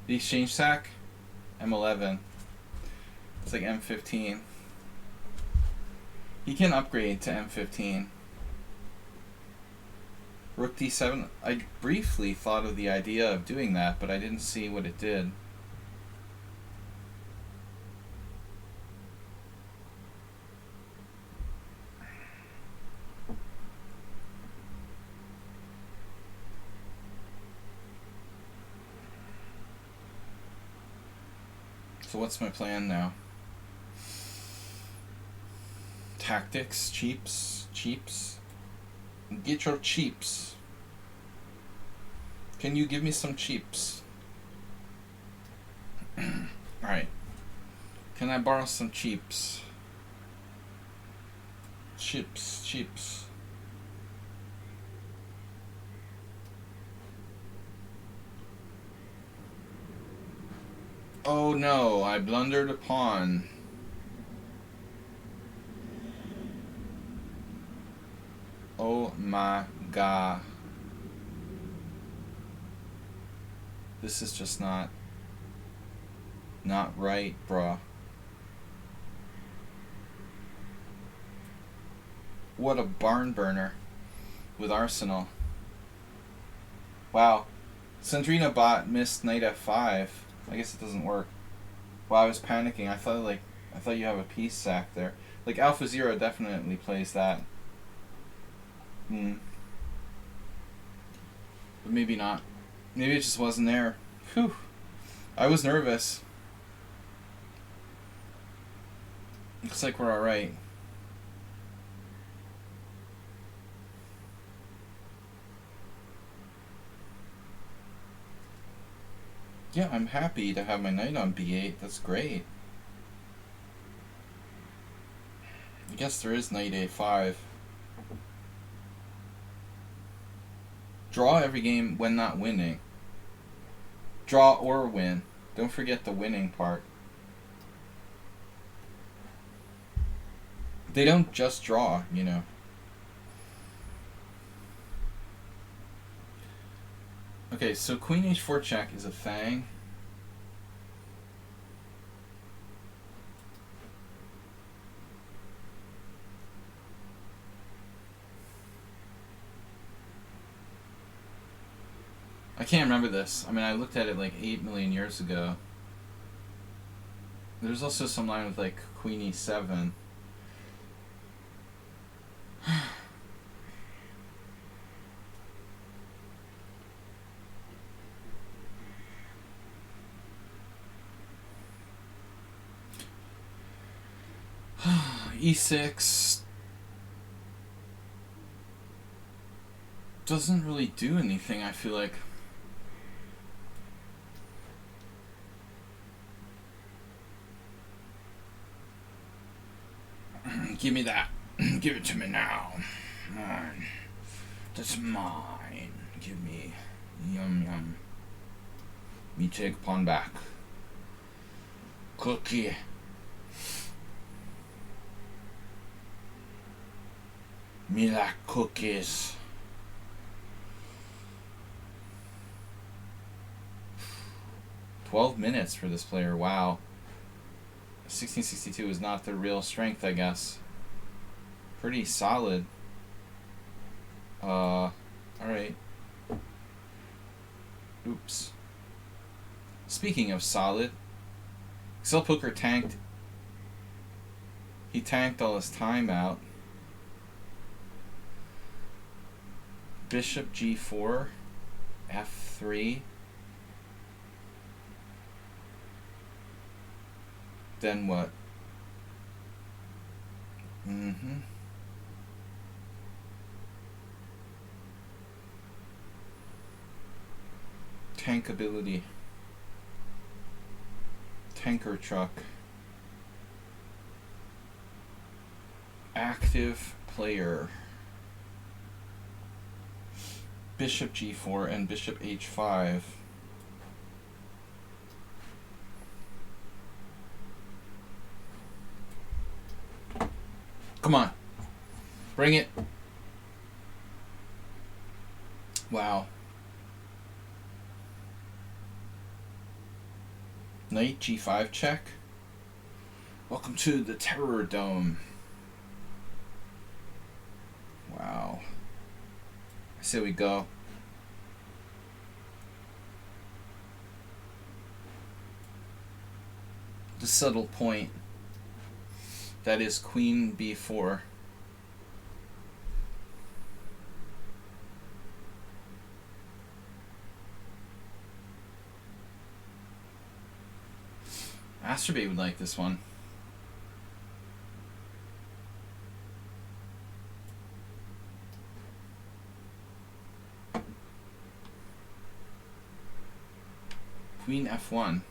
Speaker 1: The exchange sack? M11. It's like M15. He can upgrade to M15. Rook D7. I briefly thought of the idea of doing that, but I didn't see what it did. So what's my plan now? Tactics, cheaps. Get your cheaps. Can you give me some cheaps? Alright. Can I borrow some cheaps? Cheaps. Oh no, I blundered a pawn. Oh my god. This is just not right, bruh. What a barn burner with Arsenal. Wow. Sandrina bot missed knight f5. I guess it doesn't work. Wow, I was panicking. I thought you have a piece sack there. Like Alpha Zero definitely plays that. But maybe not. Maybe it just wasn't there. Whew. I was nervous. Looks like we're alright. Yeah, I'm happy to have my knight on b8. That's great. I guess there is knight a5. Draw every game when not winning. Draw or win. Don't forget the winning part. They don't just draw, you know. Okay, so Queen h4 check is a fang. I can't remember this. I mean, I looked at it like 8 million years ago. There's also some line with like Queen e7. E6 doesn't really do anything, I feel like. Give me that. Give it to me now. Mine. That's mine. Give me. Yum yum. Me take pawn back. Cookie. Me like cookies. "12 minutes for this player, wow. 1662 is not the real strength, I guess. Pretty solid. Alright. Oops. Speaking of solid, Excel Poker tanked. He tanked all his time out. Bishop G4, F3. Then what? Tankability. Tanker truck. Active player. Bishop G4 and Bishop H5. Come on. Bring it. Wow. Knight G5 check. Welcome to the Terror Dome. Wow. I say we go. The subtle point. That is Queen B4. Asterbait would like this one. Queen F1.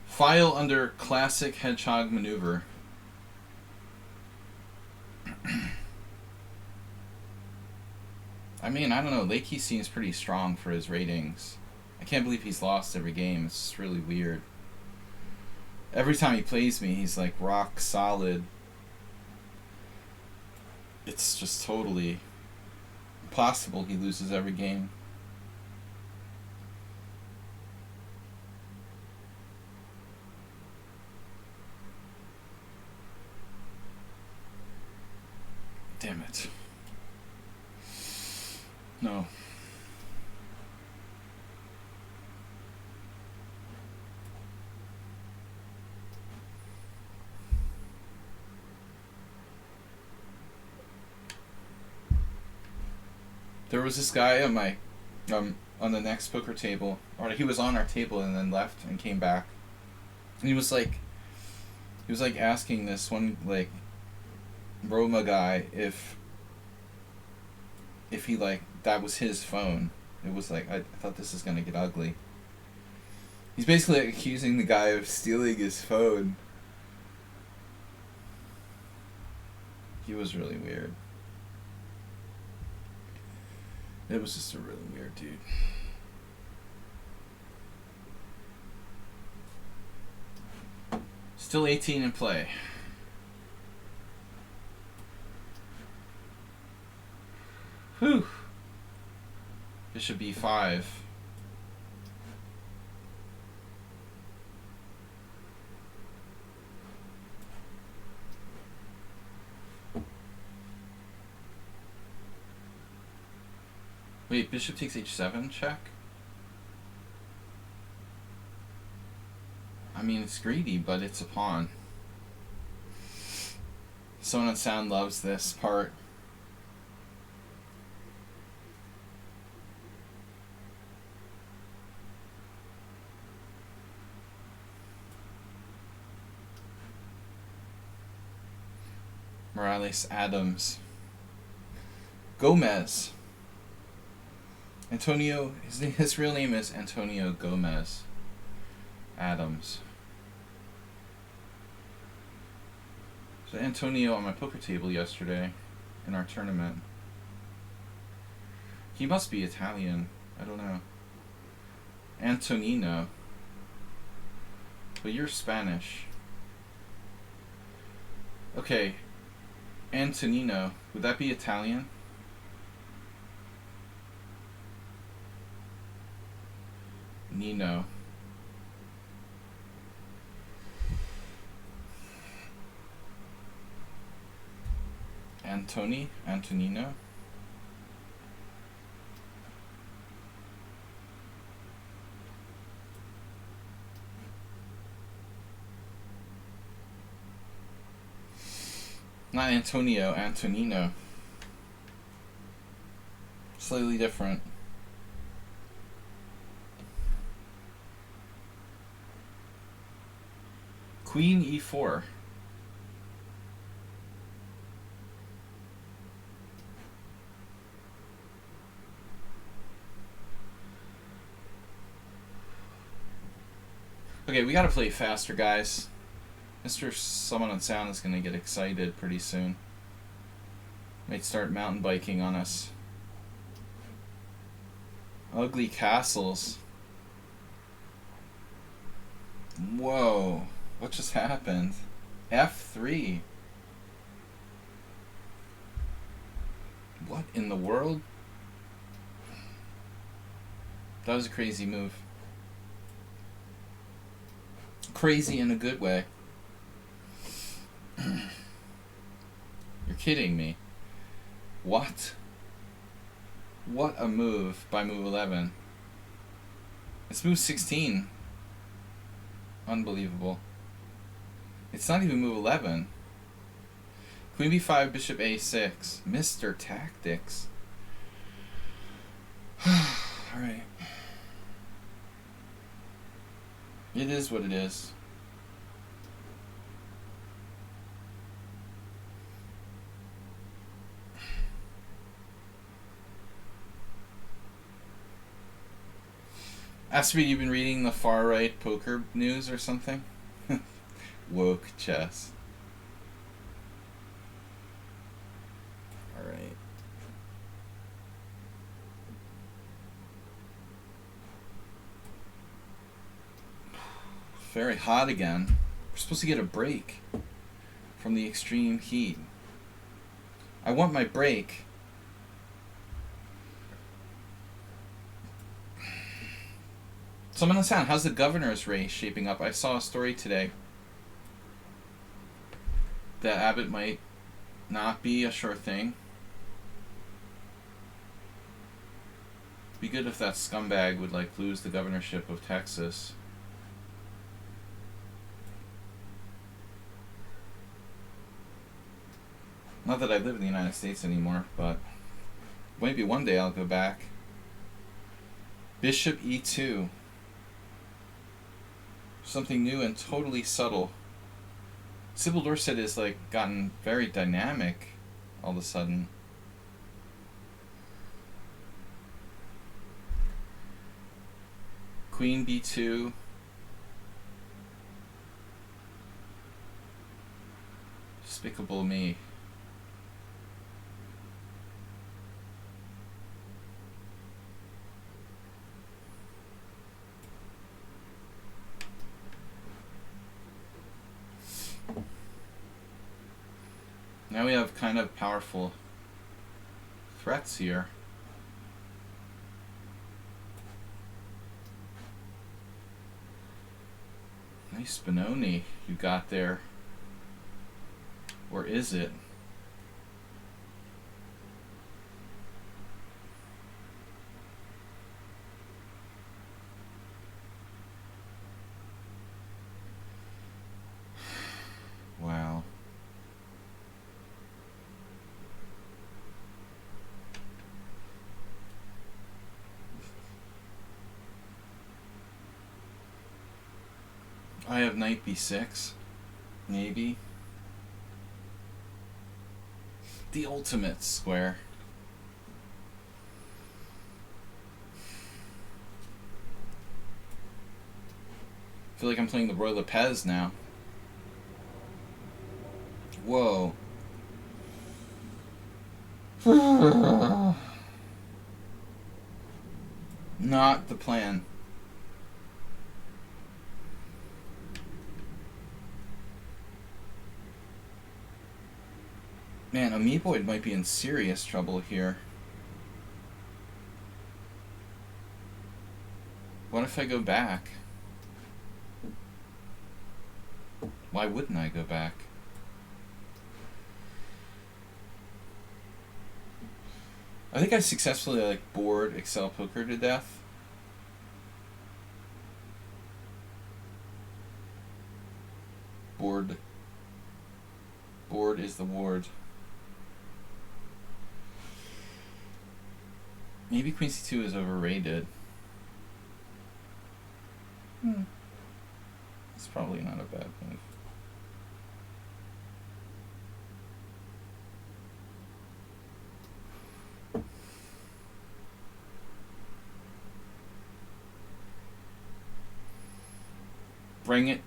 Speaker 1: File under classic hedgehog maneuver. I mean, I don't know. Lakey seems pretty strong for his ratings. I can't believe he's lost every game. It's just really weird. Every time he plays me, he's like rock solid. It's just totally impossible he loses every game. Damn it. No. There was this guy on my on the next poker table, or he was on our table and then left and came back. And he was like asking this one like Roma guy if he like that was his phone. It was like I thought this is gonna get ugly. He's basically like, accusing the guy of stealing his phone. He was really weird. It was just a really weird dude. Still 18 in play. Whew. Bishop B5. Wait, bishop takes h7 check? I mean, it's greedy, but it's a pawn. Someone on sound loves this part. Morales Adams. Gomez. Antonio, his real name is Antonio Gomez Adams. So Antonio on my poker table yesterday in our tournament. He must be Italian. I don't know. Antonino. But you're Spanish. Okay. Antonino. Would that be Italian? Antonino. Not Antonio, Antonino. Slightly different. Queen e4. Okay, we gotta play faster, guys. Mr. Someone on Sound is gonna get excited pretty soon. Might start mountain biking on us. Ugly castles. Whoa. What just happened? F3. What in the world? That was a crazy move. Crazy in a good way. You're kidding me. What? What a move by move 11. It's move 16. Unbelievable. It's not even move 11. Queen b5, bishop a6. Mr. Tactics. Alright. It is what it is. Astrid, you've been reading the far right poker news or something? Woke chess. Alright. Very hot again. We're supposed to get a break from the extreme heat. I want my break. Someone on Sound, how's the governor's race shaping up? I saw a story today that Abbott might not be a sure thing. Be good if that scumbag would like lose the governorship of Texas. Not that I live in the United States anymore, but maybe one day I'll go back. Bishop e2. Something new and totally subtle. Sybil Dorset is like gotten very dynamic all of a sudden. Queen b2. Despicable me. Now we have kind of powerful threats here. Nice Benoni you got there. Or is it? Wow. I have knight b6, maybe. The ultimate square. I feel like I'm playing the Roy Lopez now. Whoa. Not the plan. Man, Amoeboid might be in serious trouble here. What if I go back? Why wouldn't I go back? I think I successfully like bored Excel Poker to death. Bored. Bored is the ward. Maybe Queen C2 is overrated. It's probably not a bad move. Bring it.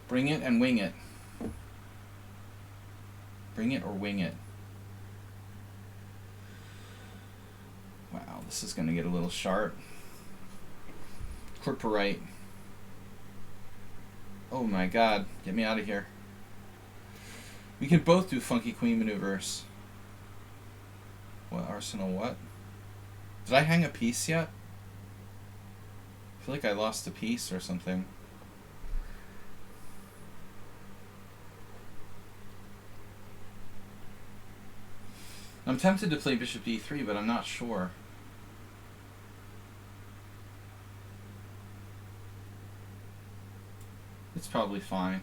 Speaker 1: Bring it and wing it. Bring it or wing it. Wow, this is going to get a little sharp. Corporate. Oh my god, get me out of here. We can both do funky queen maneuvers. What, Arsenal what? Did I hang a piece yet? I feel like I lost a piece or something. I'm tempted to play bishop d3, but I'm not sure. It's probably fine.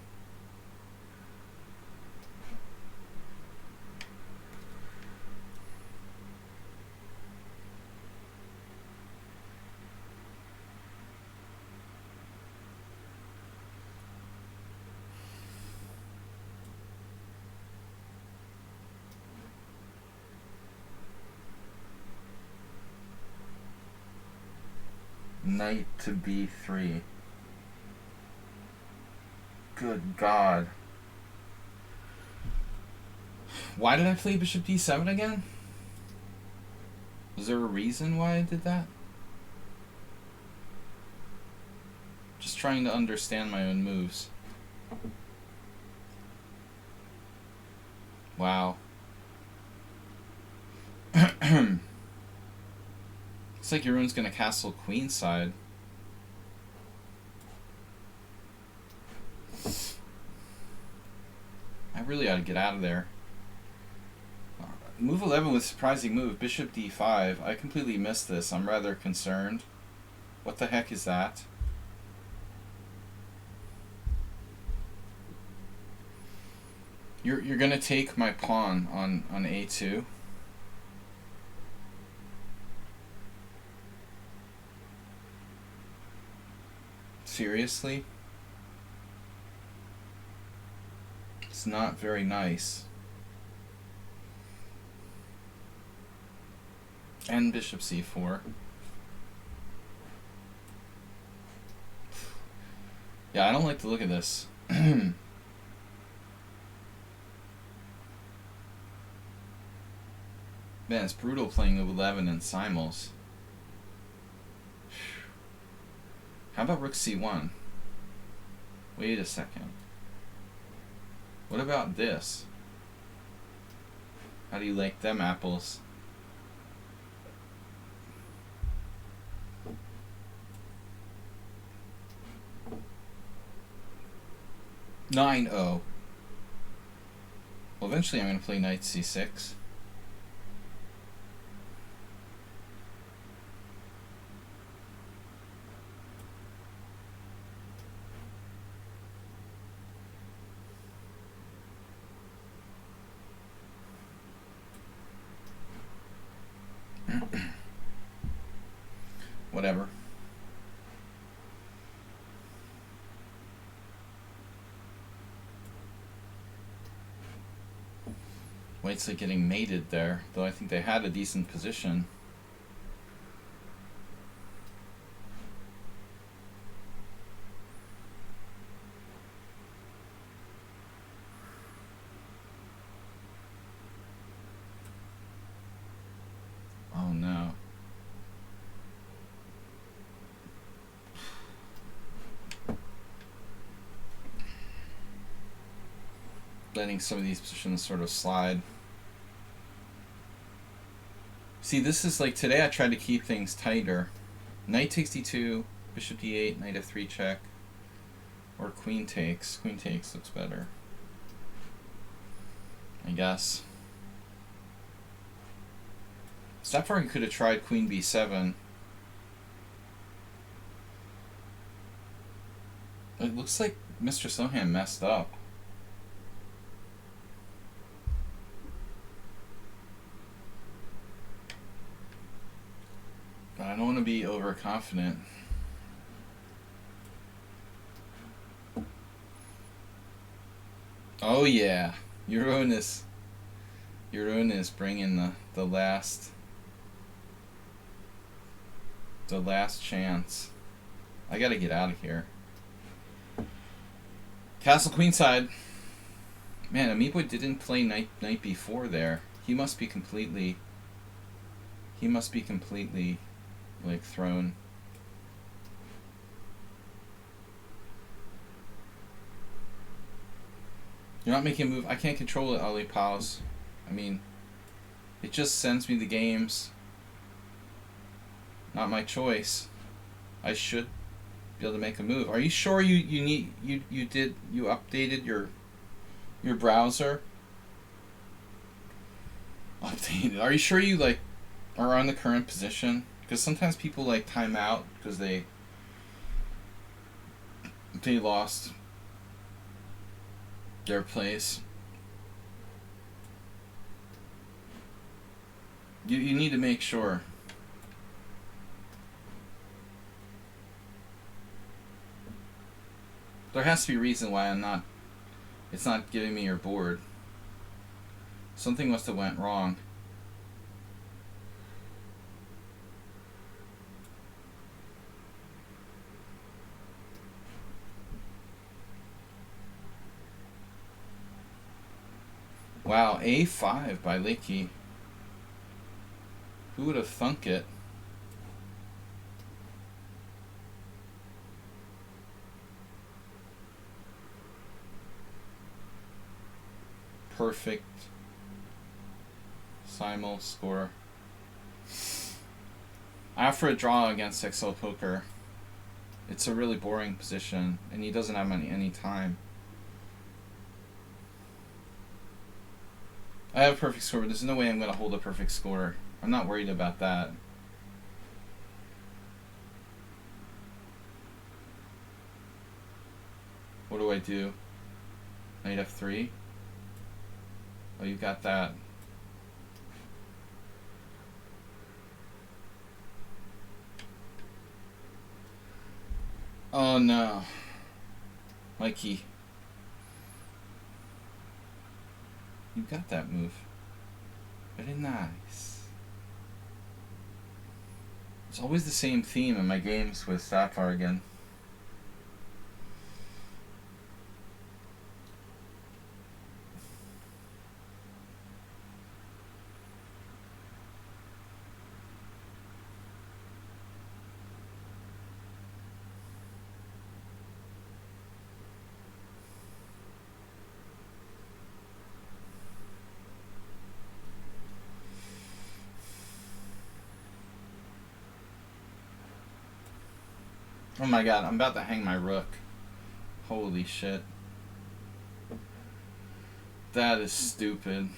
Speaker 1: Knight to b3. Good God. Why did I play bishop d7 again? Was there a reason why I did that? Just trying to understand my own moves. Wow. Looks like your rune's gonna castle queenside. I really ought to get out of there. Move 11 with surprising move, bishop d5. I completely missed this. I'm rather concerned. What the heck is that? You're gonna take my pawn on a2. Seriously? It's not very nice. And bishop c4. Yeah, I don't like the look of this. Man, it's brutal playing with 11 and simuls. How about rook c1? Wait a second. What about this? How do you like them apples? Nine oh. Well, eventually I'm going to play knight c6. Whatever. White's like getting mated there, though I think they had a decent position. Oh no. Letting some of these positions sort of slide. See, this is like today I tried to keep things tighter. Knight takes d2, bishop d8, knight f3 check, or queen takes. Queen takes looks better, I guess. Sapphire could have tried queen b7. It looks like Mr. Sohan messed up. But I don't want to be overconfident. Oh yeah, Uranus bringing the last chance. I gotta get out of here. Castle Queenside. Man, Amiibo didn't play knight b4 there. He must be completely like thrown. You're not making a move. I can't control it, Ali Pals. I mean, it just sends me the games. Not my choice. I should be able to make a move. Are you sure you updated your browser? Updated. Are you sure you like are on the current position? Because sometimes people like time out because they lost their place. You need to make sure. There has to be a reason why it's not giving me your board. Something must have went wrong. Wow, A5 by Leaky. Who would have thunk it? Perfect Simul score. After a draw against XL Poker, it's a really boring position, and he doesn't have any time. I have a perfect score, but there's no way I'm going to hold a perfect score. I'm not worried about that. What do I do? Knight F3? Oh, you got that. Oh no. Mikey. You got that move. Very nice. It's always the same theme in my games with Sapphire again. Oh my god, I'm about to hang my rook. Holy shit. That is stupid.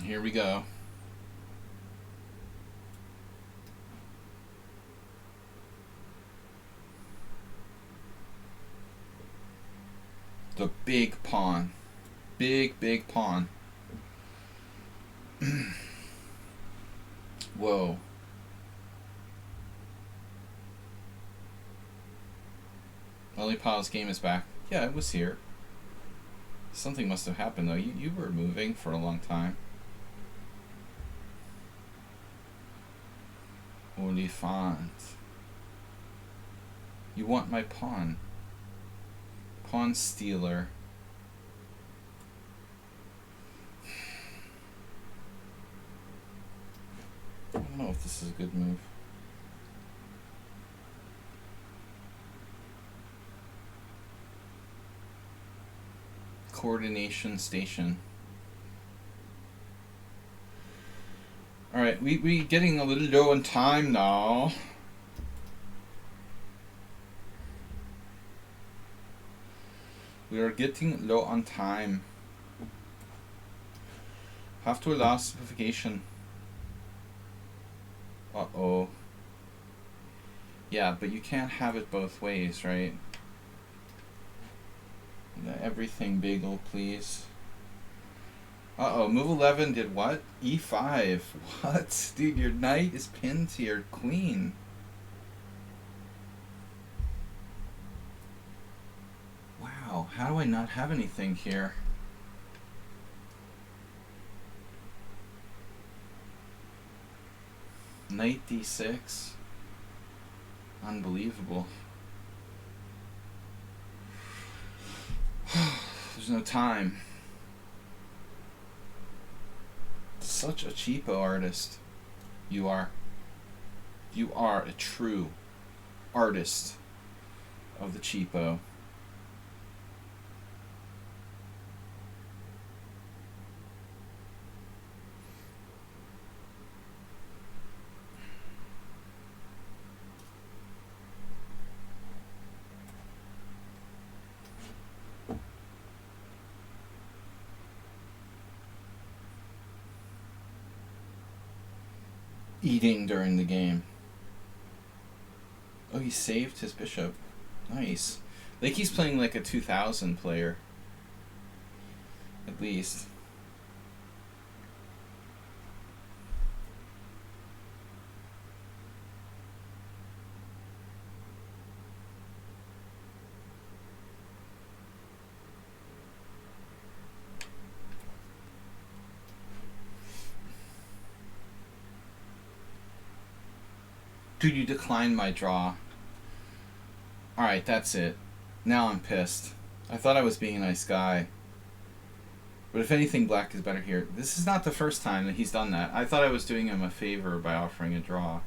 Speaker 1: Here we go. The big pawn. Big pawn. Whoa. Lollipop's game is back. Yeah, it was here. Something must have happened though. You were moving for a long time. Olifant. You want my pawn. Pawn stealer. I don't know if this is a good move. Coordination station. Alright, we getting a little low on time now. We are getting low on time. Have to allow simplification. Uh-oh. Yeah, but you can't have it both ways, right? Everything bagel, please. Uh-oh, move 11 did what? E5. What? Dude, your knight is pinned to your queen. Wow, how do I not have anything here? Knight d6. Unbelievable. There's no time. Such a cheapo artist. You are. You are a true artist of the cheapo. Eating during the game. Oh, he saved his bishop. Nice. Like he's playing like a 2000 player. At least. Dude, you declined my draw. Alright, that's it. Now I'm pissed. I thought I was being a nice guy. But if anything, black is better here. This is not the first time that he's done that. I thought I was doing him a favor by offering a draw.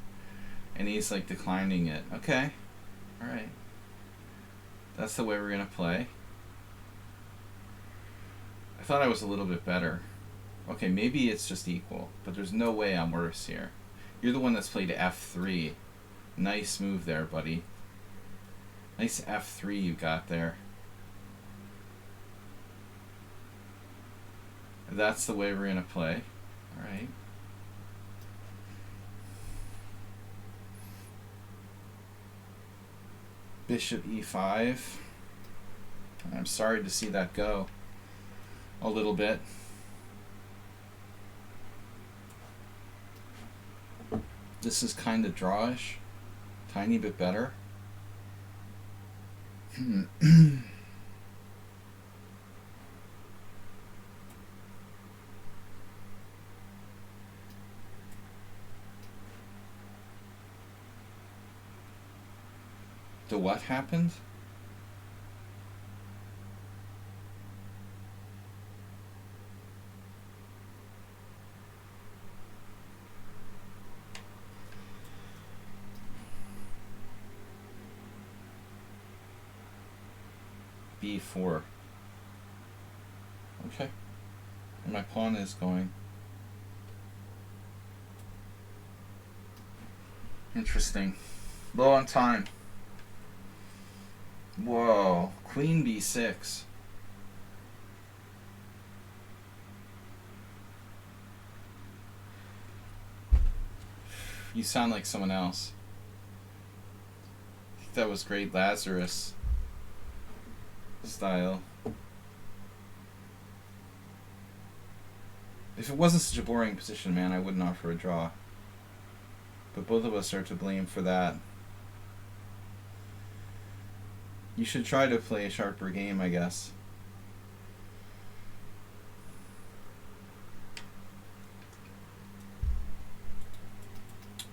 Speaker 1: And he's like declining it. Okay. Alright. That's the way we're going to play. I thought I was a little bit better. Okay, maybe it's just equal. But there's no way I'm worse here. You're the one that's played f3. Nice move there, buddy. Nice f3 you got there. That's the way we're going to play. Alright. Bishop e5. I'm sorry to see that go. A little bit. This is kind of drawish. Tiny bit better. The what happened? B4. Okay. And my pawn is going. Interesting. Low on time. Whoa. Queen B6. You sound like someone else. I think that was Great Lazarus style. If it wasn't such a boring position, man, I wouldn't offer a draw. But both of us are to blame for that. You should try to play a sharper game, I guess.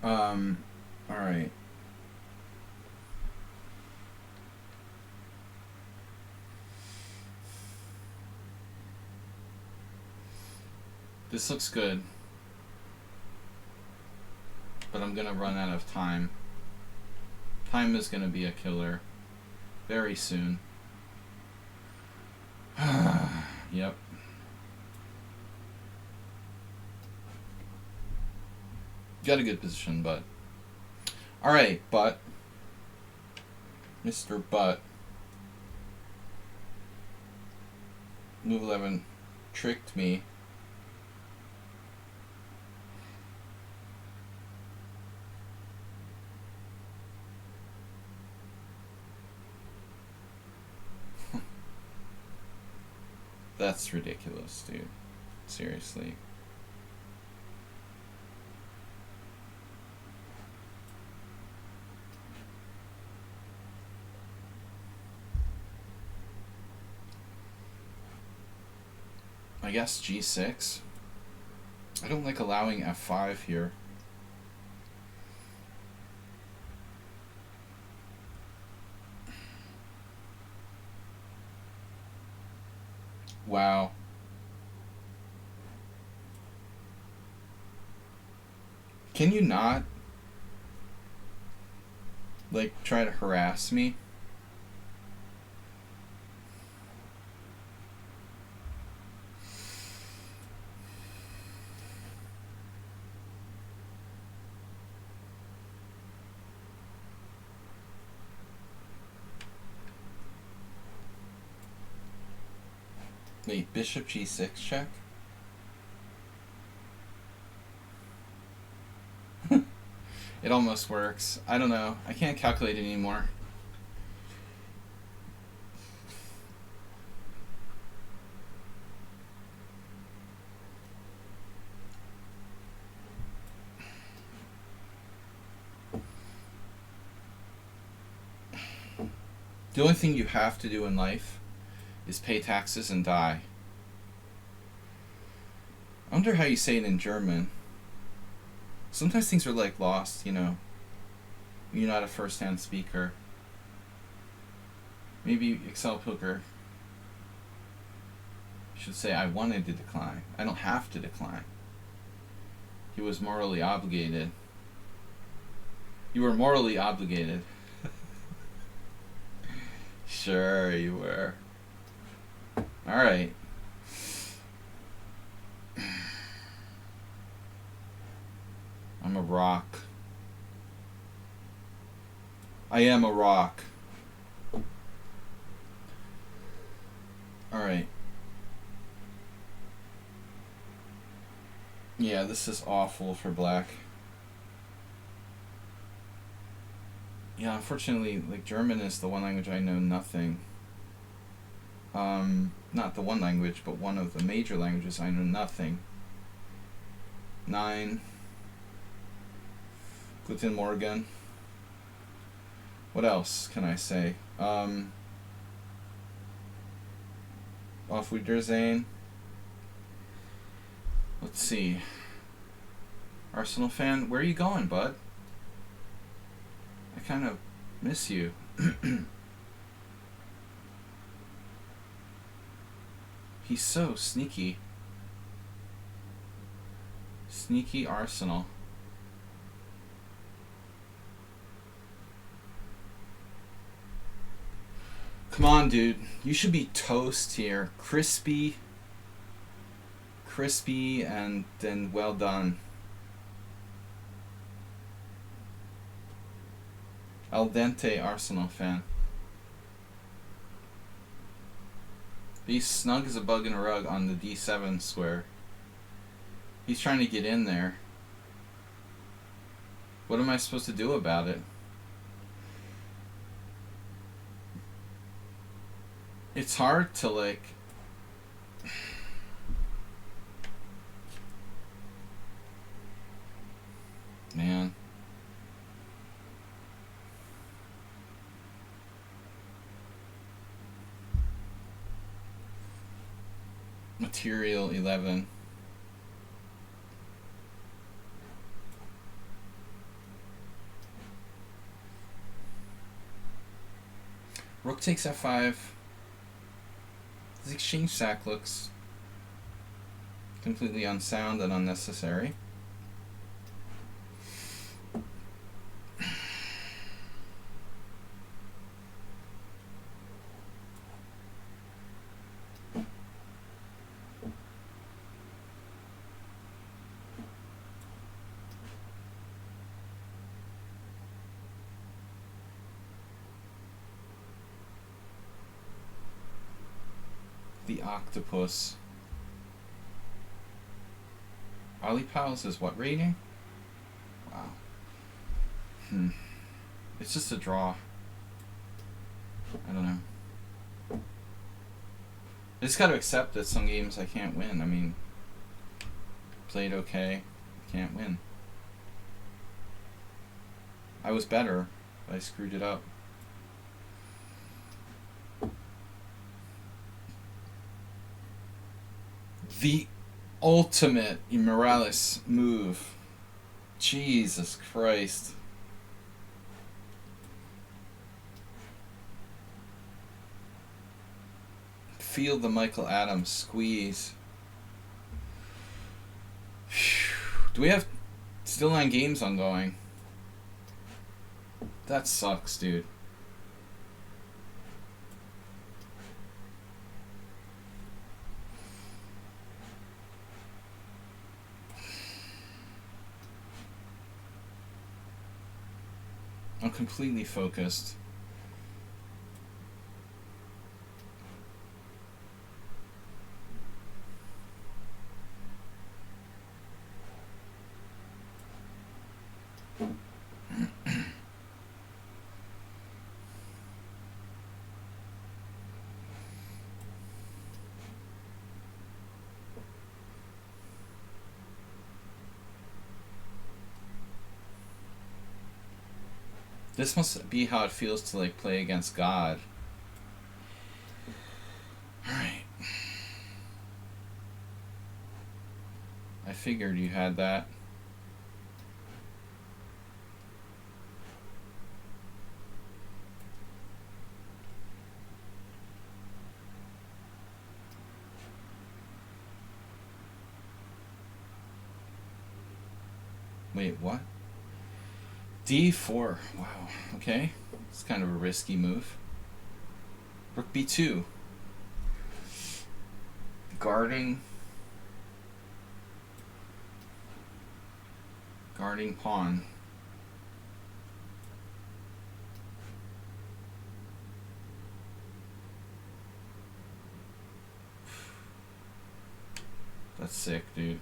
Speaker 1: Alright. This looks good, but I'm gonna run out of time. Time is gonna be a killer very soon. Yep. got a good position, but... Alright, but... Mr. Butt. Move 11 tricked me. That's ridiculous, dude. Seriously. I guess G6. I don't like allowing F5 here. Wow. Can you not, like, try to harass me? Wait, bishop G6 check? It almost works. I don't know. I can't calculate it anymore. The only thing you have to do in life is pay taxes and die. I wonder how you say it in German. Sometimes things are like lost, you know. You're not a first-hand speaker. Maybe Excel Poker should say, I wanted to decline. I don't have to decline. He was morally obligated. You were morally obligated. Sure, you were. Alright. I'm a rock. I am a rock. Alright. Yeah, this is awful for black. Yeah, unfortunately, like, German is the one language I know nothing. Not the one language, but one of the major languages I know nothing. 9. Guten Morgen. What else can I say? Auf Wiedersehen. Let's see. Arsenal fan, where are you going, bud? I kind of miss you. He's so sneaky. Sneaky Arsenal. Come on, dude. You should be toast here. Crispy. Crispy and then well done. Al dente Arsenal fan. He's snug as a bug in a rug on the D7 square. He's trying to get in there. What am I supposed to do about it? It's hard to, like... Man. Material 11. Rook takes f5. This exchange sack looks completely unsound and unnecessary. The octopus. Olipals is what rating? Wow. It's just a draw. I don't know. I just gotta accept that some games I can't win. I mean, played okay, can't win. I was better, but I screwed it up. The ultimate Morales move. Jesus Christ. Feel the Michael Adams squeeze. Do we have still 9 games ongoing? That sucks, dude. I'm completely focused. This must be how it feels to like play against God. Alright. I figured you had that. Wait, what? D4. Wow. Okay. It's kind of a risky move. Rook B2. Guarding pawn. That's sick, dude.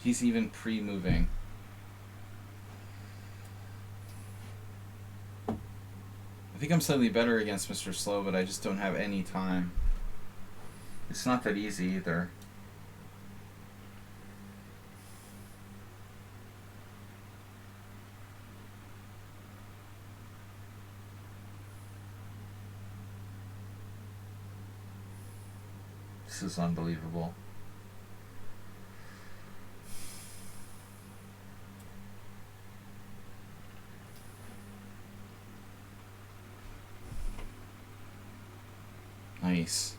Speaker 1: He's even pre-moving. I think I'm slightly better against Mr. Slow, but I just don't have any time. It's not that easy either. This is unbelievable. Nice.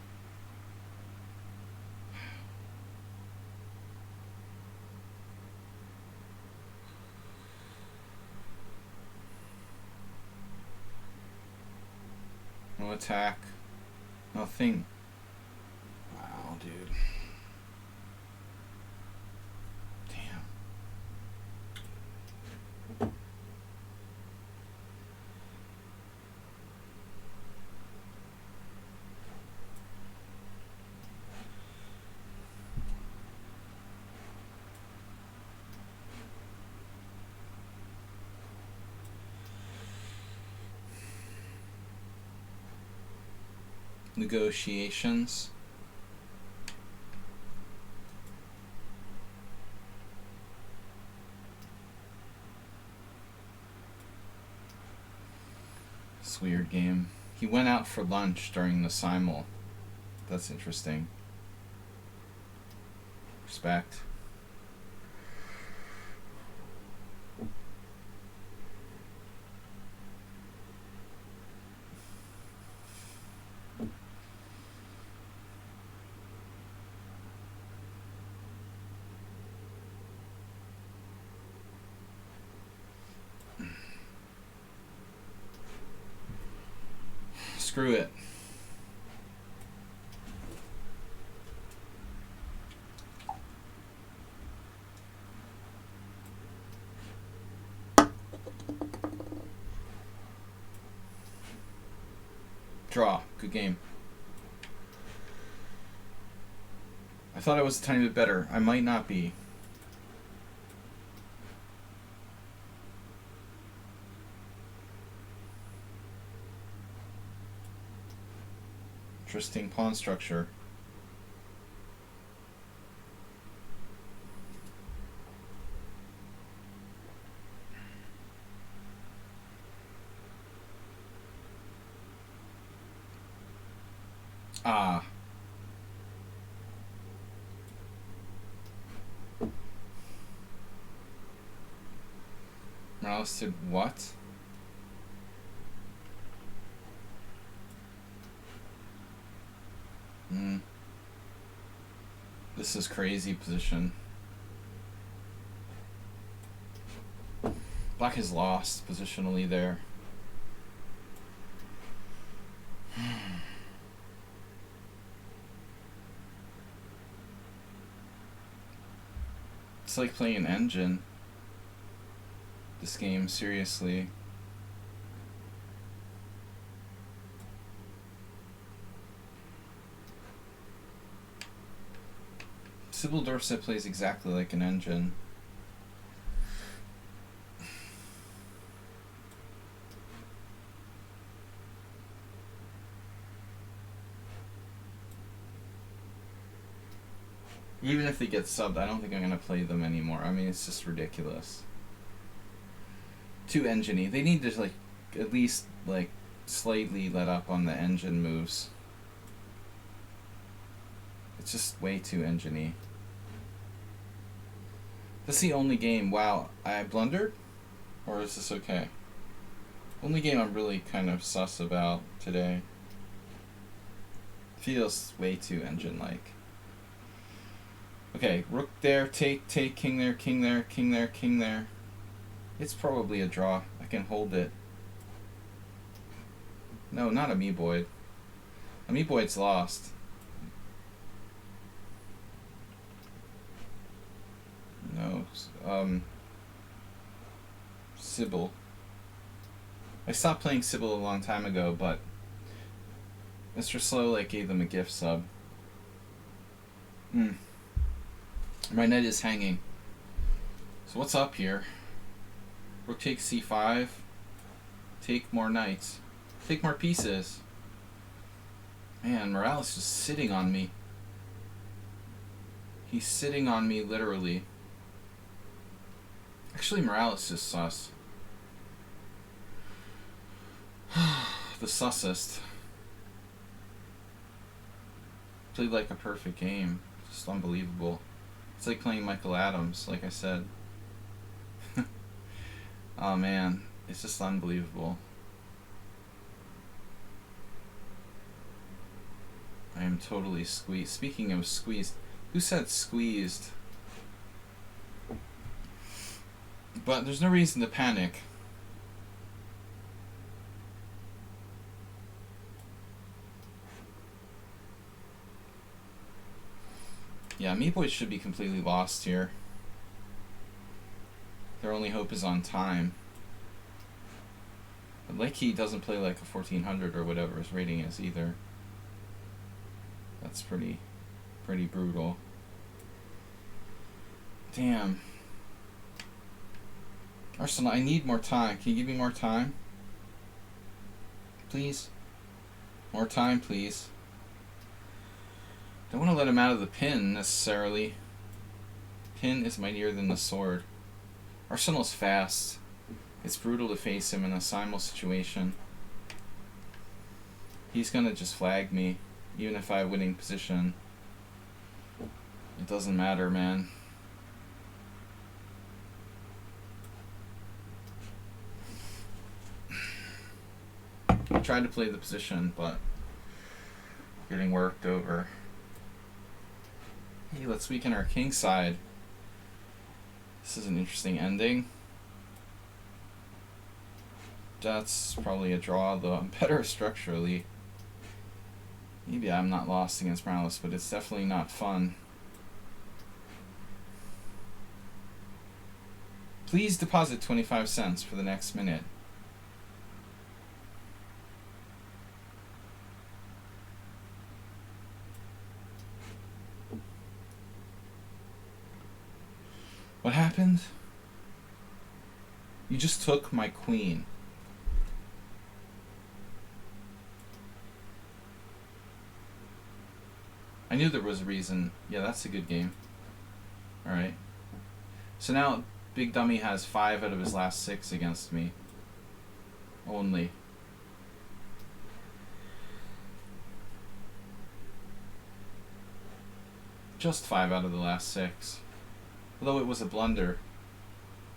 Speaker 1: No attack. Nothing. Wow, dude. Damn. Negotiations. It's a weird game. He went out for lunch during the Simul. That's interesting. Respect. Screw it. Draw. Good game. I thought I was a tiny bit better. I might not be. Interesting pawn structure. Ah. Morales did what? This is crazy position. Black has lost positionally there. It's like playing an engine. This game, seriously. Simul Dorset plays exactly like an engine. Even if they get subbed, I don't think I'm going to play them anymore. I mean, it's just ridiculous. Too engine-y. They need to, like, at least, like, slightly let up on the engine moves. It's just way too engine-y. That's the only game. Wow, I blundered? Or is this okay? Only game I'm really kind of sus about today. Feels way too engine-like. Okay, rook there, take, king there, king there, king there, king there. It's probably a draw. I can hold it. No, not Amoeboid. Amoeboid's lost. No, Simul. I stopped playing Simul a long time ago, but Mr. Slow gave them a gift sub. My knight is hanging. So what's up here? Rook takes c5. Take more knights. Take more pieces. Man, Morales is just sitting on me. He's sitting on me, literally. Actually, Morales is sus. The sussest. Played like a perfect game. Just unbelievable. It's like playing Michael Adams, like I said. Oh man, it's just unbelievable. I am totally squeezed. Speaking of squeezed, who said squeezed? But there's no reason to panic. Yeah, Amoeboid should be completely lost here. Their only hope is on time. But like he doesn't play like a 1400 or whatever his rating is either. That's pretty brutal. Damn. Arsenal, I need more time. Can you give me more time? Please? More time, please. Don't want to let him out of the pin, necessarily. Pin is mightier than the sword. Arsenal's fast. It's brutal to face him in a Simul situation. He's gonna just flag me, even if I have winning position. It doesn't matter, man. I tried to play the position, but getting worked over. Hey, let's weaken our king side. This is an interesting ending. That's probably a draw, though I'm better structurally. Maybe I'm not lost against Morales, but it's definitely not fun. Please deposit 25 cents for the next minute. What happened? You just took my queen. I knew there was a reason. Yeah, that's a good game. Alright. So now Big Dummy has 5 out of his last 6 against me. Only. Just 5 out of the last 6. Although it was a blunder.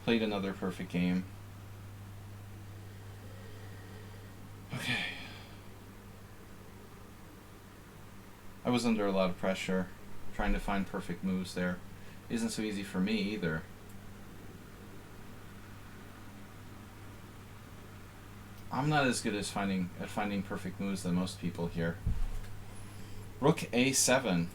Speaker 1: Played another perfect game. Okay. I was under a lot of pressure. Trying to find perfect moves there. Isn't so easy for me either. I'm not as good as finding perfect moves than most people here. Rook A7.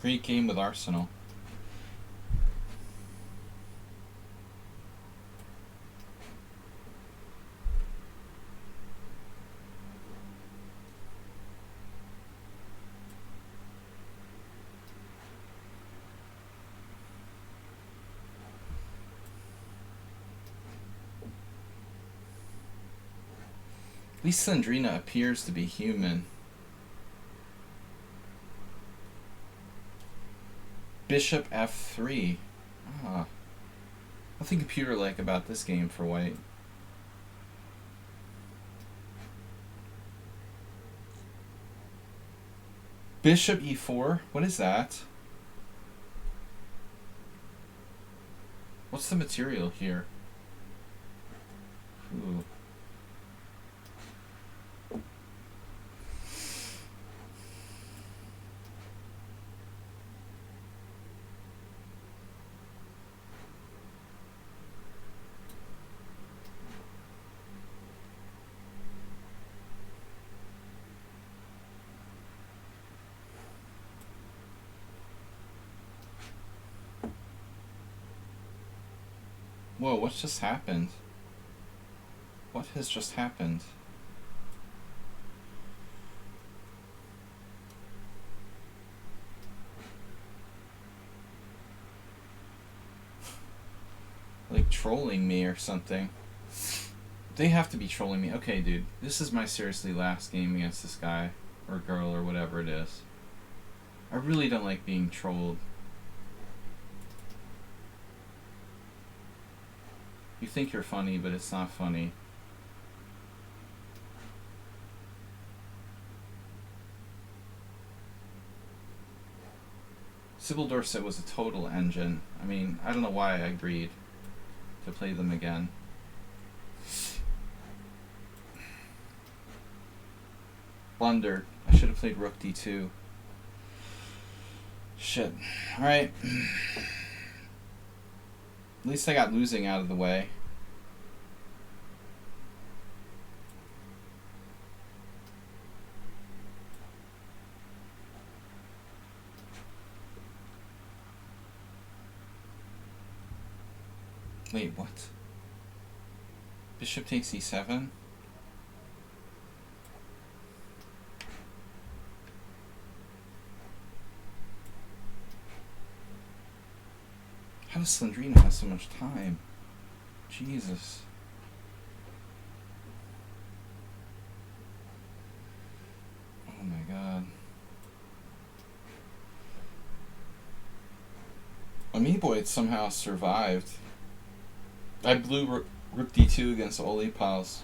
Speaker 1: Great game with Arsenal. At least Sandrina appears to be human. Bishop F3. Ah. Nothing computer-like about this game for white. Bishop E4? What is that? What's the material here? Ooh. Whoa, what just happened? What has just happened? Like trolling me or something. They have to be trolling me. Okay, dude, this is my seriously last game against this guy or girl or whatever it is. I really don't like being trolled. You think you're funny, but it's not funny. Sybil Dorset was a total engine. I mean, I don't know why I agreed to play them again. Blundered. I should have played Rook D2. Shit. Alright. At least I got losing out of the way. Wait, what? Bishop takes E7? How does Sandrina have so much time? Jesus. Oh my god. Amiiboid somehow survived. I blew Rook D2 against Oli Pals.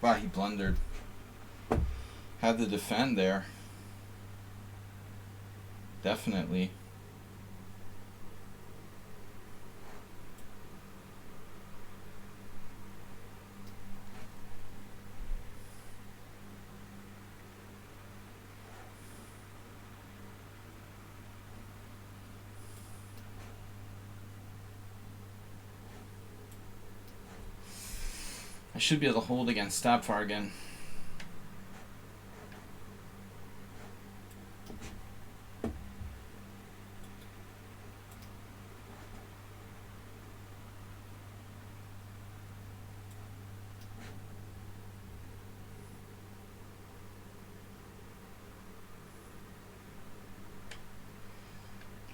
Speaker 1: Wow, he blundered. Had to defend there. Definitely. I should be able to hold against Stabfargen.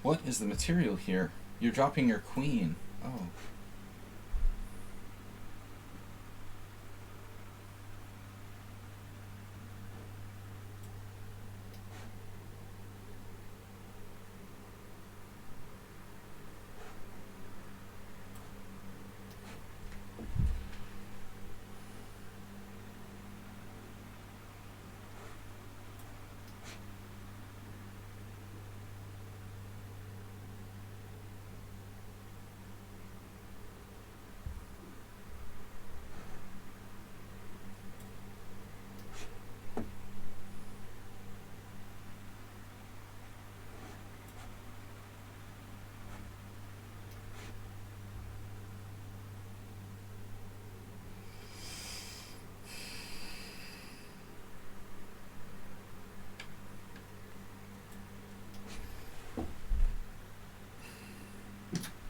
Speaker 1: What is the material here? You're dropping your queen. Oh.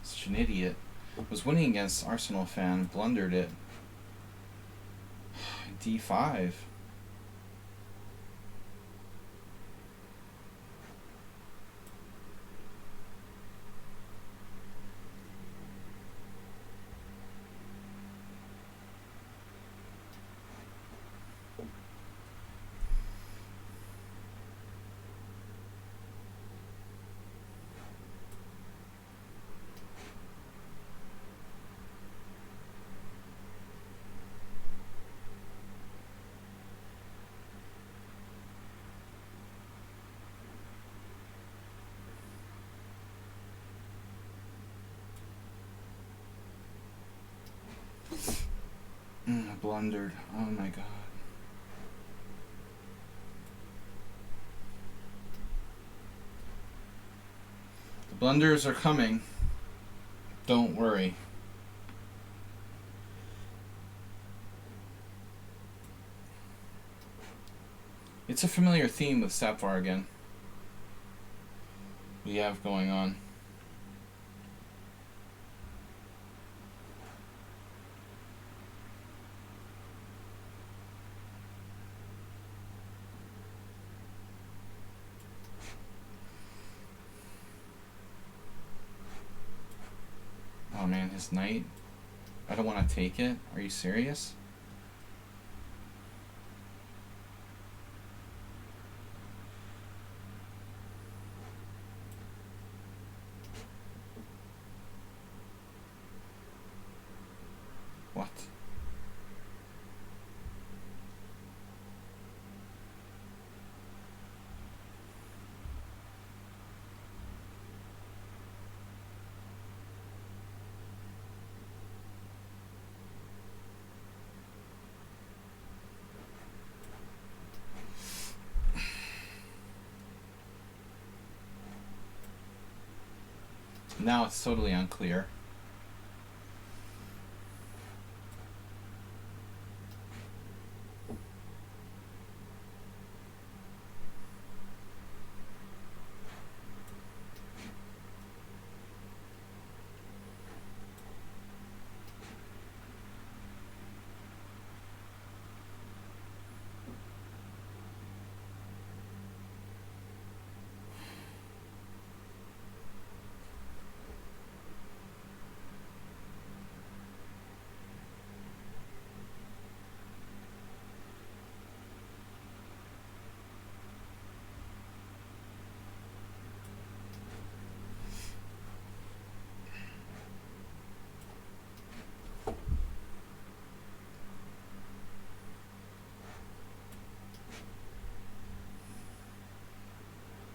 Speaker 1: Such an idiot. Was winning against Arsenal fan, blundered it. D5. Blundered. Oh my god. The blunders are coming. Don't worry. It's a familiar theme with Stabfargen we have going on. Oh man, his knight. I don't want to take it. Are you serious? What? Now it's totally unclear.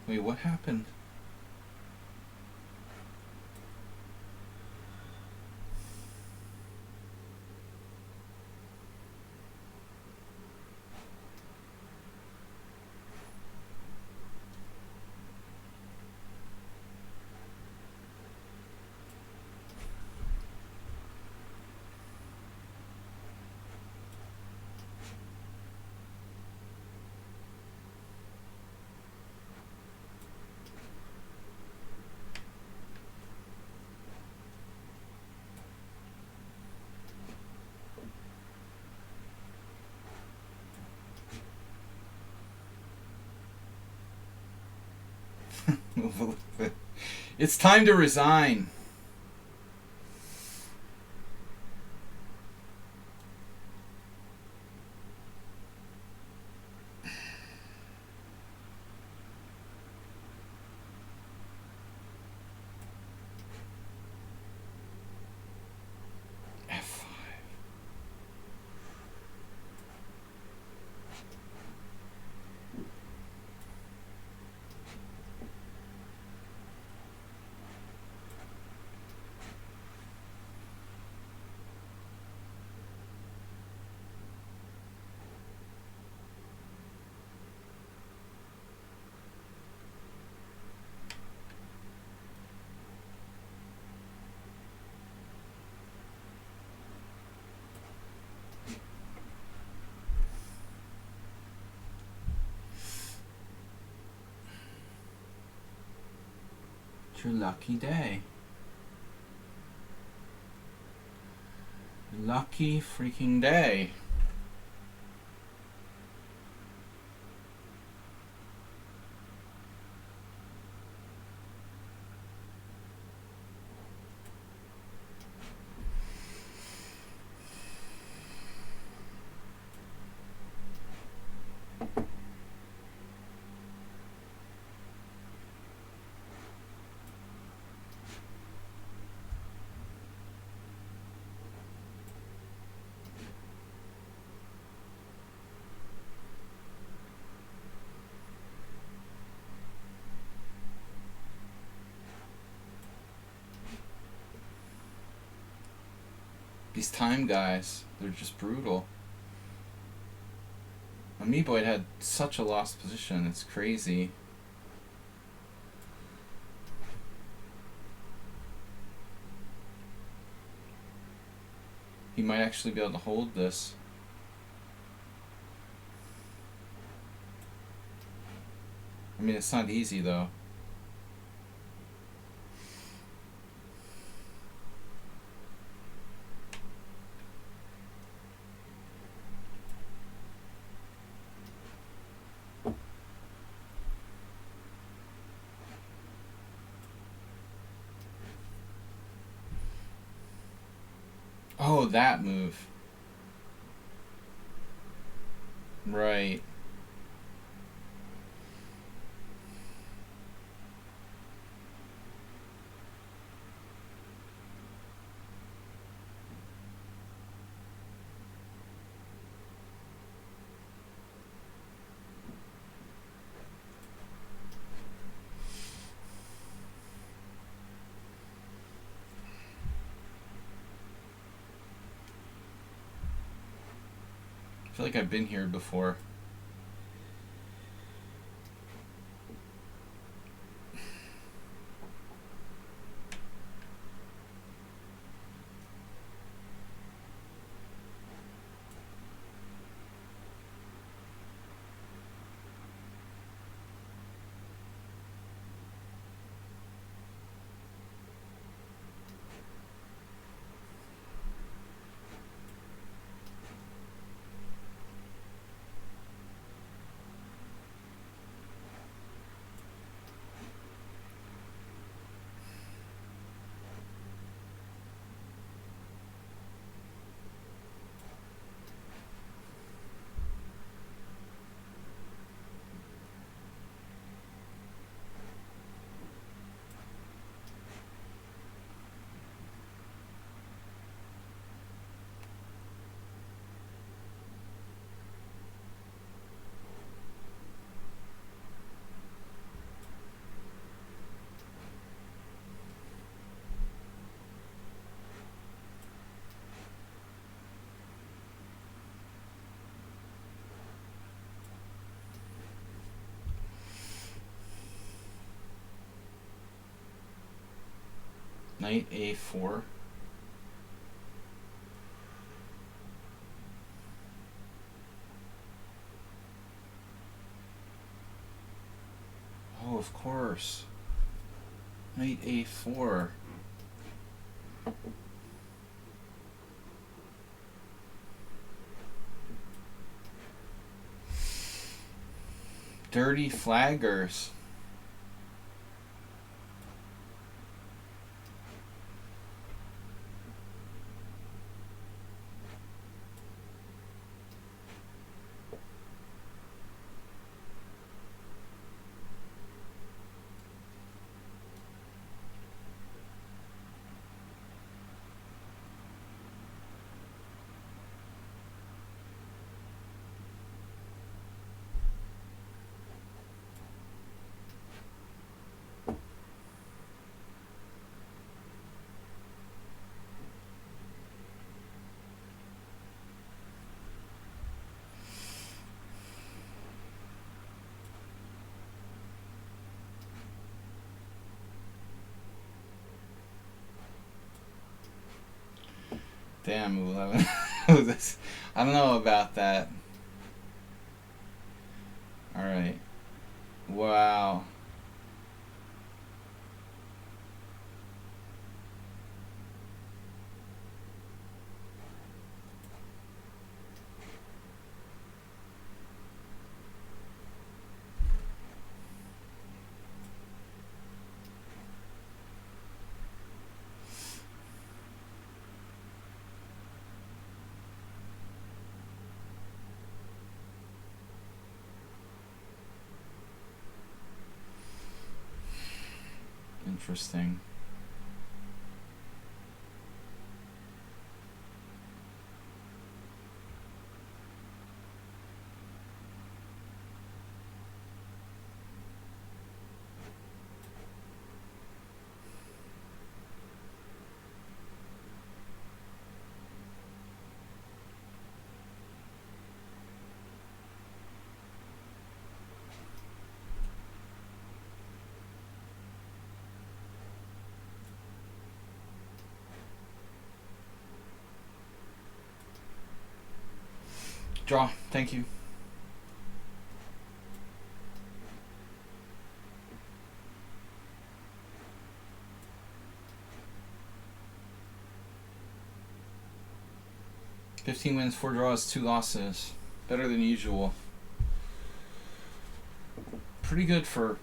Speaker 1: Wait, what happened? It's time to resign. F5. It's your lucky day. Lucky freaking day. These time guys, they're just brutal. Amiibo had such a lost position, it's crazy. He might actually be able to hold this. I mean, it's not easy though. Oh, that move. Right. I feel like I've been here before. Knight A4. Oh, of course. Knight A4. Dirty flaggers. Damn, 11. I don't know about that. Alright. Wow. Interesting. Draw. Thank you. "15 wins, 4 draws, 2 losses. Better than usual. Pretty good for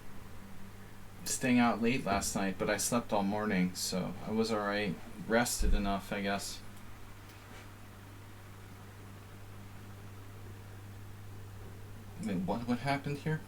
Speaker 1: staying out late last night, but I slept all morning, so I was alright. Rested enough, I guess. Wait, what happened here?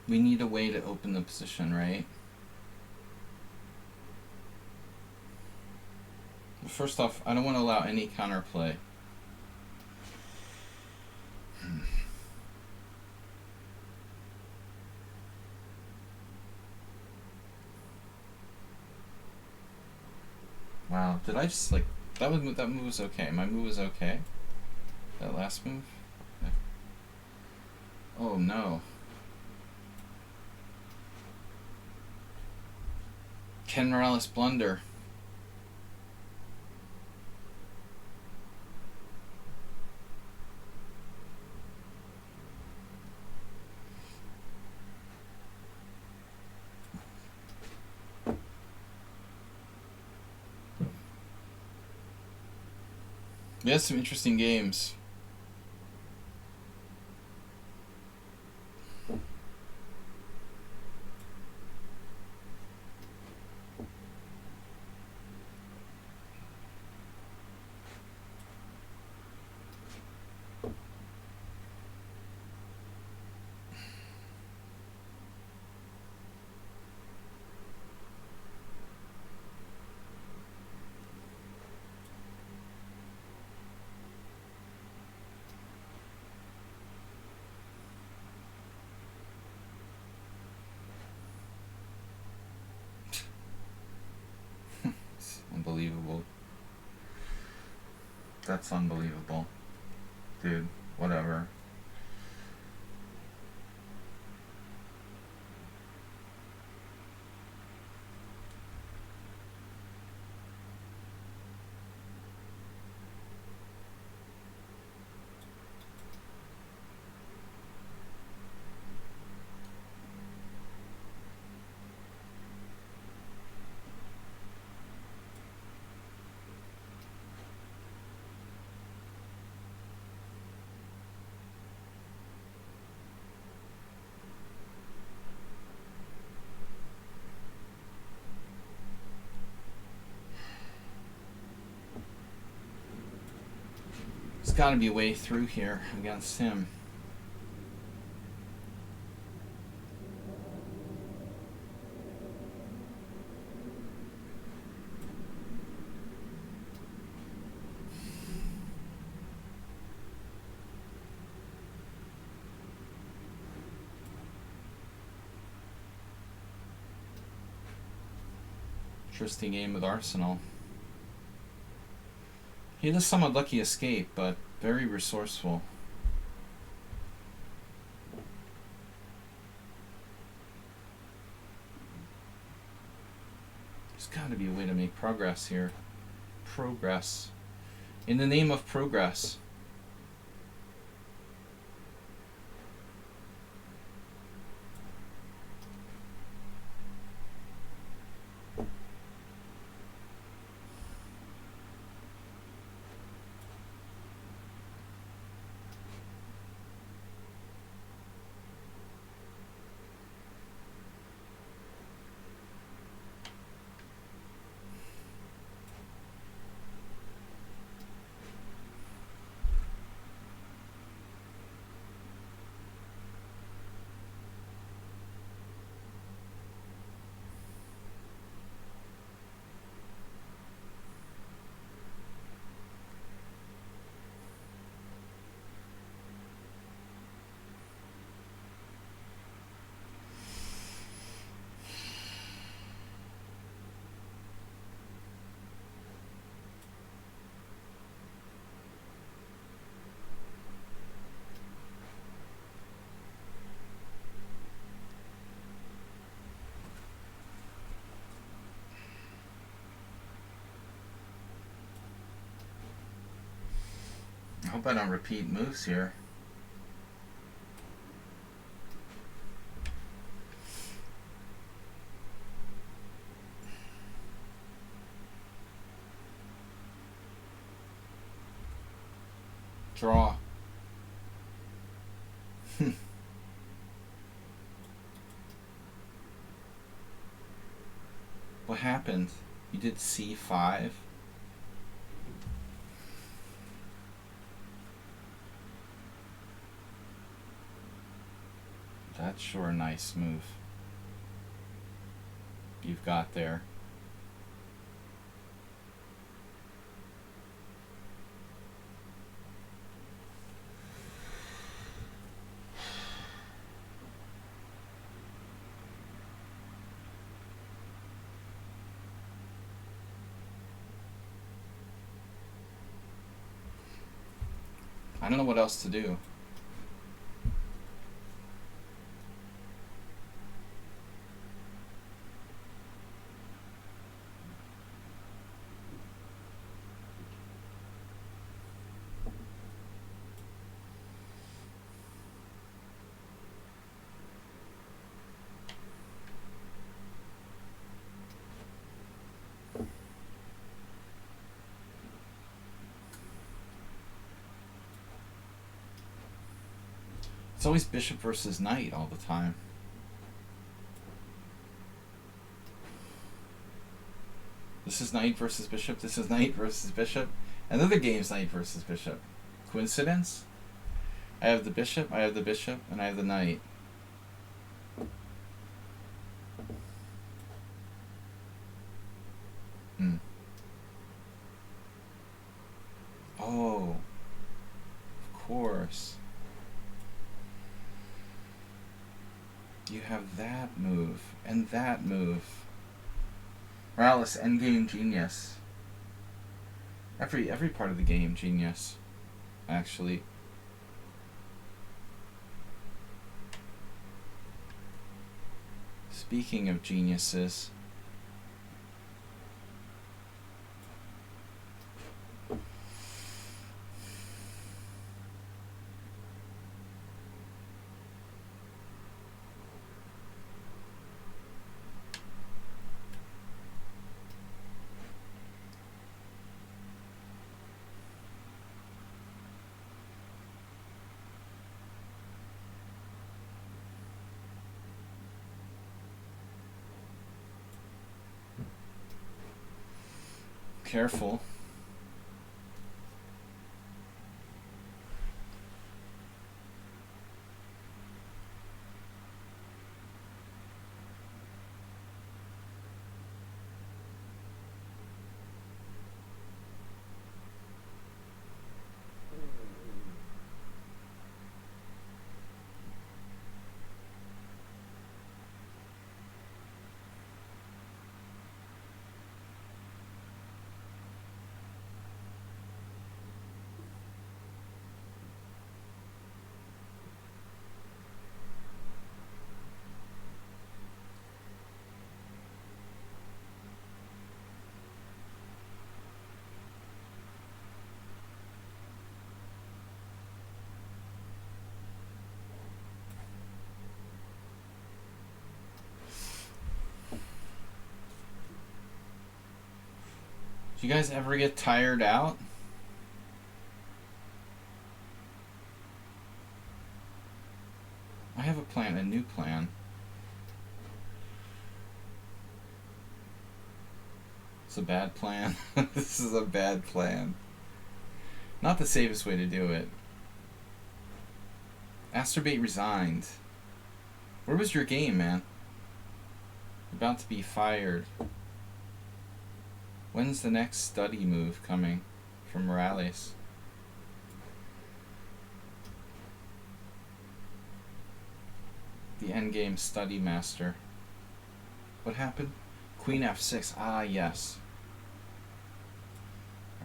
Speaker 1: We need a way to open the position, right? First off, I don't want to allow any counterplay. Wow, did I just like that move was okay. My move was okay. That last move? Yeah. Oh no. Ken Morales blunder. We had some interesting games. That's unbelievable. Dude, whatever. There's got to be a way through here against him. Interesting game with Arsenal. He had a somewhat lucky escape, but very resourceful. There's got to be a way to make progress here. Progress. In the name of progress. I hope I don't repeat moves here. Draw. What happened? You did C5? That's sure a nice move you've got there. I don't know what else to do. It's always bishop versus knight all the time. This is knight versus bishop. This is knight versus bishop. Another game's knight versus bishop. Coincidence? I have the bishop, I have the bishop, and I have the knight. Oh, of course. You have that move and that move. Morales, endgame genius. Every part of the game, genius. Actually. Speaking of geniuses. Careful. Do you guys ever get tired out? I have a plan, a new plan. It's a bad plan. This is a bad plan. Not the safest way to do it. Asterbate resigned. Where was your game, man? You're about to be fired. When's the next study move coming from Morales? The endgame study master. What happened? Queen F6. Ah, yes.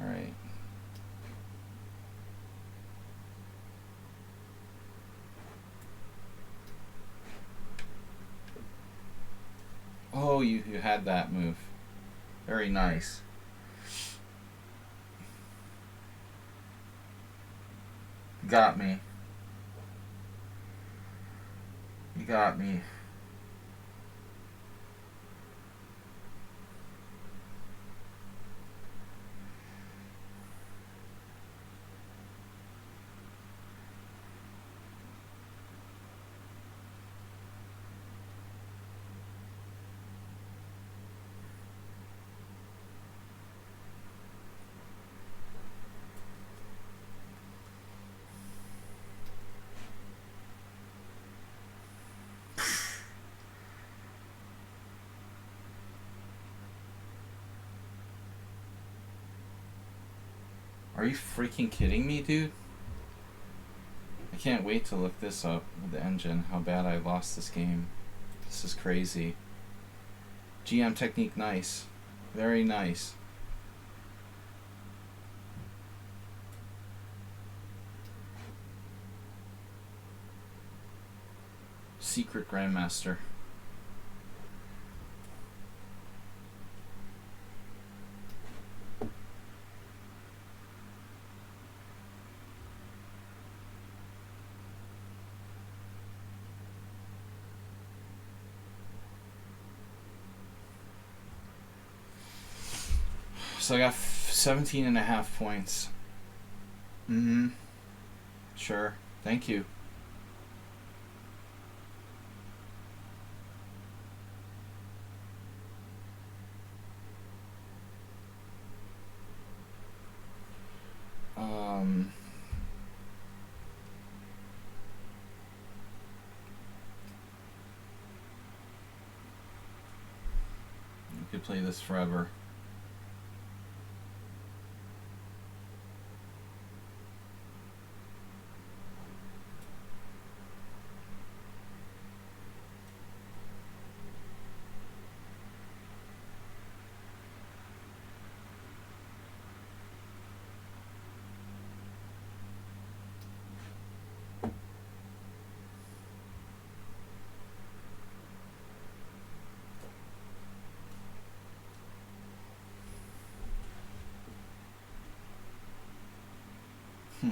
Speaker 1: Alright. Oh, you had that move. Very nice. Got me. You got me. Are you freaking kidding me, dude? I can't wait to look this up with the engine, how bad I lost this game. This is crazy. GM technique, nice. Very nice. Secret Grandmaster. So I got 17 and a half points. Mm-hmm. Sure. Thank you. You could play this forever. Hmm.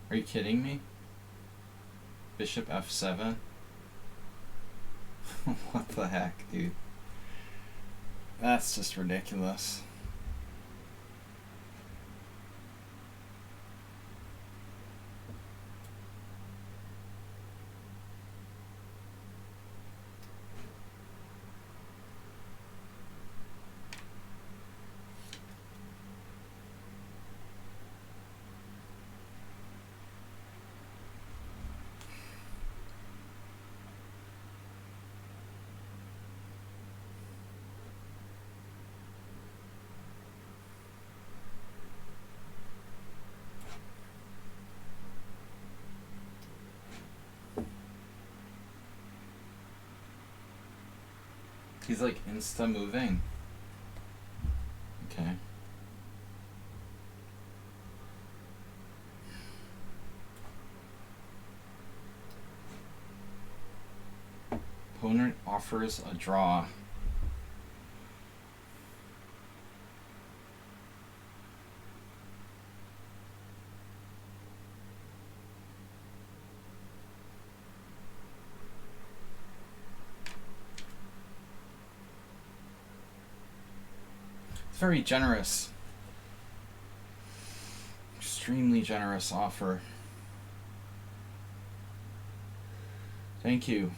Speaker 1: Are you kidding me? Bishop f7? What the heck, dude? That's just ridiculous. He's like insta moving. Okay. Opponent offers a draw. It's very generous. Extremely generous offer. Thank you.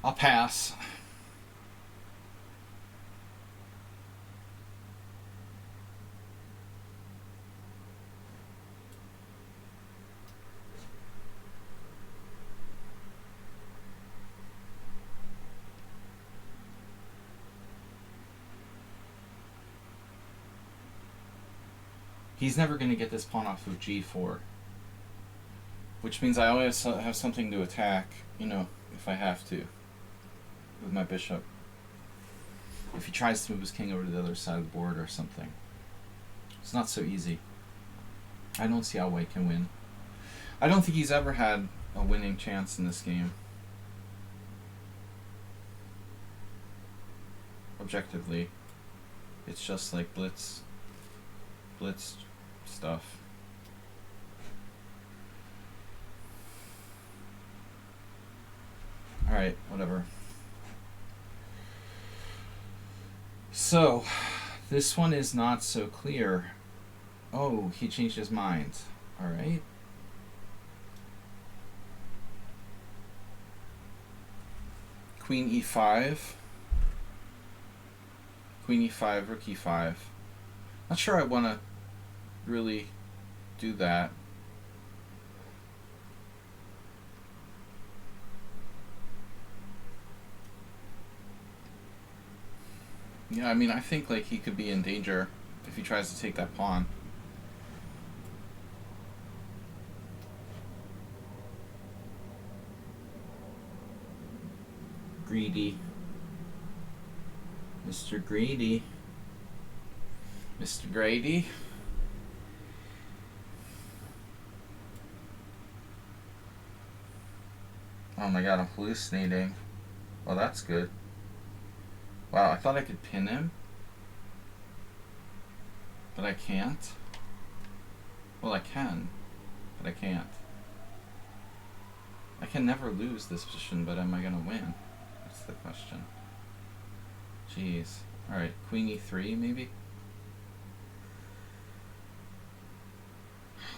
Speaker 1: I'll pass. He's never going to get this pawn off of g4. Which means I always have something to attack, you know, if I have to. With my bishop. If he tries to move his king over to the other side of the board or something. It's not so easy. I don't see how white can win. I don't think he's ever had a winning chance in this game. Objectively. It's just like blitz stuff. Alright, whatever. So, this one is not so clear. Oh, he changed his mind. Alright. Queen e5. Queen e5, rook e5. Not sure I want to really do that. Yeah, I mean, I think like he could be in danger if he tries to take that pawn. Greedy. Mr. Greedy. Mr. Grady. Oh my god, I'm hallucinating. Well, that's good. Wow, I thought I could pin him. But I can't. Well, I can. But I can't. I can never lose this position, but am I going to win? That's the question. Jeez. Alright, queen e3 maybe?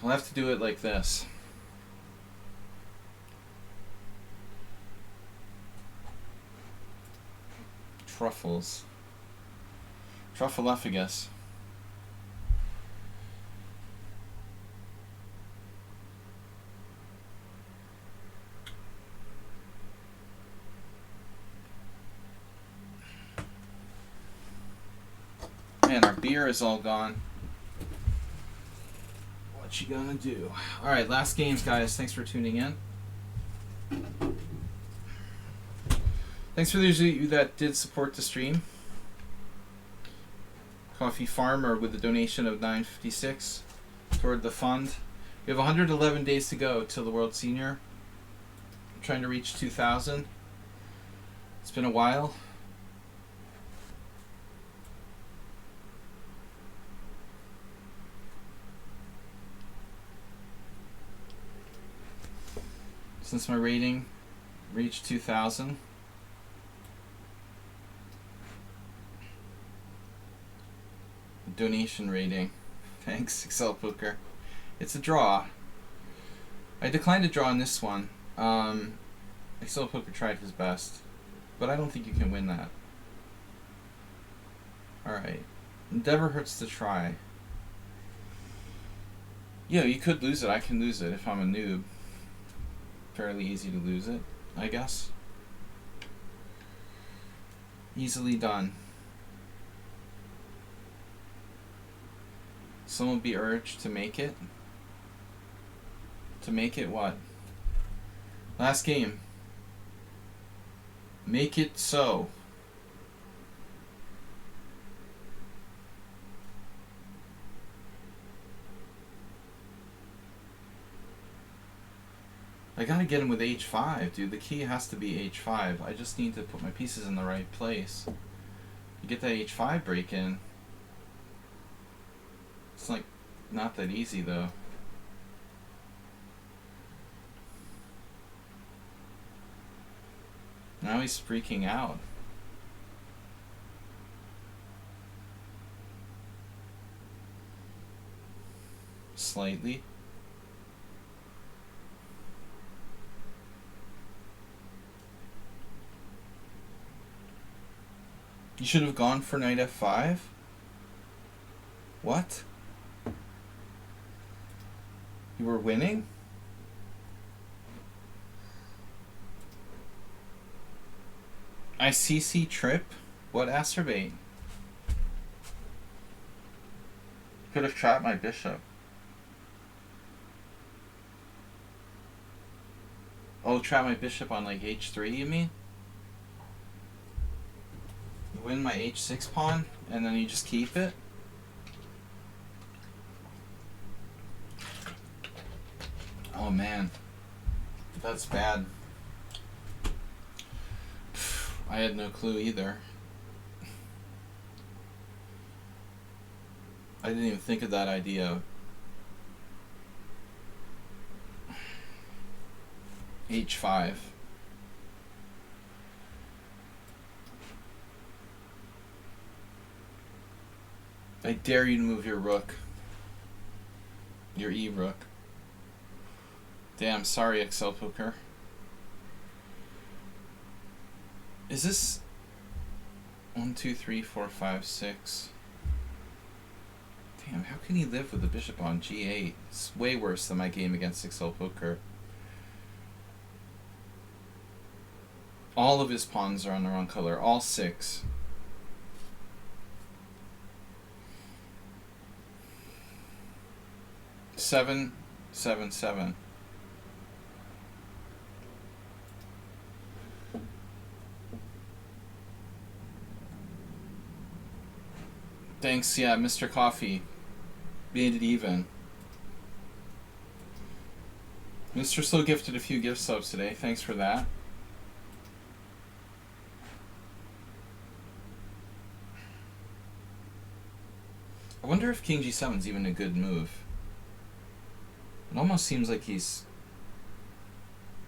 Speaker 1: We'll have to do it like this. Truffles. Truffleophagus. Man, our beer is all gone. What you gonna do? Alright, last games, guys. Thanks for tuning in. Thanks for those of you that did support the stream. Coffee Farmer with a donation of $9.56 toward the fund. We have 111 days to go till the World Senior. I'm trying to reach 2,000. It's been a while. Since my rating reached 2,000. Donation rating. Thanks, Excel Poker. It's a draw. I declined to draw in this one. Excel Poker tried his best, but I don't think you can win that. Alright. Never hurts to try. Yeah, you could lose it. I can lose it if I'm a noob. Fairly easy to lose it, I guess. Easily done. Some will be urged to make it. To make it what? Last game. Make it so. I gotta get him with h5, dude. The key has to be h5. I just need to put my pieces in the right place. You get that h5 break in. It's like not that easy though. Now he's freaking out. Slightly. You should have gone for knight f5? What? You were winning? I CC trip? What acerbate? Could have trapped my bishop. Oh, trap my bishop on like h3, you mean? You win my h6 pawn, and then you just keep it? Oh man, that's bad. I had no clue either. I didn't even think of that idea. h5. I dare you to move your rook. Your e-rook. Damn, sorry, Excel Poker. Is this 1, 2, 3, 4, 5, 6? Damn, how can he live with the bishop on g8? It's way worse than my game against Excel Poker. All of his pawns are on the wrong color. All 6. Seven, 7, 7. Thanks, yeah, Mr. Coffee. Made it even. Mr. Slow gifted a few gift subs today. Thanks for that. I wonder if King G7 is even a good move. It almost seems like he's...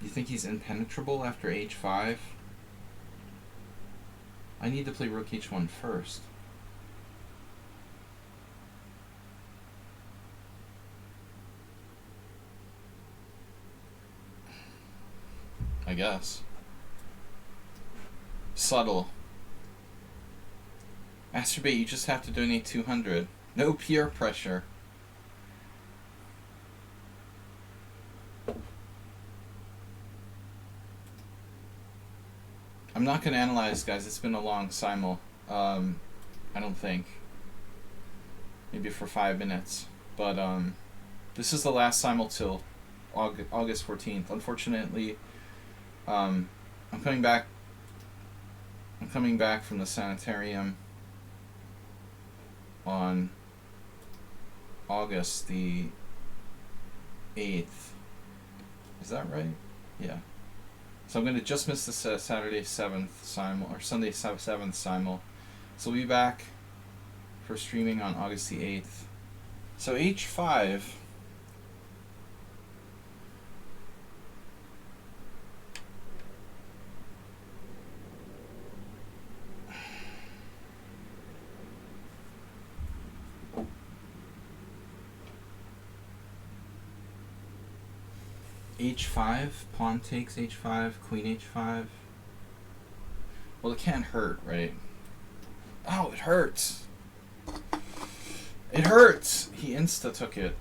Speaker 1: You think he's impenetrable after H5? I need to play Rook H1 first. I guess. Subtle. Masturbate, you just have to donate 200. No peer pressure. I'm not going to analyze, guys. It's been a long simul. I don't think. Maybe for 5 minutes. But this is the last simul till August 14th. Unfortunately, I'm coming back from the sanitarium on August the 8th. Is that right? Yeah. So I'm going to just miss the Saturday 7th simul, or Sunday 7th simul. So we'll be back for streaming on August the 8th. So H5. H5, pawn takes H5, queen H5. Well, it can't hurt, right? Oh, it hurts. It hurts! He insta took it.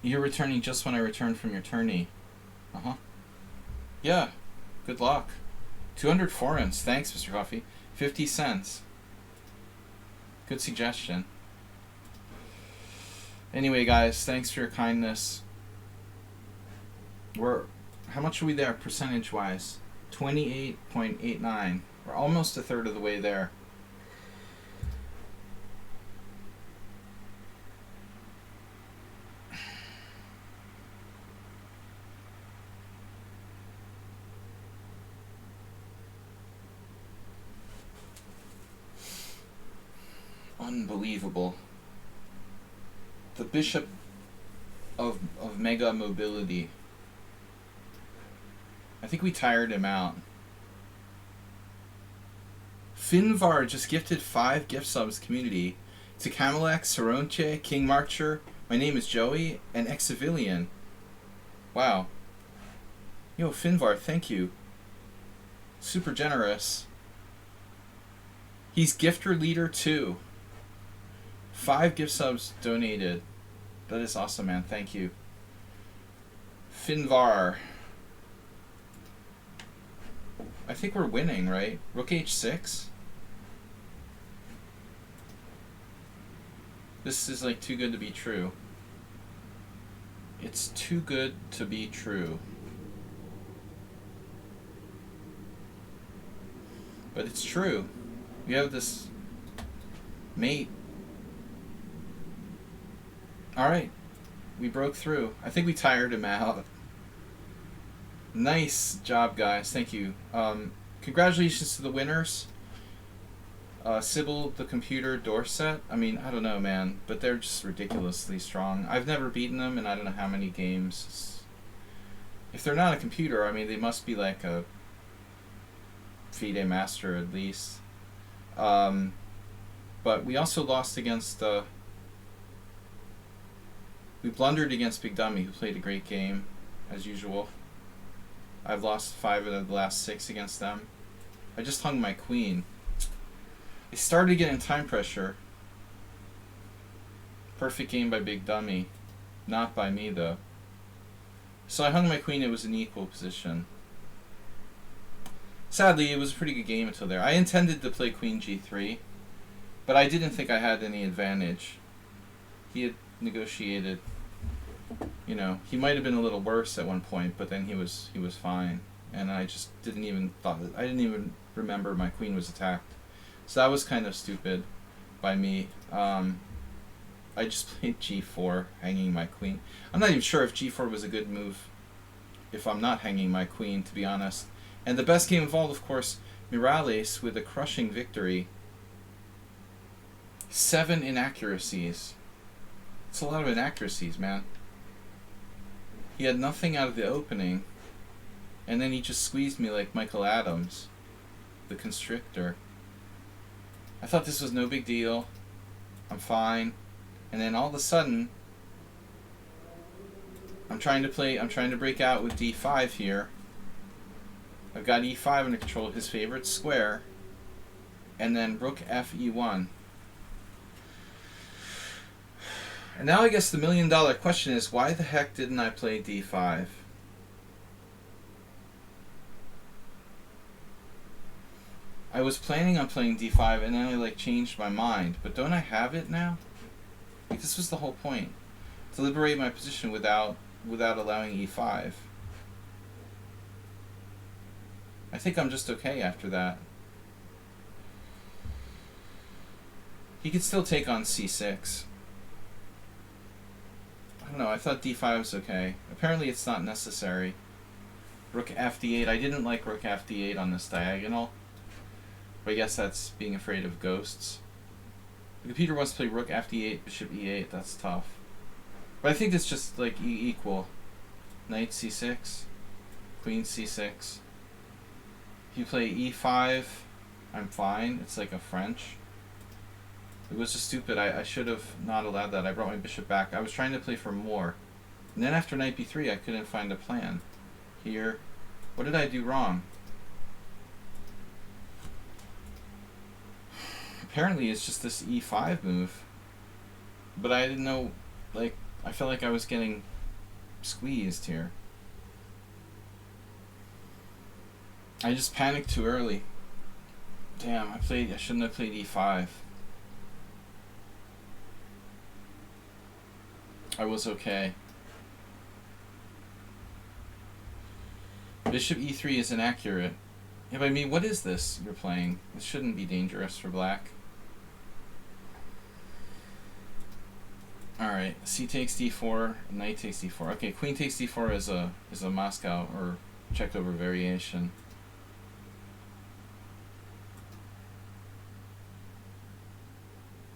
Speaker 1: You're returning just when I returned from your tourney. Uh-huh. Yeah. Good luck. 200 forints. Thanks, Mr. Coffee. 50 cents. Good suggestion. Anyway, guys, thanks for your kindness. How much are we there percentage-wise? 28.89. We're almost a third of the way there. Unbelievable. The bishop of mega mobility. I think we tired him out. Finvar just gifted 5 gift subs community to Camelak, Saronche, King Marcher, my name is Joey, and Exavilian. Wow. Yo, Finvar, thank you. Super generous. He's gifter leader too. 5 gift subs donated. That is awesome, man. Thank you. Finvar. I think we're winning, right? Rook H6. This is like too good to be true. It's too good to be true. But it's true. We have this mate. Alright. We broke through. I think we tired him out. Nice job, guys. Thank you. Congratulations to the winners. Simul, the computer, Dorset. I mean, I don't know, man. But they're just ridiculously strong. I've never beaten them, and I don't know how many games. If they're not a computer, I mean, they must be like a FIDE master at least. But we also lost against... we blundered against Big Dummy, who played a great game, as usual. I've lost 5 of the last 6 against them. I just hung my queen. I started getting time pressure. Perfect game by Big Dummy. Not by me, though. So I hung my queen. It was an equal position. Sadly, it was a pretty good game until there. I intended to play queen g3, but I didn't think I had any advantage. He had negotiated You know, he might have been a little worse at one point, but then he was fine, and I just didn't even I didn't even remember my queen was attacked, so that was kind of stupid by me. I just played g4, hanging my queen. I'm not even sure if g4 was a good move if I'm not hanging my queen, to be honest. And the best game of all, of course, Miralles with a crushing victory. 7 inaccuracies. It's a lot of inaccuracies, man. He had nothing out of the opening, and then he just squeezed me like Michael Adams, the constrictor. I thought this was no big deal. I'm fine. And then all of a sudden, I'm trying to break out with d5 here. I've got e5 under control, his favorite square, and then rook f e1. And now I guess the million-dollar question is, why the heck didn't I play d5? I was planning on playing d5, and then I changed my mind. But don't I have it now? This was the whole point, to liberate my position without allowing e5. I think I'm just okay after that. He could still take on c6. I don't know, I thought d5 was okay. Apparently it's not necessary. Rook f d8. I didn't like rook f d8 on this diagonal. But I guess that's being afraid of ghosts. The computer wants to play rook f d8, bishop e8. That's tough. But I think it's just equal. Knight c6, queen c6. If you play e5, I'm fine. It's like a French. It was just stupid. I should have not allowed that. I brought my bishop back. I was trying to play for more. And then after knight b3, I couldn't find a plan. Here. What did I do wrong? Apparently it's just this e5 move. But I didn't know, I felt like I was getting squeezed here. I just panicked too early. Damn, I shouldn't have played e5. I was okay. Bishop e3 is inaccurate. Yeah, but I mean, what is this you're playing? This shouldn't be dangerous for black. Alright, c takes d4, knight takes d4. Okay, queen takes d4 is a Moscow or checked over variation.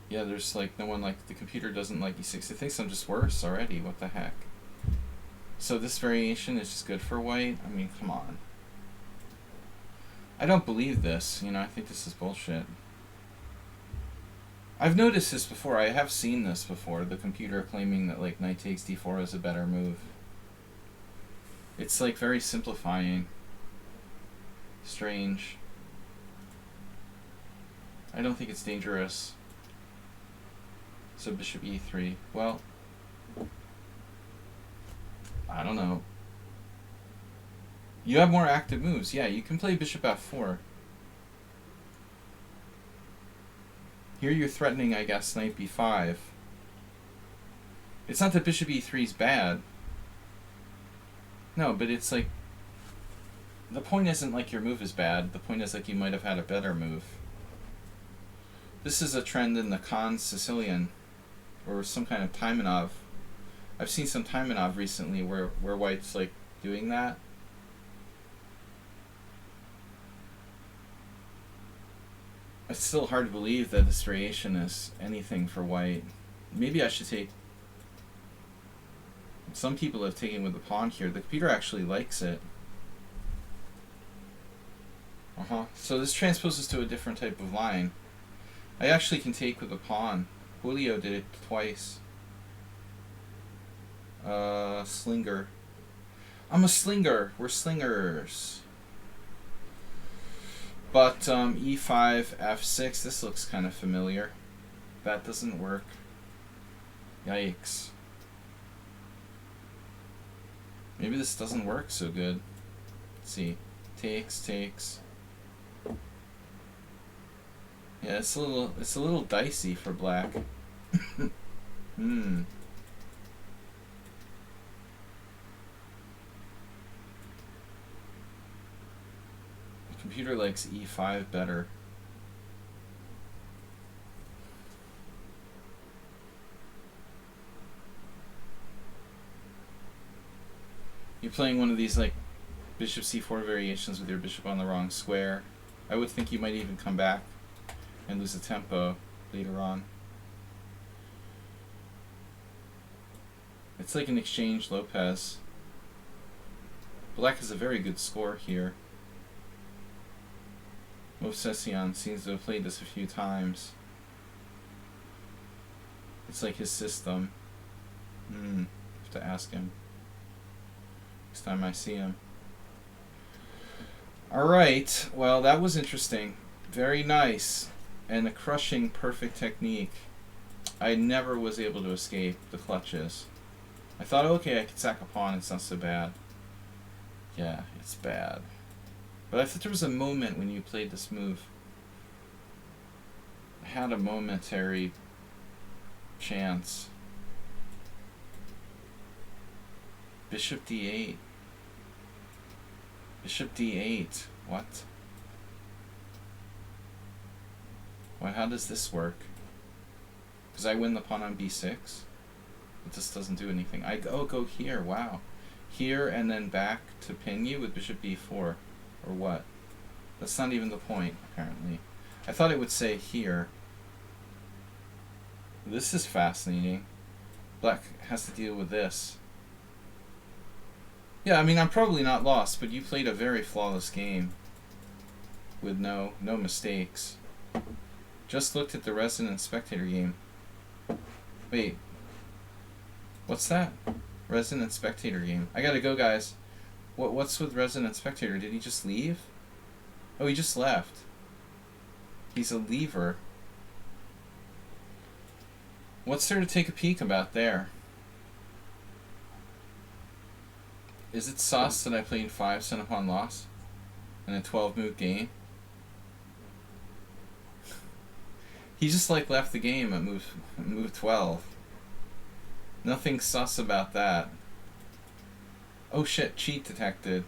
Speaker 1: Yeah, there's no one, the computer doesn't like e6. It thinks I'm just worse already. What the heck? So this variation is just good for white? I mean, come on. I don't believe this, I think this is bullshit. I've noticed this before. I have seen this before. The computer claiming that knight takes d4 is a better move. It's very simplifying. Strange. I don't think it's dangerous. So bishop e3. Well, I don't know. You have more active moves. Yeah, you can play bishop f4. Here you're threatening, I guess, knight b5. It's not that bishop e3 is bad. No, but it's the point isn't your move is bad. The point is you might have had a better move. This is a trend in the Khan Sicilian, or some kind of Taimanov. I've seen some Taimanov recently where white's doing that. It's still hard to believe that this variation is anything for white. Maybe I should take... Some people have taken with the pawn here. The computer actually likes it. So this transposes to a different type of line. I actually can take with the pawn. Julio did it twice. Slinger. I'm a slinger. We're slingers. But e5, f6, this looks kind of familiar. That doesn't work. Yikes. Maybe this doesn't work so good. Let's see. Takes. Yeah, it's a little dicey for black. Computer likes e5 better. You're playing one of these like bishop c4 variations with your bishop on the wrong square. I would think you might even come back and lose the tempo later on. It's like an exchange Lopez. Black has a very good score here. Movsesian seems to have played this a few times. It's like his system. Have to ask him next time I see him. Alright, well that was interesting. Very nice. And a crushing perfect technique. I never was able to escape the clutches. I thought, okay, I could sack a pawn, it's not so bad. Yeah, it's bad. But I thought there was a moment when you played this move. I had a momentary chance. Bishop d8. Bishop d8. What? Well, how does this work? Because I win the pawn on b6. But this doesn't do anything. I go here. Wow. Here and then back to pin you with bishop b4. Or what? That's not even the point, apparently. I thought it would say here. This is fascinating. Black has to deal with this. Yeah, I mean, I'm probably not lost, but you played a very flawless game. With no mistakes. Just looked at the Resident Spectator game. Wait. What's that? Resident Spectator game. I gotta go, guys. What's with Resident Spectator? Did he just leave? Oh, he just left. He's a leaver. What's there to take a peek about there? Is it sus that I played 5 cent upon loss in a 12-move game? He just like left the game at move 12. Nothing sus about that. Oh shit, cheat detected.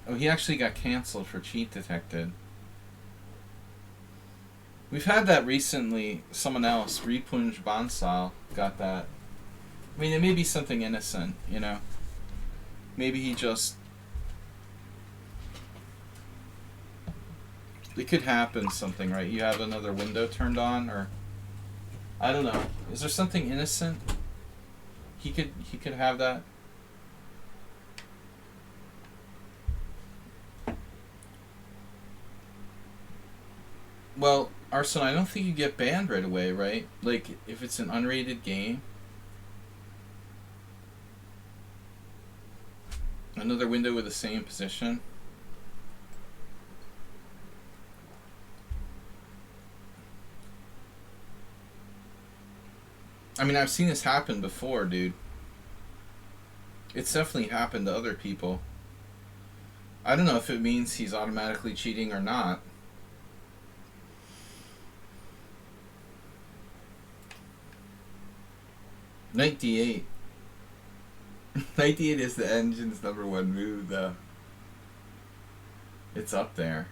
Speaker 1: Oh, he actually got cancelled for cheat detected. We've had that recently. Someone else, Repunj Bansal, got that. I mean, it may be something innocent, you know. Maybe he just... It could happen, something, right? You have another window turned on, or... I don't know. Is there something innocent? He could have that. Well, Arsenal, I don't think you get banned right away, right? Like, if it's an unrated game. Another window with the same position. I mean, I've seen this happen before, dude. It's definitely happened to other people. I don't know if it means he's automatically cheating or not. Knight d8. Knight d8 is the engine's #1 move, though. It's up there.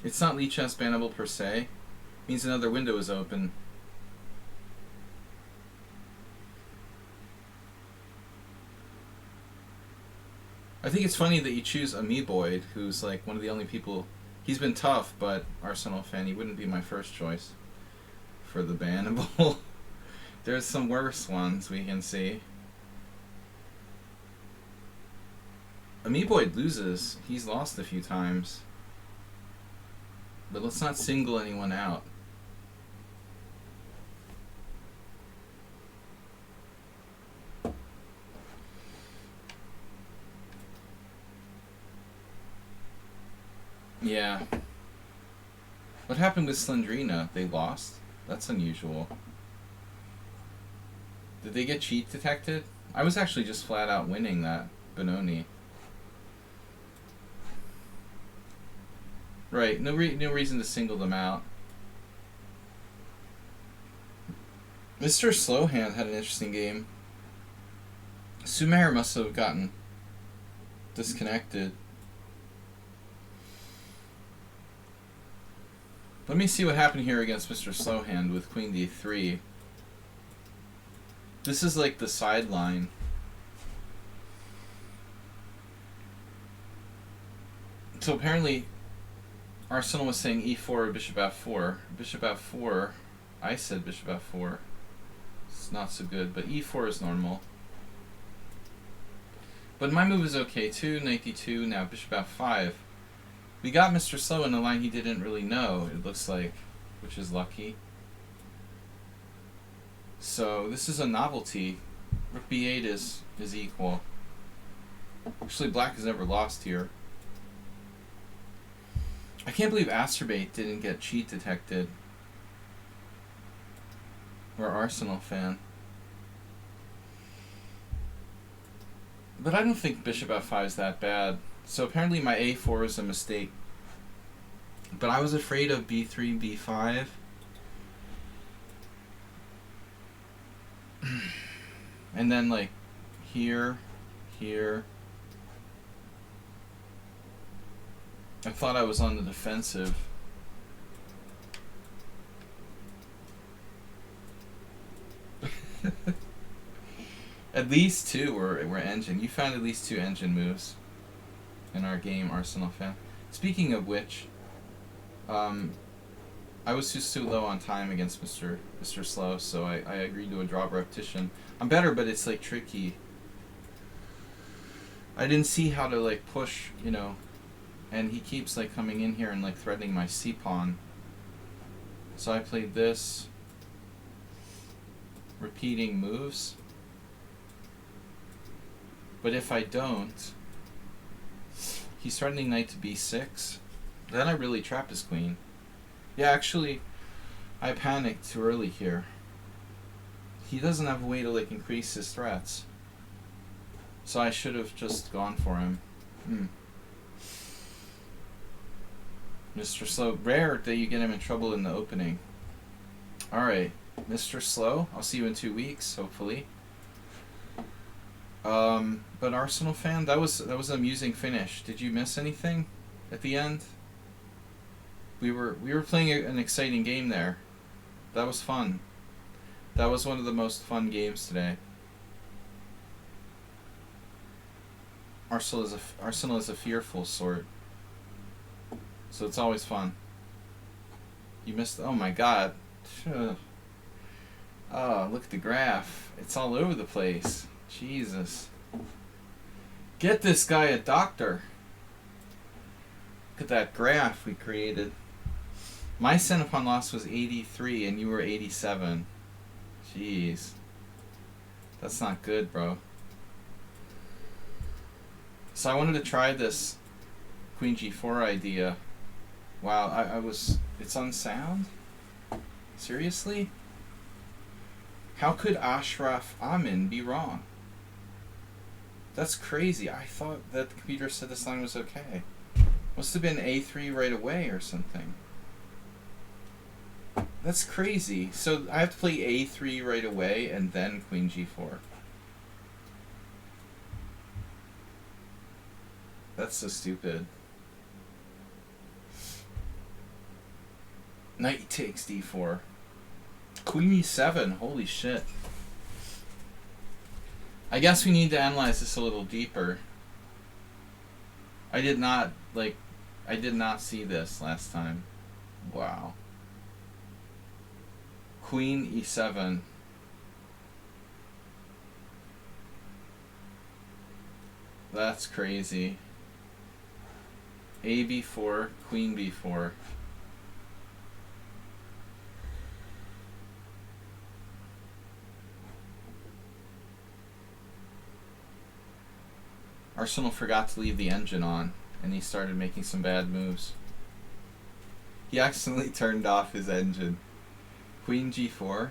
Speaker 1: It's not lichess bannable per se. It means another window is open. I think it's funny that you choose Amoeboid, who's like one of the only people... He's been tough, but Arsenal fan, he wouldn't be my first choice for the bannable. There's some worse ones we can see. Amoeboid loses. He's lost a few times. But let's not single anyone out. Yeah. What happened with Slendrina? They lost? That's unusual. Did they get cheat detected? I was actually just flat out winning that Benoni. Right, no reason to single them out. Mr. Slowhand had an interesting game. Sumer must have gotten disconnected. Let me see what happened here against Mr. Slowhand with Queen D3. This is like the sideline. So apparently Arsenal was saying E4, Bishop F4. Bishop F4, I said Bishop F4. It's not so good, but E4 is normal. But my move is okay too, Knight D2, now Bishop F5. We got Mr. Slow in a line he didn't really know, it looks like, which is lucky. So this is a novelty. Rook B8 is equal. Actually, black has never lost here. I can't believe Asterbate didn't get cheat detected. We're Arsenal fan. But I don't think Bishop F5 is that bad. So apparently my A4 is a mistake. But I was afraid of B3, B5. And then like here, here. I thought I was on the defensive. At least two were engine. You found at least 2 engine moves in our game, Arsenal fan. Speaking of which, I was just too low on time against Mr. Slow, so I agreed to a draw repetition. I'm better, but it's like tricky. I didn't see how to like push, you know, and he keeps like coming in here and like threatening my c-pawn. So I played this, repeating moves. But if I don't, he's threatening knight to b6. Then I really trap his queen. Yeah, actually, I panicked too early here. He doesn't have a way to like increase his threats. So I should have just gone for him. Mr. Slow, rare that you get him in trouble in the opening. Alright, Mr. Slow, I'll see you in 2 weeks, hopefully. But Arsenal fan, that was an amusing finish. Did you miss anything at the end? We were playing an exciting game there. That was fun. That was one of the most fun games today. Arsenal is a fearful sort, so it's always fun. You missed. Oh my God. Oh, look at the graph. It's all over the place. Jesus. Get this guy a doctor. Look at that graph we created. My centipon loss was 83 and you were 87. Jeez. That's not good, bro. So I wanted to try this Queen G4 idea. Wow, I was... It's unsound? Seriously? How could Ashraf Amin be wrong? That's crazy. I thought that the computer said this line was okay. Must have been A3 right away or something. That's crazy. So I have to play A3 right away and then Queen G4. That's so stupid. Knight takes D4. Queen E7. Holy shit. I guess we need to analyze this a little deeper. I did not see this last time. Wow. Queen E7. That's crazy. A B4, Queen B4. Arsenal forgot to leave the engine on, and he started making some bad moves. He accidentally turned off his engine. Queen G4.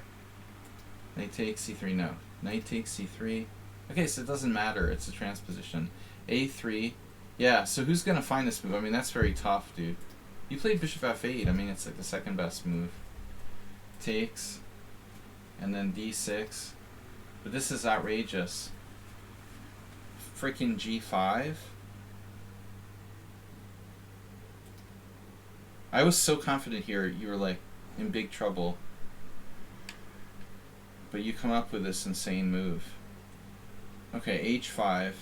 Speaker 1: Knight takes C3, no. Knight takes C3. Okay, so it doesn't matter, it's a transposition. A3. Yeah, so who's gonna find this move? I mean, that's very tough, dude. You played Bishop F8, I mean, it's like the second best move. Takes. and then d6. But this is outrageous. Freaking g5. I was so confident here you were like in big trouble. But you come up with this insane move. Okay, h5.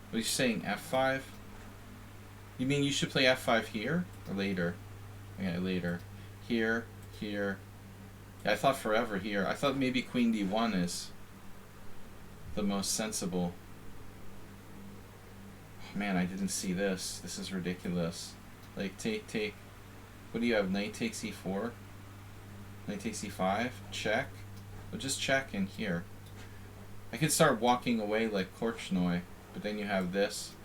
Speaker 1: What are you saying, f5? You mean you should play f5 here? Or later? Okay, later. Here, here. Yeah, I thought forever here. I thought maybe queen d1 is the most sensible. Oh, man, I didn't see this. This is ridiculous. Like, take. What do you have? Knight takes e4? Knight takes e5? Check? Well, just check in here. I could start walking away like Korchnoi, but then you have this.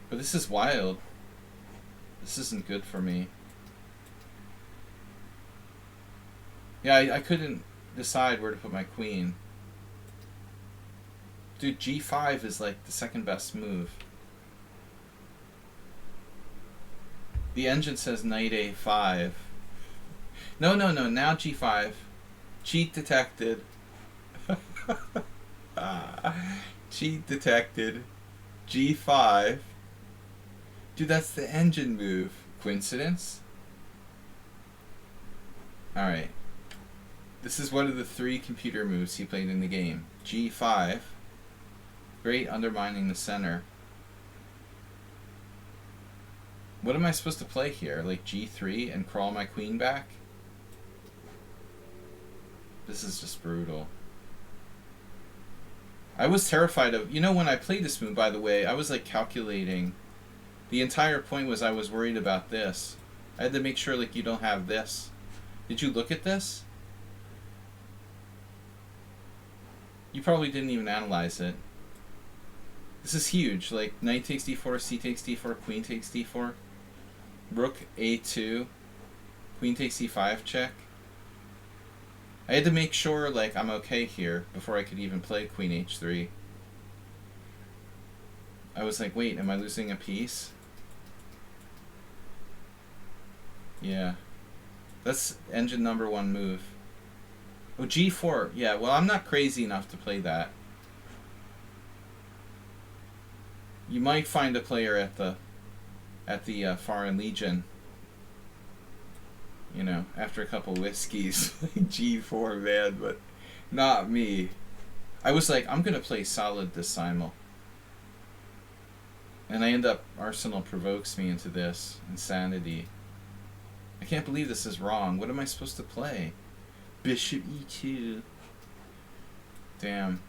Speaker 1: But this is wild. This isn't good for me. Yeah, I couldn't decide where to put my queen. Dude, g5 is like the second best move. The engine says knight a5. No, now g5. Cheat detected. Cheat detected. g5. Dude, that's the engine move. Coincidence? Alright. This is one of the 3 computer moves he played in the game. g5. Great, undermining the center. What am I supposed to play here? Like g3 and crawl my queen back? This is just brutal. I was terrified of... You know, when I played this move, by the way, I was like calculating. The entire point was I was worried about this. I had to make sure like you don't have this. Did you look at this? You probably didn't even analyze it. This is huge. Like knight takes d4, c takes d4, queen takes d4. Rook a2. Queen takes e5 check. I had to make sure like I'm okay here before I could even play queen h3. I was like, wait, am I losing a piece? Yeah. That's engine number 1 move. Oh, g4. Yeah, well, I'm not crazy enough to play that. You might find a player at the Foreign Legion. You know, after a couple whiskeys, g4, man, but not me. I was like, I'm gonna play solid this Simul. And I end up, Arsenal provokes me into this insanity. I can't believe this is wrong. What am I supposed to play? Bishop e2. Damn.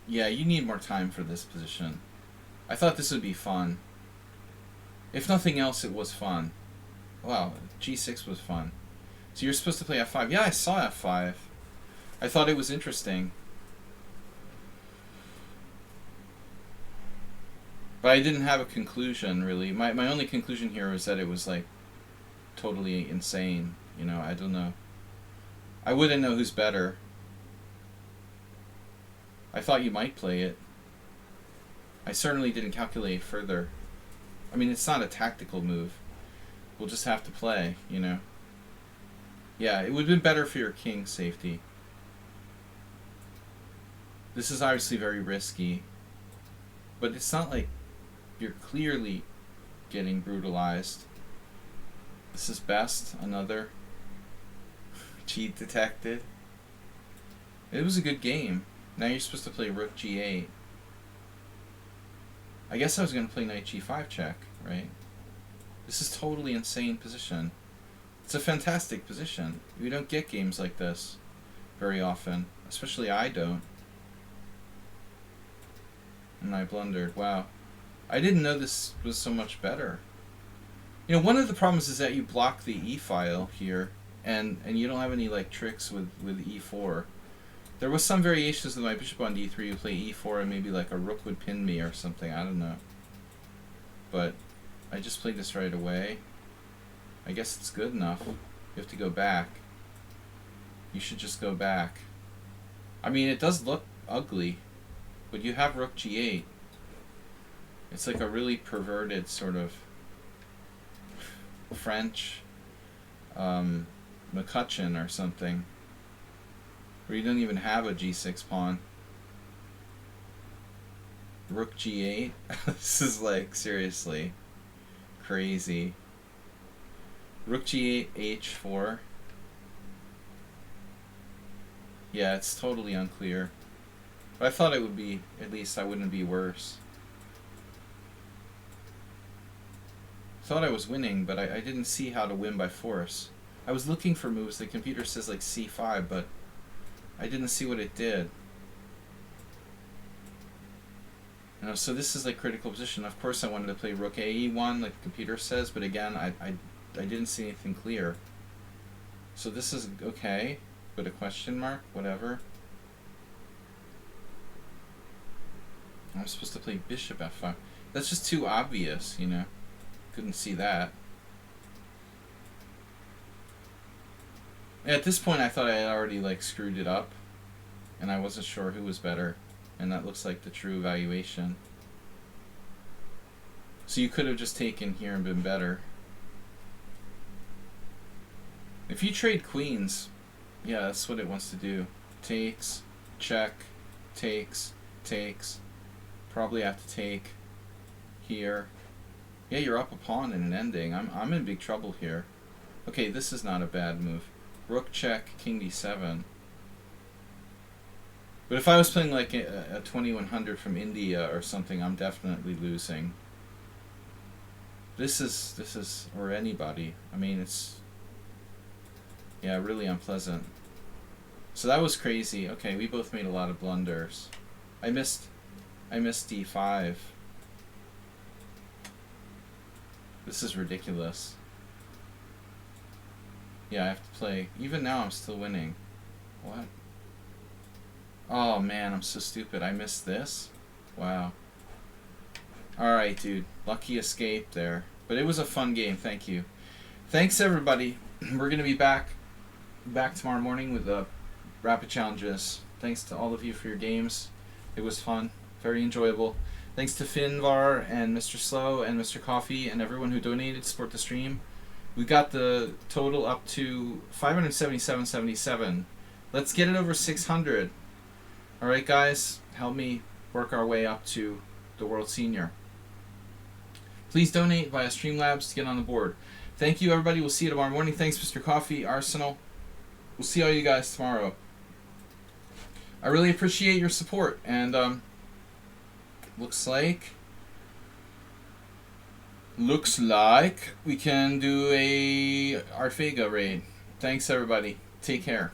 Speaker 1: Yeah, you need more time for this position. I thought this would be fun. If nothing else, it was fun. Wow, g6 was fun. So you're supposed to play f5. Yeah, I saw f5. I thought it was interesting. But I didn't have a conclusion, really. My only conclusion here was that it was, like, totally insane. You know, I don't know. I wouldn't know who's better. I thought you might play it. I certainly didn't calculate further. I mean, it's not a tactical move. We'll just have to play, you know. Yeah, it would have been better for your king's safety. This is obviously very risky. But it's not like you're clearly getting brutalized. This is best. Another cheat detected. It was a good game. Now you're supposed to play rook g8. I guess I was going to play knight g5 check, right? This is totally insane position. It's a fantastic position. We don't get games like this very often. Especially I don't. And I blundered. Wow. I didn't know this was so much better. You know, one of the problems is that you block the e-file here, and you don't have any like tricks with e4. There was some variations with my bishop on d3 you play e4 and maybe like a rook would pin me or something, I don't know. But I just played this right away. I guess it's good enough. You have to go back. You should just go back. I mean, it does look ugly, but you have rook g8. It's like a really perverted sort of French McCutcheon or something, where you don't even have a g6 pawn. Rook g8. This is like seriously crazy. Rook g8, h4. Yeah, it's totally unclear. But I thought it would be, at least I wouldn't be worse. Thought I was winning, but I didn't see how to win by force. I was looking for moves. The computer says like c5, but I didn't see what it did. You know, so this is like critical position. Of course I wanted to play rook ae1 like the computer says, but again, I didn't see anything clear. So this is okay, but a question mark, whatever. I'm supposed to play bishop f5. That's just too obvious, you know. Couldn't see that. At this point I thought I had already like screwed it up, and I wasn't sure who was better, and that looks like the true evaluation. So you could have just taken here and been better. If you trade queens, yeah, that's what it wants to do. Takes, check, takes, takes. Probably have to take here. Yeah, you're up a pawn in an ending. I'm in big trouble here. Okay, this is not a bad move. Rook check, king d7. But if I was playing like a 2100 from India or something, I'm definitely losing. This is or anybody. I mean, it's, yeah, really unpleasant. So that was crazy. Okay, we both made a lot of blunders. I missed d5. This is ridiculous. Yeah, I have to play. Even now I'm still winning. What? Oh man, I'm so stupid. I missed this? Wow. Alright, dude. Lucky escape there. But it was a fun game. Thank you. Thanks, everybody. We're going to be back tomorrow morning with rapid challenges. Thanks to all of you for your games. It was fun. Very enjoyable. Thanks to Finvar and Mr. Slow and Mr. Coffee and everyone who donated to support the stream. We got the total up to 577.77. Let's get it over 600. Alright guys, help me work our way up to the World Senior. Please donate via Streamlabs to get on the board. Thank you everybody, we'll see you tomorrow morning. Thanks Mr. Coffee, Arsenal. We'll see all you guys tomorrow. I really appreciate your support, and looks like we can do a Arfega raid. Thanks everybody. Take care.